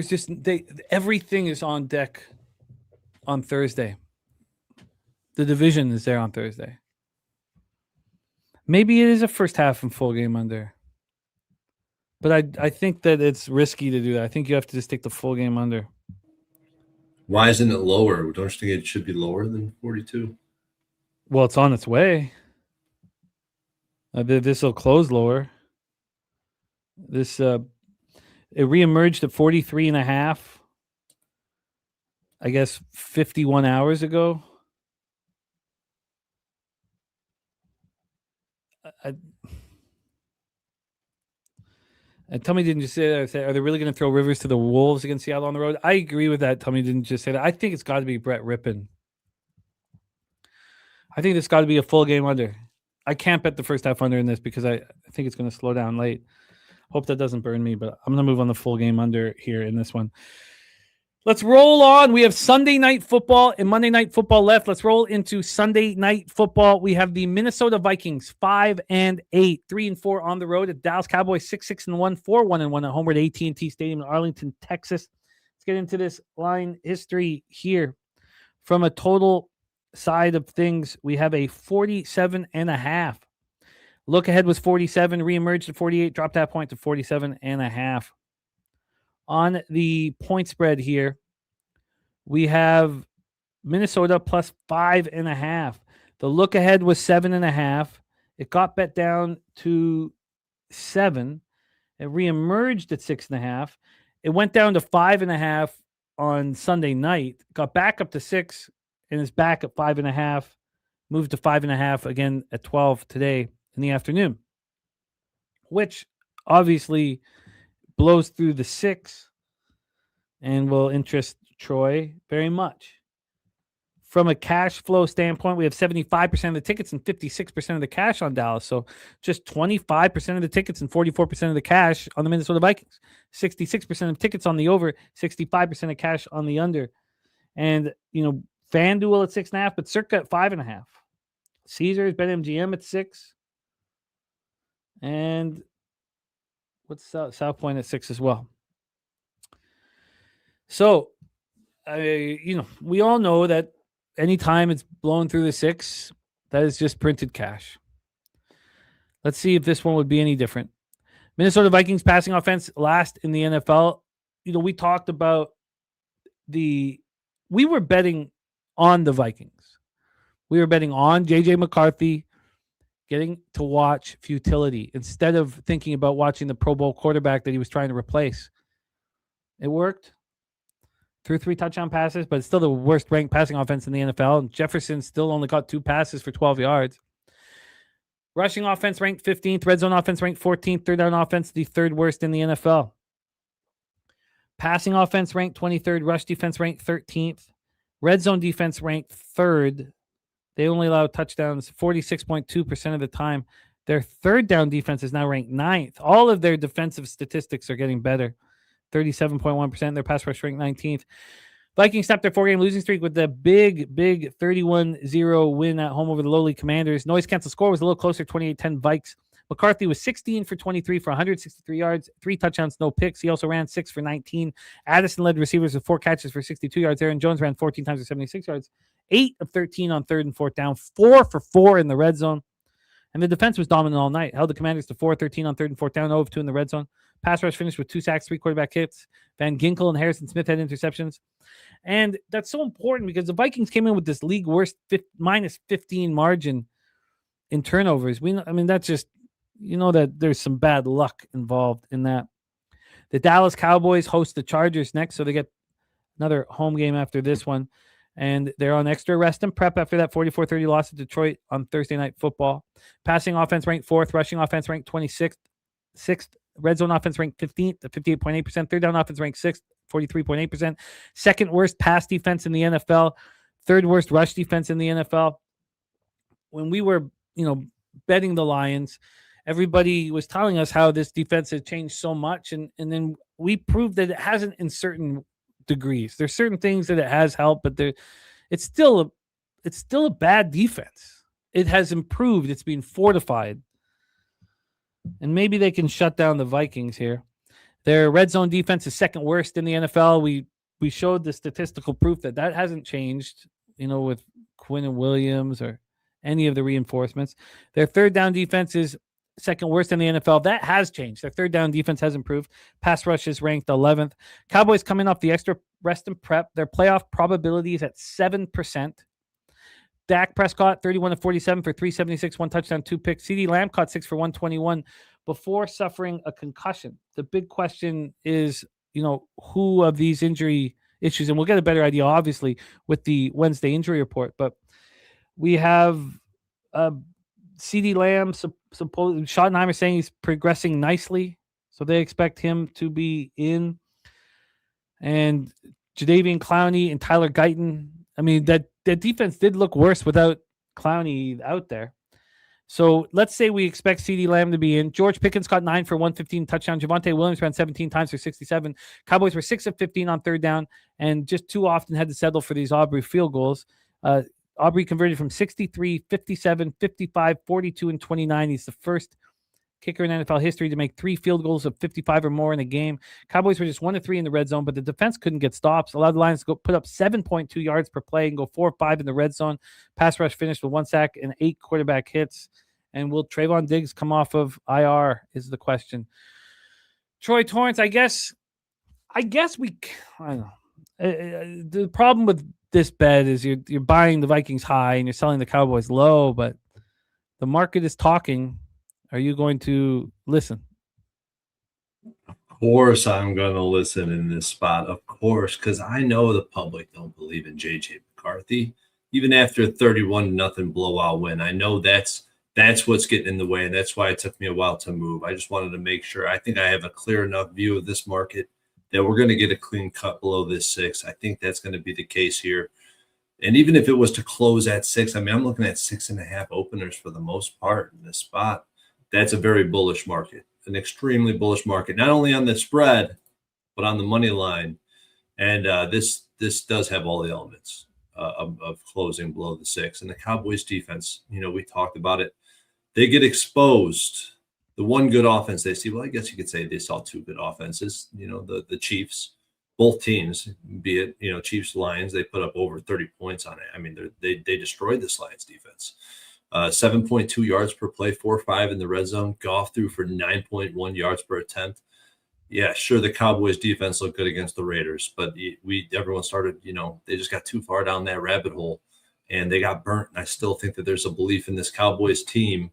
everything is on deck on Thursday. The division is there on Thursday. Maybe it is a first half and full game under. But I think that it's risky to do that. I think you have to just take the full game under. Why isn't it lower? Don't you think it should be lower than 42? Well, it's on its way. This will close lower. It reemerged at 43.5. I guess 51 hours ago. And Tommy didn't just say that. Are they really going to throw Rivers to the Wolves against Seattle on the road? I agree with that. Tommy didn't just say that. I think it's got to be Brett Rippon. I think it's got to be a full game under. I can't bet the first half under in this because I think it's going to slow down late. Hope that doesn't burn me, but I'm going to move on the full game under here in this one. Let's roll on. We have Sunday night football and Monday night football left. Let's roll into Sunday night football. We have the Minnesota Vikings 5-8, 3-4 on the road at Dallas Cowboys 6-1, 4-1 at home at AT&T Stadium in Arlington, Texas. Let's get into this line history here. From a total side of things, we have a 47.5. Look ahead was 47, reemerged at 48, dropped that point to 47.5. On the point spread here, we have Minnesota plus 5.5. The look ahead was 7.5. It got bet down to 7. It reemerged at 6.5. It went down to 5.5 on Sunday night, got back up to 6, and is back at 5.5. Moved to 5.5 again at 12 today in the afternoon, which obviously blows through the 6 and will interest Troy very much. From a cash flow standpoint, we have 75% of the tickets and 56% of the cash on Dallas. So just 25% of the tickets and 44% of the cash on the Minnesota Vikings. 66% of tickets on the over, 65% of cash on the under. And, FanDuel at 6.5, but Circa at 5.5. Caesars, BetMGM at 6. And what's South Point at 6 as well. So, we all know that anytime it's blown through the 6, that is just printed cash. Let's see if this one would be any different. Minnesota Vikings passing offense last in the NFL. We talked about we were betting on the Vikings. We were betting on J.J. McCarthy getting to watch futility instead of thinking about watching the Pro Bowl quarterback that he was trying to replace. It worked. Threw 3 touchdown passes, but it's still the worst ranked passing offense in the NFL. And Jefferson still only got 2 passes for 12 yards. Rushing offense ranked 15th. Red zone offense ranked 14th. Third down offense, the 3rd worst in the NFL. Passing offense ranked 23rd. Rush defense ranked 13th. Red zone defense ranked 3rd. They only allow touchdowns 46.2% of the time. Their third down defense is now ranked 9th. All of their defensive statistics are getting better. 37.1%. Their pass rush ranked 19th. Vikings snapped their 4-game losing streak with the big 31-0 win at home over the lowly Commanders. Noise cancel score was a little closer, 28-10 Vikes. McCarthy was 16 for 23 for 163 yards, 3 touchdowns, no picks. He also ran 6 for 19. Addison led receivers with 4 catches for 62 yards. Aaron Jones ran 14 times for 76 yards, 8 of 13 on 3rd and 4th down, 4 for 4 in the red zone. And the defense was dominant all night. Held the Commanders to 4 of 13 on 3rd and 4th down, 0 of 2 in the red zone. Pass rush finished with 2 sacks, 3 quarterback hits. Van Ginkel and Harrison Smith had interceptions. And that's so important because the Vikings came in with this league worst minus 15 margin in turnovers. That's just, that there's some bad luck involved in that. The Dallas Cowboys host the Chargers next, so they get another home game after this one. And they're on extra rest and prep after that 44-30 loss to Detroit on Thursday Night Football. Passing offense ranked 4th. Rushing offense ranked 26th. 6th. Red zone offense ranked 15th at 58.8%. Third down offense ranked 6th, 43.8%. Second worst pass defense in the NFL. Third worst rush defense in the NFL. When we were, betting the Lions, everybody was telling us how this defense has changed so much. And then we proved that it hasn't in certain degrees. There's certain things that it has helped, but it's still a bad defense. It has improved. It's been fortified. And maybe they can shut down the Vikings here. Their red zone defense is 2nd worst in the NFL. We showed the statistical proof that hasn't changed, with Quinn and Williams or any of the reinforcements. Their third down defense is 2nd worst in the NFL. That has changed. Their third down defense has improved. Pass rush is ranked 11th. Cowboys coming off the extra rest and prep. Their playoff probability is at 7%. Dak Prescott, 31 of 47 for 376, 1 touchdown, 2 picks. CeeDee Lamb caught 6 for 121 before suffering a concussion. The big question is, who of these injury issues, and we'll get a better idea, obviously, with the Wednesday injury report, but we have CeeDee Lamb, Schottenheimer saying he's progressing nicely, so they expect him to be in. And Jadeveon Clowney and Tyler Guyton, that defense did look worse without Clowney out there. So let's say we expect CeeDee Lamb to be in. George Pickens caught 9 for 115 touchdown. Javonte Williams ran 17 times for 67. Cowboys were 6 of 15 on third down and just too often had to settle for these Aubrey field goals. Aubrey converted from 63, 57, 55, 42, and 29. He's the first kicker in NFL history to make 3 field goals of 55 or more in a game. Cowboys were just 1 of 3 in the red zone, but the defense couldn't get stops. Allowed the Lions to go put up 7.2 yards per play and go 4 or 5 in the red zone. Pass rush finished with 1 sack and 8 quarterback hits. And will Trayvon Diggs come off of IR is the question. Troy Torrence, I guess I don't know. The problem with this bet is you're buying the Vikings high and you're selling the Cowboys low, but the market is talking. Are you going to listen? Of course I'm going to listen in this spot, of course, because I know the public don't believe in J.J. McCarthy. Even after a 31-0 blowout win, I know that's what's getting in the way, and that's why it took me a while to move. I just wanted to make sure. I think I have a clear enough view of this market that we're going to get a clean cut below this 6. I think that's going to be the case here. And even if it was to close at 6, I mean, I'm looking at 6.5 openers for the most part in this spot. That's a very bullish market, an extremely bullish market, not only on the spread, but on the money line. And this does have all the elements of closing below the 6. And the Cowboys defense, we talked about it. They get exposed. The one good offense they see, well, I guess you could say they saw 2 good offenses. The Chiefs, both teams, be it, Chiefs, Lions, they put up over 30 points on it. I mean, they destroyed this Lions defense. 7.2 yards per play, 4-5 in the red zone. Goff threw for 9.1 yards per attempt. Yeah, sure, the Cowboys defense looked good against the Raiders, but everyone started, they just got too far down that rabbit hole, and they got burnt. And I still think that there's a belief in this Cowboys team,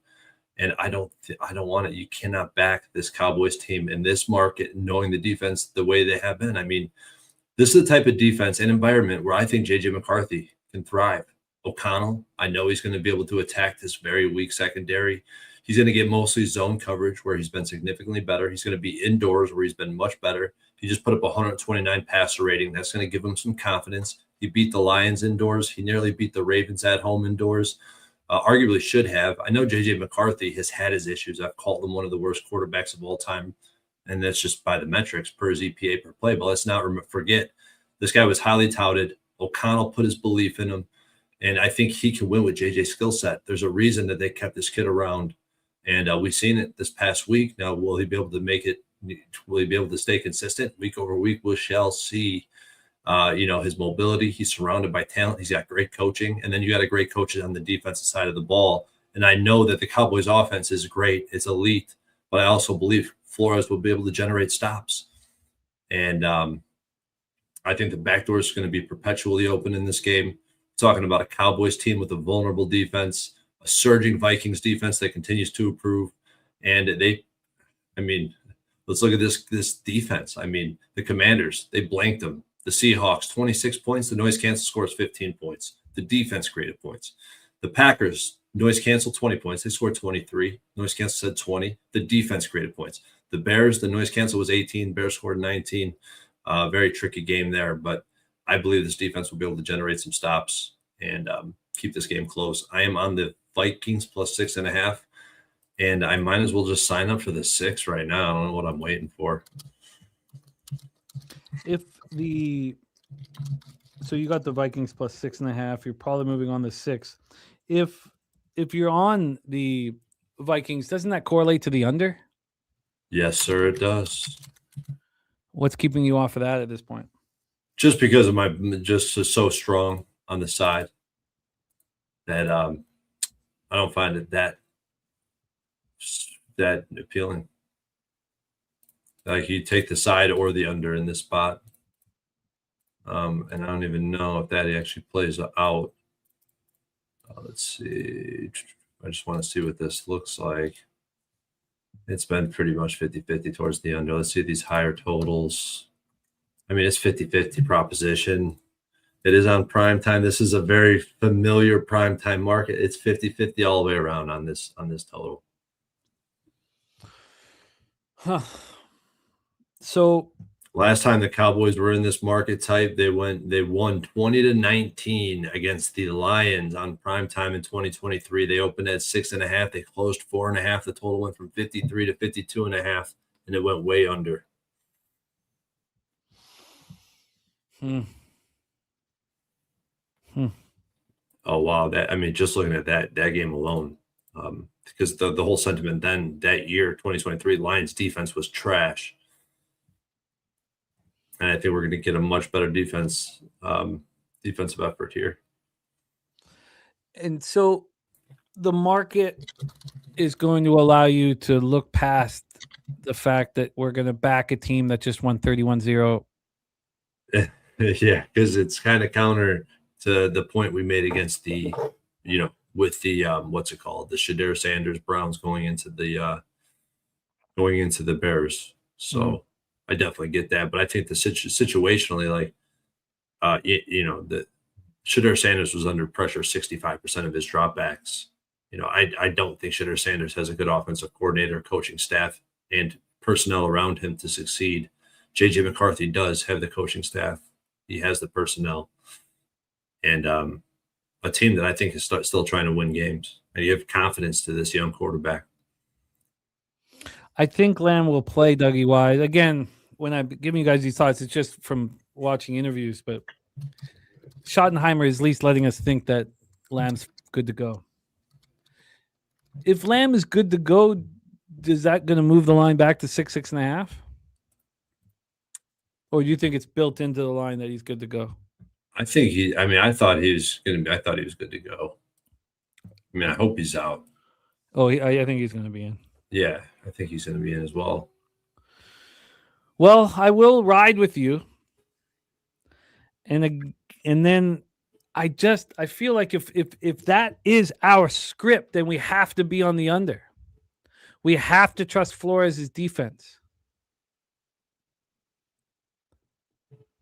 and I don't want it. You cannot back this Cowboys team in this market, knowing the defense the way they have been. I mean, this is the type of defense and environment where I think J.J. McCarthy can thrive. O'Connell, I know he's going to be able to attack this very weak secondary. He's going to get mostly zone coverage where he's been significantly better. He's going to be indoors where he's been much better. He just put up 129 passer rating. That's going to give him some confidence. He beat the Lions indoors. He nearly beat the Ravens at home indoors. Arguably should have. I know J.J. McCarthy has had his issues. I've called him one of the worst quarterbacks of all time, and that's just by the metrics per his EPA per play. But let's not forget, this guy was highly touted. O'Connell put his belief in him. And I think he can win with JJ's skill set. There's a reason that they kept this kid around. And we've seen it this past week. Now, will he be able to make it? Will he be able to stay consistent week over week? We shall see. His mobility. He's surrounded by talent. He's got great coaching. And then you got a great coach on the defensive side of the ball. And I know that the Cowboys offense is great. It's elite. But I also believe Flores will be able to generate stops. And I think the back door is going to be perpetually open in this game. Talking about a Cowboys team with a vulnerable defense, a surging Vikings defense that continues to improve. And let's look at this defense. I mean, the Commanders, they blanked them. The Seahawks, 26 points. The noise cancel scores 15 points. The defense created points. The Packers, noise cancel 20 points. They scored 23. Noise cancel said 20. The defense created points. The Bears, the noise cancel was 18. Bears scored 19. Very tricky game there, but I believe this defense will be able to generate some stops and keep this game close. I am on the Vikings plus 6.5, and I might as well just sign up for the 6 right now. I don't know what I'm waiting for. So you got the Vikings plus 6.5. You're probably moving on the 6. If you're on the Vikings, doesn't that correlate to the under? Yes, sir, it does. What's keeping you off of that at this point? Just because of my just so strong on the side that I don't find it that appealing. Like you take the side or the under in this spot. And I don't even know if that actually plays out. Let's see. I just want to see what this looks like. It's been pretty much 50-50 towards the under. Let's see these higher totals. I mean, it's 50-50 proposition. It is on prime time. This is a very familiar prime time market. It's 50-50 all the way around on this total. Huh. So Last time the Cowboys were in this market type, they won 20-19 against the Lions on primetime in 2023. They opened at 6.5. They closed 4.5. The total went from 53 to 52.5, and it went way under. Oh wow! Just looking at that game alone, because the whole sentiment then that year, 2023, Lions defense was trash. And I think we're going to get a much better defensive effort here. And so the market is going to allow you to look past the fact that we're going to back a team that just won 31-0. Yeah, because it's kind of counter to the point we made against the, with the what's it called, the Shedeur Sanders Browns going into the Bears. So I definitely get that, but I think the situationally, like, the Shedeur Sanders was under pressure 65% of his dropbacks. I don't think Shedeur Sanders has a good offensive coordinator, coaching staff, and personnel around him to succeed. J.J. McCarthy does have the coaching staff. He has the personnel. And a team that I think is still trying to win games. And you have confidence to this young quarterback. I think Lamb will play, Dougie Wise. Again, when I'm giving you guys these thoughts, it's just from watching interviews, but Schottenheimer is at least letting us think that Lamb's good to go. If Lamb is good to go, is that going to move the line back to 6.5? Or do you think it's built into the line that he's good to go? I think I thought he was good to go. I hope he's out. Oh, I think he's going to be in. Yeah, I think he's going to be in as well. Well, I will ride with you. And then I feel like if that is our script, then we have to be on the under. We have to trust Flores' defense.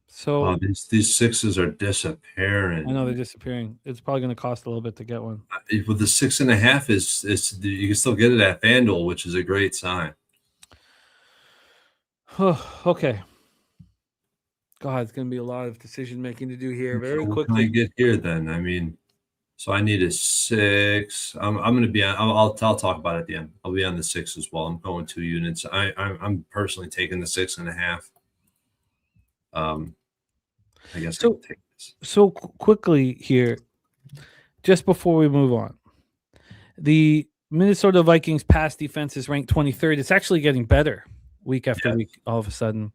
So these sixes are disappearing. I know they're disappearing. It's probably going to cost a little bit to get one. With the 6.5 is you can still get it at FanDuel, which is a great sign. Okay. God, it's going to be a lot of decision making to do here very quickly. What can I get here then? So I need a 6. I'm going to be on. I'll talk about it at the end. I'll be on the 6 as well. I'm going 2 units. I'm personally taking the 6.5. I guess I'll take this. So quickly here, just before we move on, the Minnesota Vikings pass defense is ranked 23rd. It's actually getting better week after week. All of a sudden,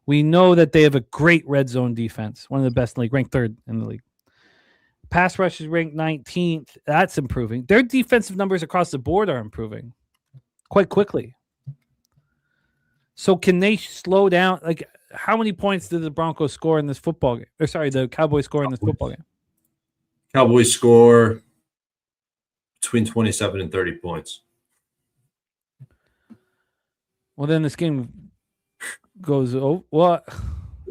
we know that they have a great red zone defense, one of the best in the league, ranked 3rd in the league. Pass rush is ranked 19th. That's improving. Their defensive numbers across the board are improving quite quickly. So can they slow down? Like, how many points did the Broncos score in this football game? Or sorry, the Cowboys score in this football game? Cowboys score between 27 and 30 points. Well, then this game goes. Oh, what?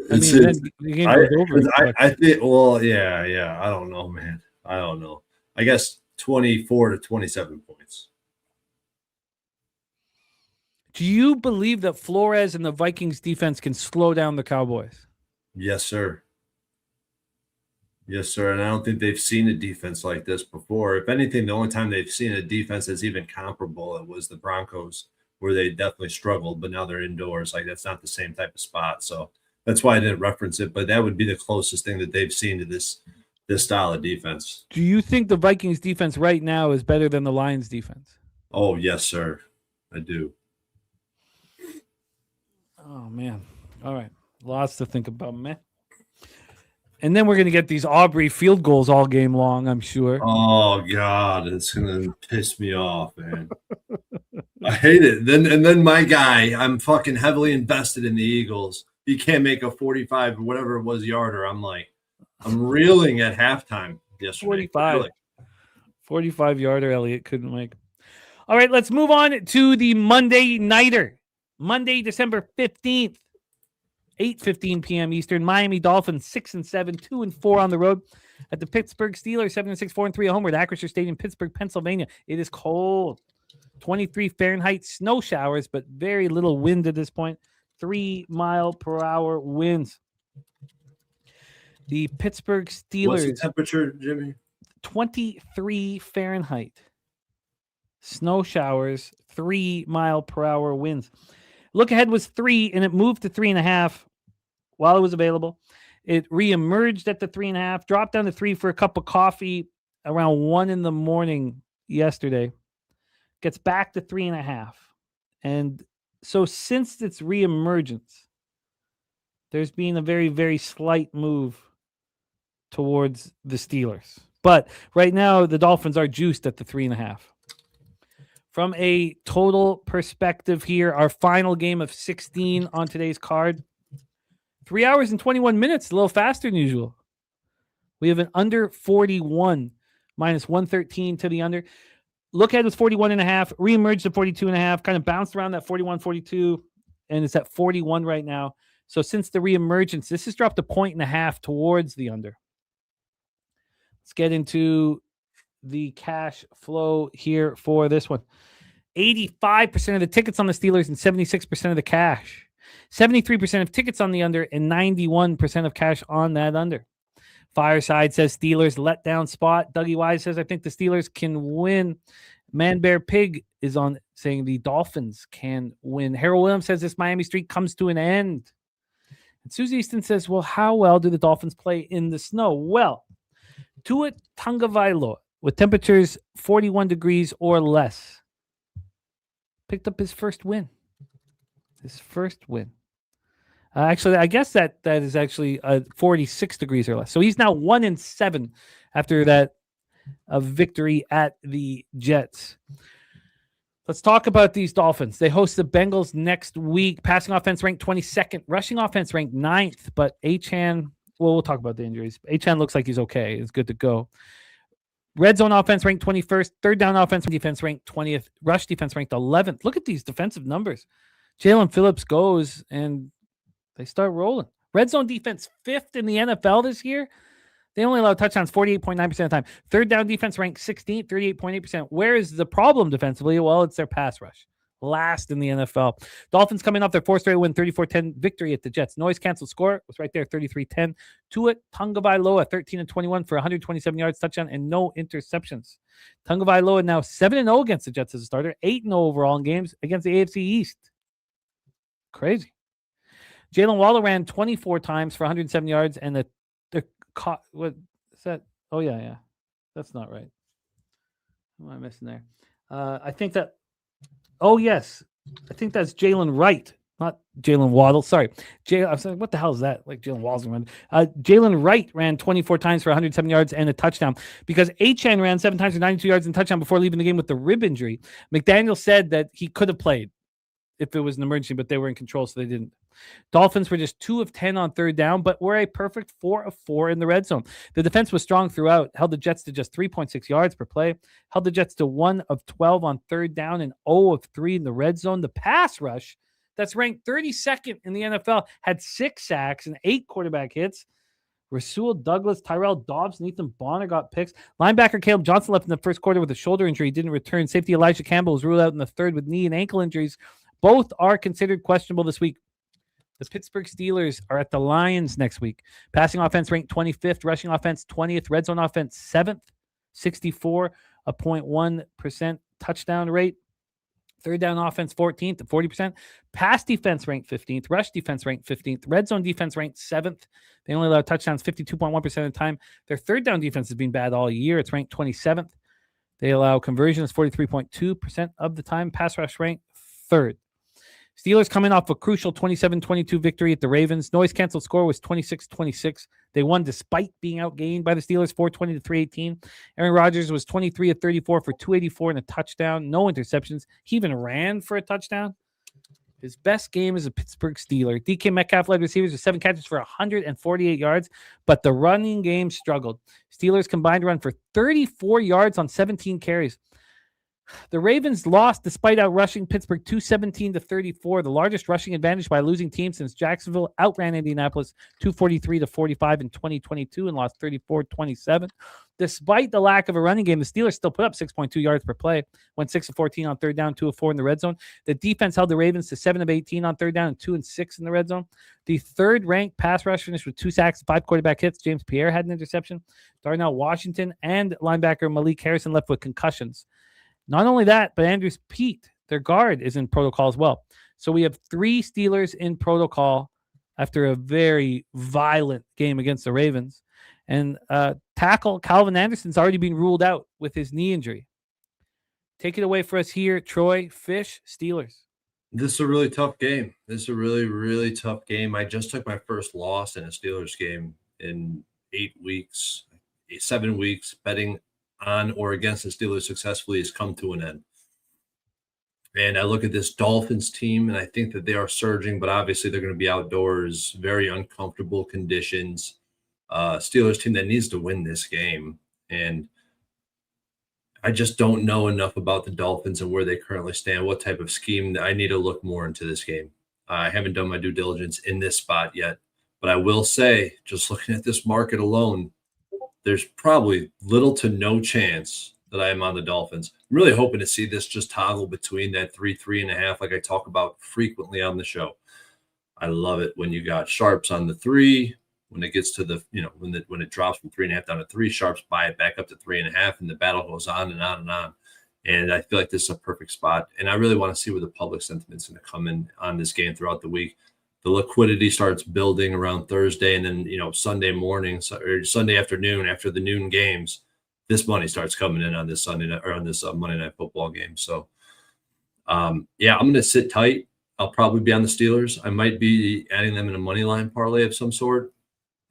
The game goes over. I think. Well, yeah. I don't know, man. I don't know. I guess 24 to 27 points. Do you believe that Flores and the Vikings defense can slow down the Cowboys? Yes, sir. Yes, sir. And I don't think they've seen a defense like this before. If anything, the only time they've seen a defense that's even comparable, it was the Broncos, where they definitely struggled, but now they're indoors. Like, that's not the same type of spot. So that's why I didn't reference it, but that would be the closest thing that they've seen to this style of defense. Do you think the Vikings defense right now is better than the Lions defense? Oh, yes, sir. I do. Oh, man. All right. Lots to think about, man. And then we're going to get these Aubrey field goals all game long, I'm sure. Oh, God. It's going to piss me off, man. I hate it. Then my guy, I'm fucking heavily invested in the Eagles. He can't make a 45 or whatever it was yarder. I'm reeling at halftime yesterday. 45 yarder Elliott couldn't make. All right, let's move on to the Monday nighter. Monday, December 15th, 8:15 p.m. Eastern. Miami Dolphins 6-7, 2-4 on the road at the Pittsburgh Steelers 7-6, 4-3 at home at Acrisure Stadium, Pittsburgh, Pennsylvania. It is cold. 23 Fahrenheit, snow showers, but very little wind at this point. 3-mile-per-hour winds. The Pittsburgh What's Steelers, the temperature, Jimmy? 23 Fahrenheit. Snow showers, 3-mile-per-hour winds. Look ahead was 3, and it moved to 3.5 while it was available. It reemerged at the 3.5, dropped down to 3 for a cup of coffee around 1 in the morning yesterday. Gets back to 3.5. And so since its reemergence, there's been a very, very slight move towards the Steelers. But right now, the Dolphins are juiced at the 3.5. From a total perspective here, our final game of 16 on today's card. 3 hours and 21 minutes, a little faster than usual. We have an under 41, minus 113 to the under. Look ahead was 41.5, reemerged to 42.5, kind of bounced around that 41, 42, and it's at 41 right now. So since the reemergence, this has dropped 1.5 towards the under. Let's get into the cash flow here for this one. 85% of the tickets on the Steelers and 76% of the cash. 73% of tickets on the under and 91% of cash on that under. Fireside says Steelers letdown spot. Dougie Wise says, I think the Steelers can win. Man Bear Pig is on saying the Dolphins can win. Harold Williams says this Miami streak comes to an end. And Susie Easton says, well, how well do the Dolphins play in the snow? Well, Tua Tagovailoa, with temperatures 41 degrees or less, picked up his first win. Actually, I guess that is actually 46 degrees or less. So he's now 1-7 after that victory at the Jets. Let's talk about these Dolphins. They host the Bengals next week. Passing offense ranked 22nd. Rushing offense ranked 9th. But Achane, well, we'll talk about the injuries. Achane looks like he's okay. He's good to go. Red zone offense ranked 21st. Third down offense defense ranked 20th. Rush defense ranked 11th. Look at these defensive numbers. Jalen Phillips goes and they start rolling. Red zone defense 5th in the NFL this year. They only allow touchdowns 48.9% of the time. Third down defense ranked 16th, 38.8%. Where is the problem defensively? Well, it's their pass rush. Last in the NFL. Dolphins coming off their 4th straight win, 34-10 victory at the Jets. Noise canceled score was right there, 33-10. Tua Tagovailoa, 13-21 for 127 yards, touchdown, and no interceptions. Tagovailoa now 7-0 against the Jets as a starter, 8-0 overall in games against the AFC East. Crazy. Jalen Waddle ran 24 times for 107 yards, and what is that? Oh, yeah. That's not right. What am I missing there? I think that, oh, yes. I think that's Jalen Wright, not Jalen Waddle. Sorry. I was like, what the hell is that? Like Jalen Waddle's run. Jalen Wright ran 24 times for 107 yards and a touchdown because Achane ran 7 times for 92 yards and a touchdown before leaving the game with the rib injury. McDaniel said that he could have played if it was an emergency, but they were in control, so they didn't. Dolphins were just 2 of 10 on third down, but were a perfect 4 of 4 in the red zone. The defense was strong throughout, held the Jets to just 3.6 yards per play, held the Jets to 1 of 12 on third down and 0 of 3 in the red zone. The pass rush, that's ranked 32nd in the NFL, had 6 sacks and 8 quarterback hits. Rasul Douglas, Tyrell Dobbs, Nathan Bonner got picks. Linebacker Caleb Johnson left in the first quarter with a shoulder injury. He didn't return. Safety Elijah Campbell was ruled out in the third with knee and ankle injuries. Both are considered questionable this week. The Pittsburgh Steelers are at the Lions next week. Passing offense ranked 25th, rushing offense 20th, red zone offense 7th, 64.1% touchdown rate. Third down offense 14th at 40%. Pass defense ranked 15th, rush defense ranked 15th, red zone defense ranked 7th. They only allow touchdowns 52.1% of the time. Their third down defense has been bad all year. It's ranked 27th. They allow conversions 43.2% of the time. Pass rush ranked 3rd. Steelers coming off a crucial 27-22 victory at the Ravens. Noise canceled score was 26-26. They won despite being outgained by the Steelers 420-318. Aaron Rodgers was 23 of 34 for 284 and a touchdown. No interceptions. He even ran for a touchdown. His best game as a Pittsburgh Steeler. DK Metcalf led receivers with 7 catches for 148 yards, but the running game struggled. Steelers combined run for 34 yards on 17 carries. The Ravens lost despite outrushing Pittsburgh 217-34, the largest rushing advantage by a losing team since Jacksonville outran Indianapolis 243-45 in 2022 and lost 34-27. Despite the lack of a running game, the Steelers still put up 6.2 yards per play, went 6 of 14 on third down, 2 of 4 in the red zone. The defense held the Ravens to 7 of 18 on third down and 2 and 6 in the red zone. The third-ranked pass rush finished with 2 sacks and 5 quarterback hits. James Pierre had an interception. Darnell Washington and linebacker Malik Harrison left with concussions. Not only that, but Andrews Pete, their guard, is in protocol as well. So we have 3 Steelers in protocol after a very violent game against the Ravens. And tackle Calvin Anderson's already been ruled out with his knee injury. Take it away for us here, Troy. Fish, Steelers. This is a really tough game. This is a really, really tough game. I just took my first loss in a Steelers game in 7 weeks. Betting on or against the Steelers successfully has come to an end. And I look at this Dolphins team, and I think that they are surging, but obviously they're going to be outdoors, very uncomfortable conditions. Steelers team that needs to win this game. And I just don't know enough about the Dolphins and where they currently stand, what type of scheme. I need to look more into this game. I haven't done my due diligence in this spot yet, but I will say, just looking at this market alone, there's probably little to no chance that I am on the Dolphins. I'm really hoping to see this just toggle between that 3.5, like I talk about frequently on the show. I love it when you got sharps on the 3. When it gets to the, when it drops from 3.5 down to 3, sharps buy it back up to 3.5, and the battle goes on and on and on. And I feel like this is a perfect spot. And I really want to see where the public sentiment's going to come in on this game throughout the week. The liquidity starts building around Thursday, and then, Sunday morning or Sunday afternoon after the noon games, this money starts coming in on this Sunday night or on this Monday Night Football game. So, I'm going to sit tight. I'll probably be on the Steelers. I might be adding them in a money line parlay of some sort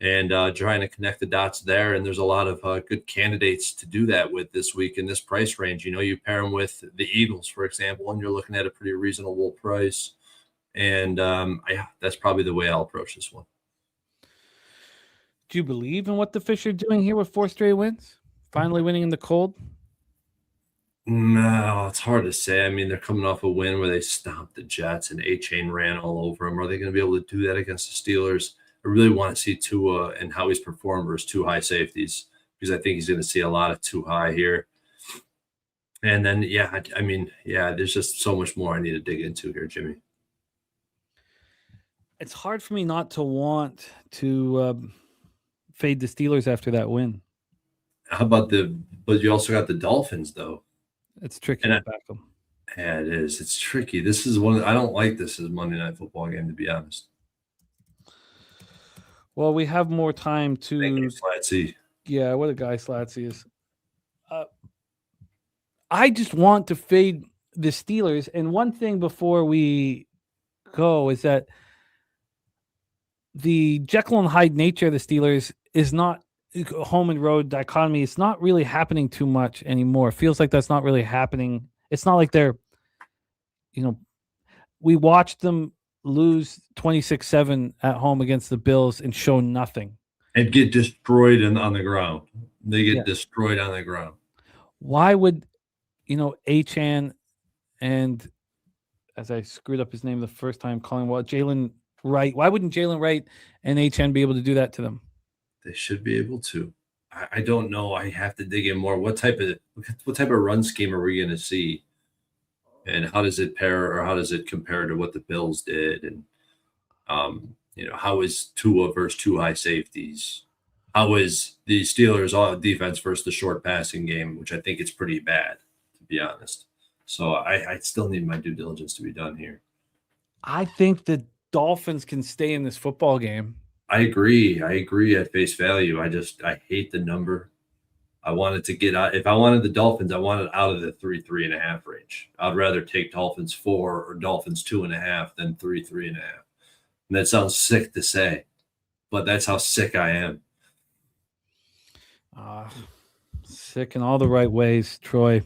and trying to connect the dots there. And there's a lot of good candidates to do that with this week in this price range. You pair them with the Eagles, for example, and you're looking at a pretty reasonable price. And that's probably the way I'll approach this one. Do you believe in what the Fish are doing here with 4 straight wins? Finally winning in the cold? No, it's hard to say. I mean, they're coming off a win where they stomped the Jets and A-Chain ran all over them. Are they going to be able to do that against the Steelers? I really want to see Tua and how he's performed versus 2 high safeties, because I think he's going to see a lot of 2 high here. And then, there's just so much more I need to dig into here, Jimmy. It's hard for me not to want to fade the Steelers after that win. How about but you also got the Dolphins, though. It's tricky to back them. Yeah, it is. It's tricky. This is I don't like this as a Monday Night Football game, to be honest. Well, we have more time to. Thank you, Slatsy. Yeah, what a guy Slatsy is. I just want to fade the Steelers. And one thing before we go is that the Jekyll and Hyde nature of the Steelers is not home and road dichotomy. It's not really happening too much anymore. It feels like that's not really happening. It's not like they're, we watched them lose 26-7 at home against the Bills and show nothing. And get destroyed on the ground. They get destroyed on the ground. Why would, Achan and, as I screwed up his name the first time calling, Jalen Wright. Why wouldn't Jalen Wright and Achan be able to do that to them? They should be able to. I don't know. I have to dig in more. What type of run scheme are we going to see? And how does it pair, or how does it compare to what the Bills did? And, how is Tua versus 2 high safeties? How is the Steelers' defense versus the short passing game, which I think is pretty bad, to be honest. So I still need my due diligence to be done here. I think the Dolphins can stay in this football game. I agree at face value. I hate the number. I wanted to get out. If I wanted the Dolphins, I wanted out of the 3.5 range. I'd rather take Dolphins 4 or Dolphins 2.5 than 3.5. And that sounds sick to say, but that's how sick I am. Sick in all the right ways, Troy.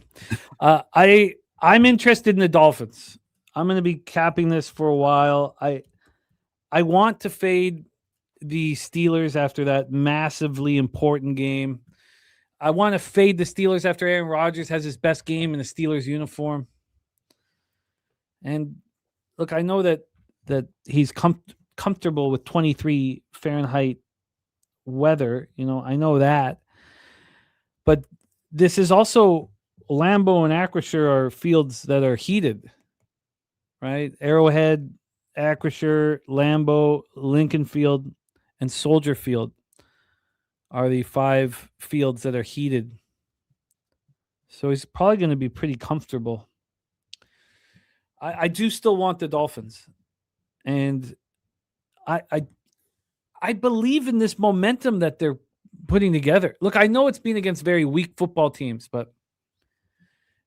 I'm interested in the Dolphins. I'm going to be capping this for a while. I want to fade the Steelers after that massively important game. I want to fade the Steelers after Aaron Rodgers has his best game in the Steelers uniform. And look, I know that he's comfortable with 23 Fahrenheit weather. I know that. But this is also Lambeau and Acrisure are fields that are heated, right? Arrowhead, Acrisure, Lambeau, Lincoln Field, and Soldier Field are the 5 fields that are heated. So he's probably going to be pretty comfortable. I do still want the Dolphins. And I believe in this momentum that they're putting together. Look, I know it's been against very weak football teams, but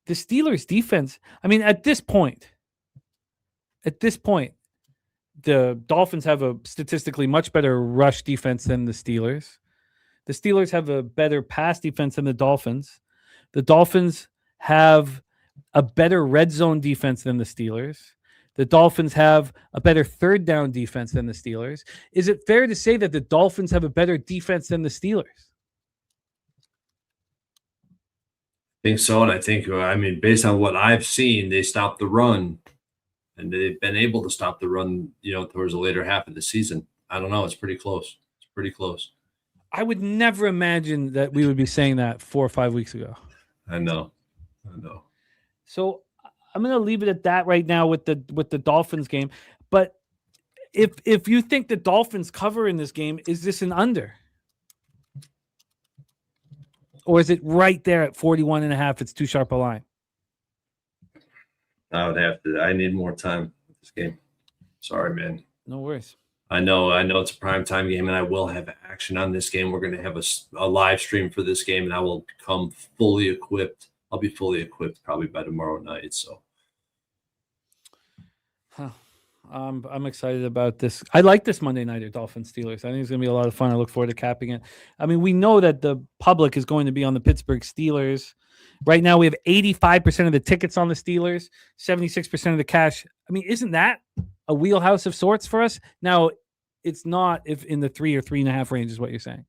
the Steelers defense, I mean, at this point, the Dolphins have a statistically much better rush defense than the Steelers. The Steelers have a better pass defense than the Dolphins. The Dolphins have a better red zone defense than the Steelers. The Dolphins have a better third down defense than the Steelers. Is it fair to say that the Dolphins have a better defense than the Steelers? I think so. And I think, based on what I've seen, they stopped the run. And they've been able to stop the run, towards the later half of the season. I don't know. It's pretty close. I would never imagine that we would be saying that 4 or 5 weeks ago. I know. So I'm going to leave it at that right now with the Dolphins game. But if you think the Dolphins cover in this game, is this an under? Or is it right there at 41.5? It's too sharp a line. I would have to. I need more time with this game. Sorry, man. No worries. I know it's a primetime game, and I will have action on this game. We're going to have a live stream for this game, and I will come fully equipped. I'll be fully equipped probably by tomorrow night. So, I'm excited about this. I like this Monday nighter Dolphins Steelers. I think it's going to be a lot of fun. I look forward to capping it. I mean, we know that the public is going to be on the Pittsburgh Steelers. Right now, we have 85% of the tickets on the Steelers, 76% of the cash. I mean, isn't that a wheelhouse of sorts for us? Now, it's not if in the 3 or 3.5 range is what you're saying.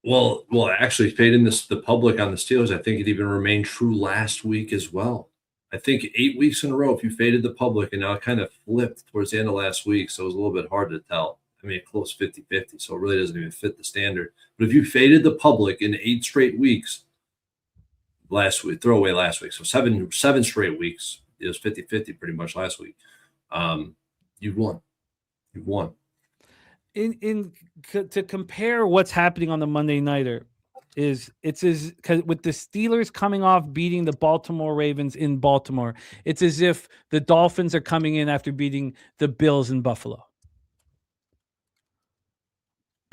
Well, actually, fading the public on the Steelers, I think it even remained true last week as well. I think 8 weeks in a row, if you faded the public, and now it kind of flipped towards the end of last week, so it was a little bit hard to tell. I mean, close 50-50, so it really doesn't even fit the standard. But if you faded the public in 8 straight weeks, last week, throw away last week, so seven straight weeks, it was 50-50 pretty much last week. You've won. To compare what's happening on the Monday nighter, with the Steelers coming off beating the Baltimore Ravens in Baltimore, it's as if the Dolphins are coming in after beating the Bills in Buffalo.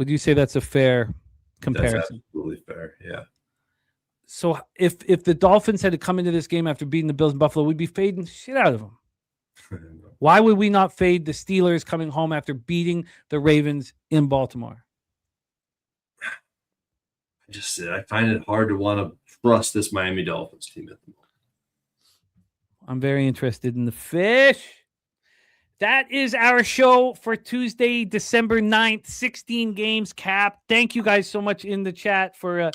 Would you say that's a fair comparison? That's absolutely fair, yeah. So if the Dolphins had to come into this game after beating the Bills in Buffalo, we'd be fading shit out of them. Why would we not fade the Steelers coming home after beating the Ravens in Baltimore? I find it hard to want to trust this Miami Dolphins team at the moment. I'm very interested in the fish. That is our show for Tuesday, December 9th, 16 games capped. Thank you guys so much in the chat for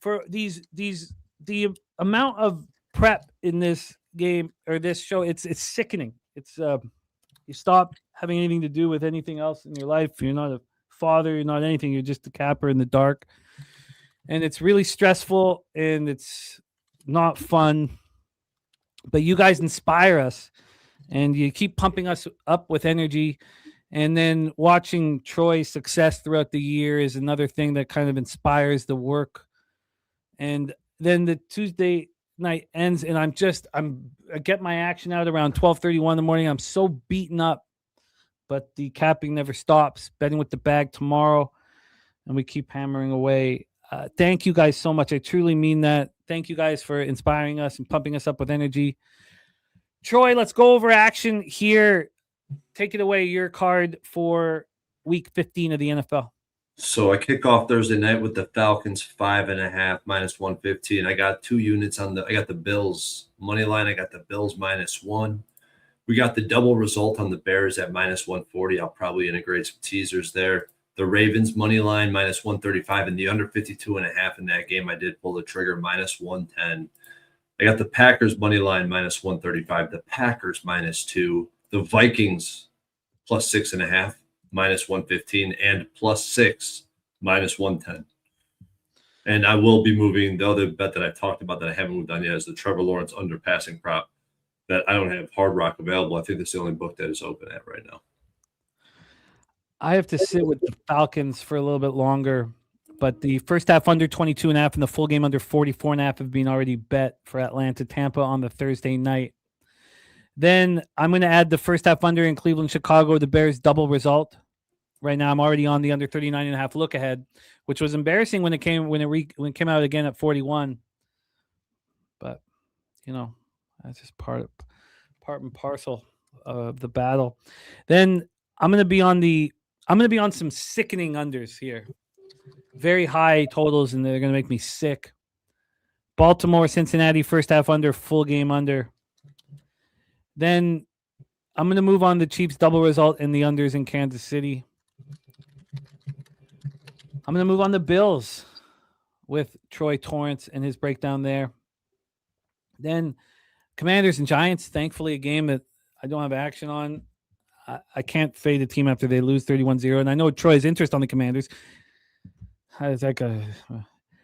the amount of prep in this game or this show. It's sickening. It's you stop having anything to do with anything else in your life. You're not a father, you're not anything, you're just a capper in the dark. And it's really stressful and it's not fun. But you guys inspire us and you keep pumping us up with energy. And then watching Troy's success throughout the year is another thing that kind of inspires the work. And then the Tuesday night ends and I get my action out around 12:31 in the morning. I'm so beaten up, but the capping never stops. Betting with the bag tomorrow, and we keep hammering away. Thank you guys so much. I truly mean that. Thank you guys for inspiring us and pumping us up with energy. Troy, let's go over action here. Take it away, your card for week 15 of the NFL. So I kick off Thursday night with the Falcons 5.5 -115. I got 2 units I got the Bills money line. I got the Bills -1. We got the double result on the Bears at -140. I'll probably integrate some teasers there. The Ravens money line minus 135 and the under 52.5 in that game. I did pull the trigger minus 110. I got the Packers money line minus 135, the Packers minus 2, the Vikings plus 6.5 minus 115, and plus 6 minus 110. And I will be moving the other bet that I talked about that I haven't moved on yet is the Trevor Lawrence under passing prop that I don't have Hard Rock available. I think that's the only book that is open at right now. I have to sit with the Falcons for a little bit longer, but the first half under 22.5 and the full game under 44.5 have been already bet for Atlanta, Tampa on the Thursday night. Then I'm going to add the first half under in Cleveland, Chicago, the Bears double result. Right now, I'm already on the under 39.5 look ahead, which was embarrassing when it came out again at 41. But that's just part and parcel of the battle. Then I'm going to be on some sickening unders here, very high totals, and they're going to make me sick. Baltimore, Cincinnati, first half under, full game under. Then I'm going to move on the Chiefs double result and the unders in Kansas City. I'm going to move on the Bills with Troy Torrence and his breakdown there. Then Commanders and Giants, thankfully a game that I don't have action on. I can't fade a team after they lose 31-0. And I know Troy's interest on the Commanders. It's like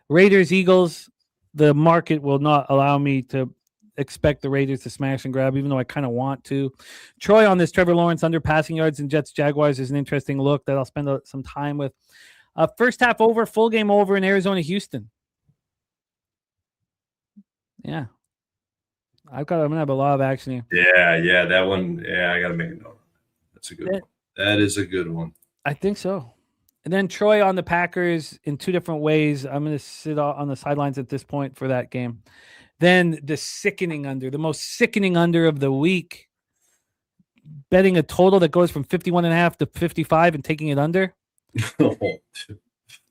Raiders, Eagles. The market will not allow me to expect the Raiders to smash and grab, even though I kind of want to. Troy on this Trevor Lawrence under passing yards and Jets Jaguars is an interesting look that I'll spend some time with. First half over, full game over in Arizona, Houston. Yeah. I'm going to have a lot of action here. Yeah, that one. Yeah, I got to make a note. That's a good one. That is a good one. I think so. And then Troy on the Packers in two different ways. I'm going to sit on the sidelines at this point for that game. Then the sickening under, the most sickening under of the week. Betting a total that goes from 51.5 to 55 and taking it under.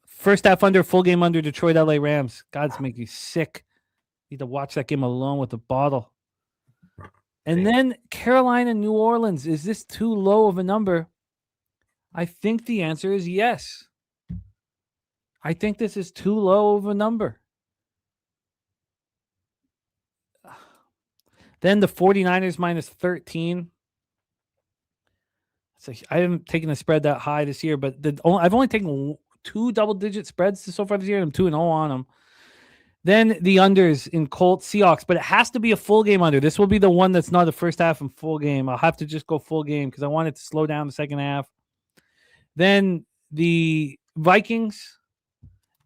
First half under, full game under, Detroit, LA Rams. God's making you sick. Need to watch that game alone with a bottle. And then Carolina, New Orleans. Is this too low of a number? I think the answer is yes. I think this is too low of a number. Then the 49ers minus 13. I haven't taken a spread that high this year, but I've only taken 2 double-digit spreads so far this year. I'm 2-0 on them. Then the unders in Colts, Seahawks, but it has to be a full game under. This will be the one that's not the first half and full game. I'll have to just go full game because I want it to slow down the second half. Then the Vikings,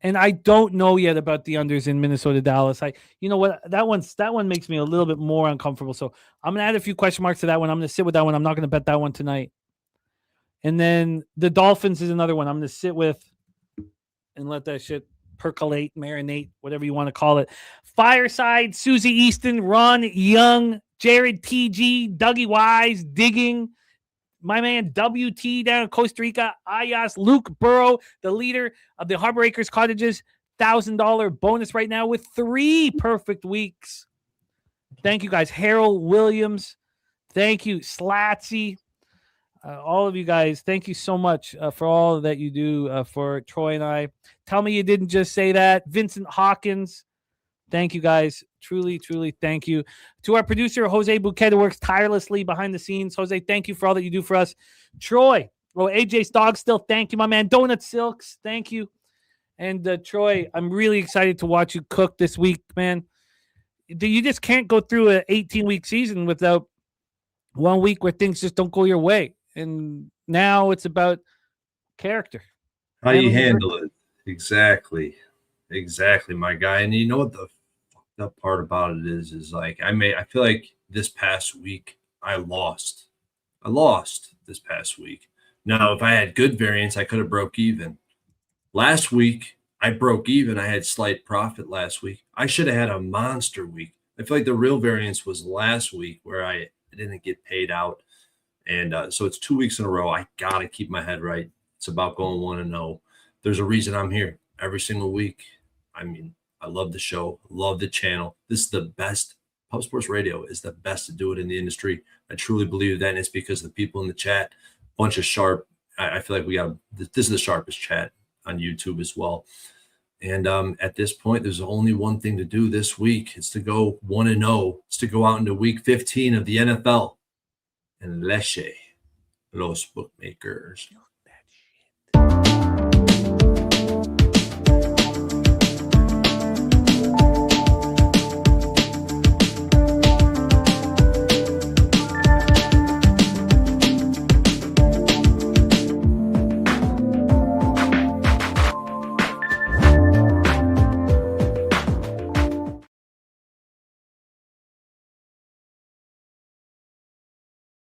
and I don't know yet about the unders in Minnesota, Dallas. You know what? That one makes me a little bit more uncomfortable. So I'm gonna add a few question marks to that one. I'm gonna sit with that one. I'm not gonna bet that one tonight. And then the Dolphins is another one I'm gonna sit with and let that shit percolate, marinate, whatever you want to call it. Fireside, Susie Easton, Ron Young, Jared TG, Dougie Wise, Digging, my man WT down in Costa Rica, Ayas, Luke Burrow, the leader of the Harbor Acres Cottages, $1,000 bonus right now with 3 perfect weeks. Thank you guys. Harold Williams, thank you. Slatsy, all of you guys, thank you so much for all that you do for Troy and I. Tell me you didn't just say that. Vincent Hawkins, thank you guys. Truly, truly, thank you. To our producer, Jose Bouquet, who works tirelessly behind the scenes. Jose, thank you for all that you do for us. Troy, AJ's dog still, thank you, my man. Donut Silks, thank you. And Troy, I'm really excited to watch you cook this week, man. You just can't go through an 18-week season without 1 week where things just don't go your way. And now it's about character. How you handle it. Exactly, my guy. And you know what the fucked up part about it is like I feel like this past week I lost this past week. Now, if I had good variance, I could have broke even. Last week I broke even. I had slight profit last week. I should have had a monster week. I feel like the real variance was last week where I didn't get paid out. And so it's 2 weeks in a row. I got to keep my head right. It's about going 1-0. There's a reason I'm here every single week. I mean, I love the show, love the channel. This is the best. Pub Sports Radio is the best to do it in the industry. I truly believe that, and it's because the people in the chat, bunch of sharp, I feel like we got this is the sharpest chat on YouTube as well. And at this point, there's only one thing to do this week. It's to go 1-0. It's to go out into week 15 of the NFL and leche los bookmakers.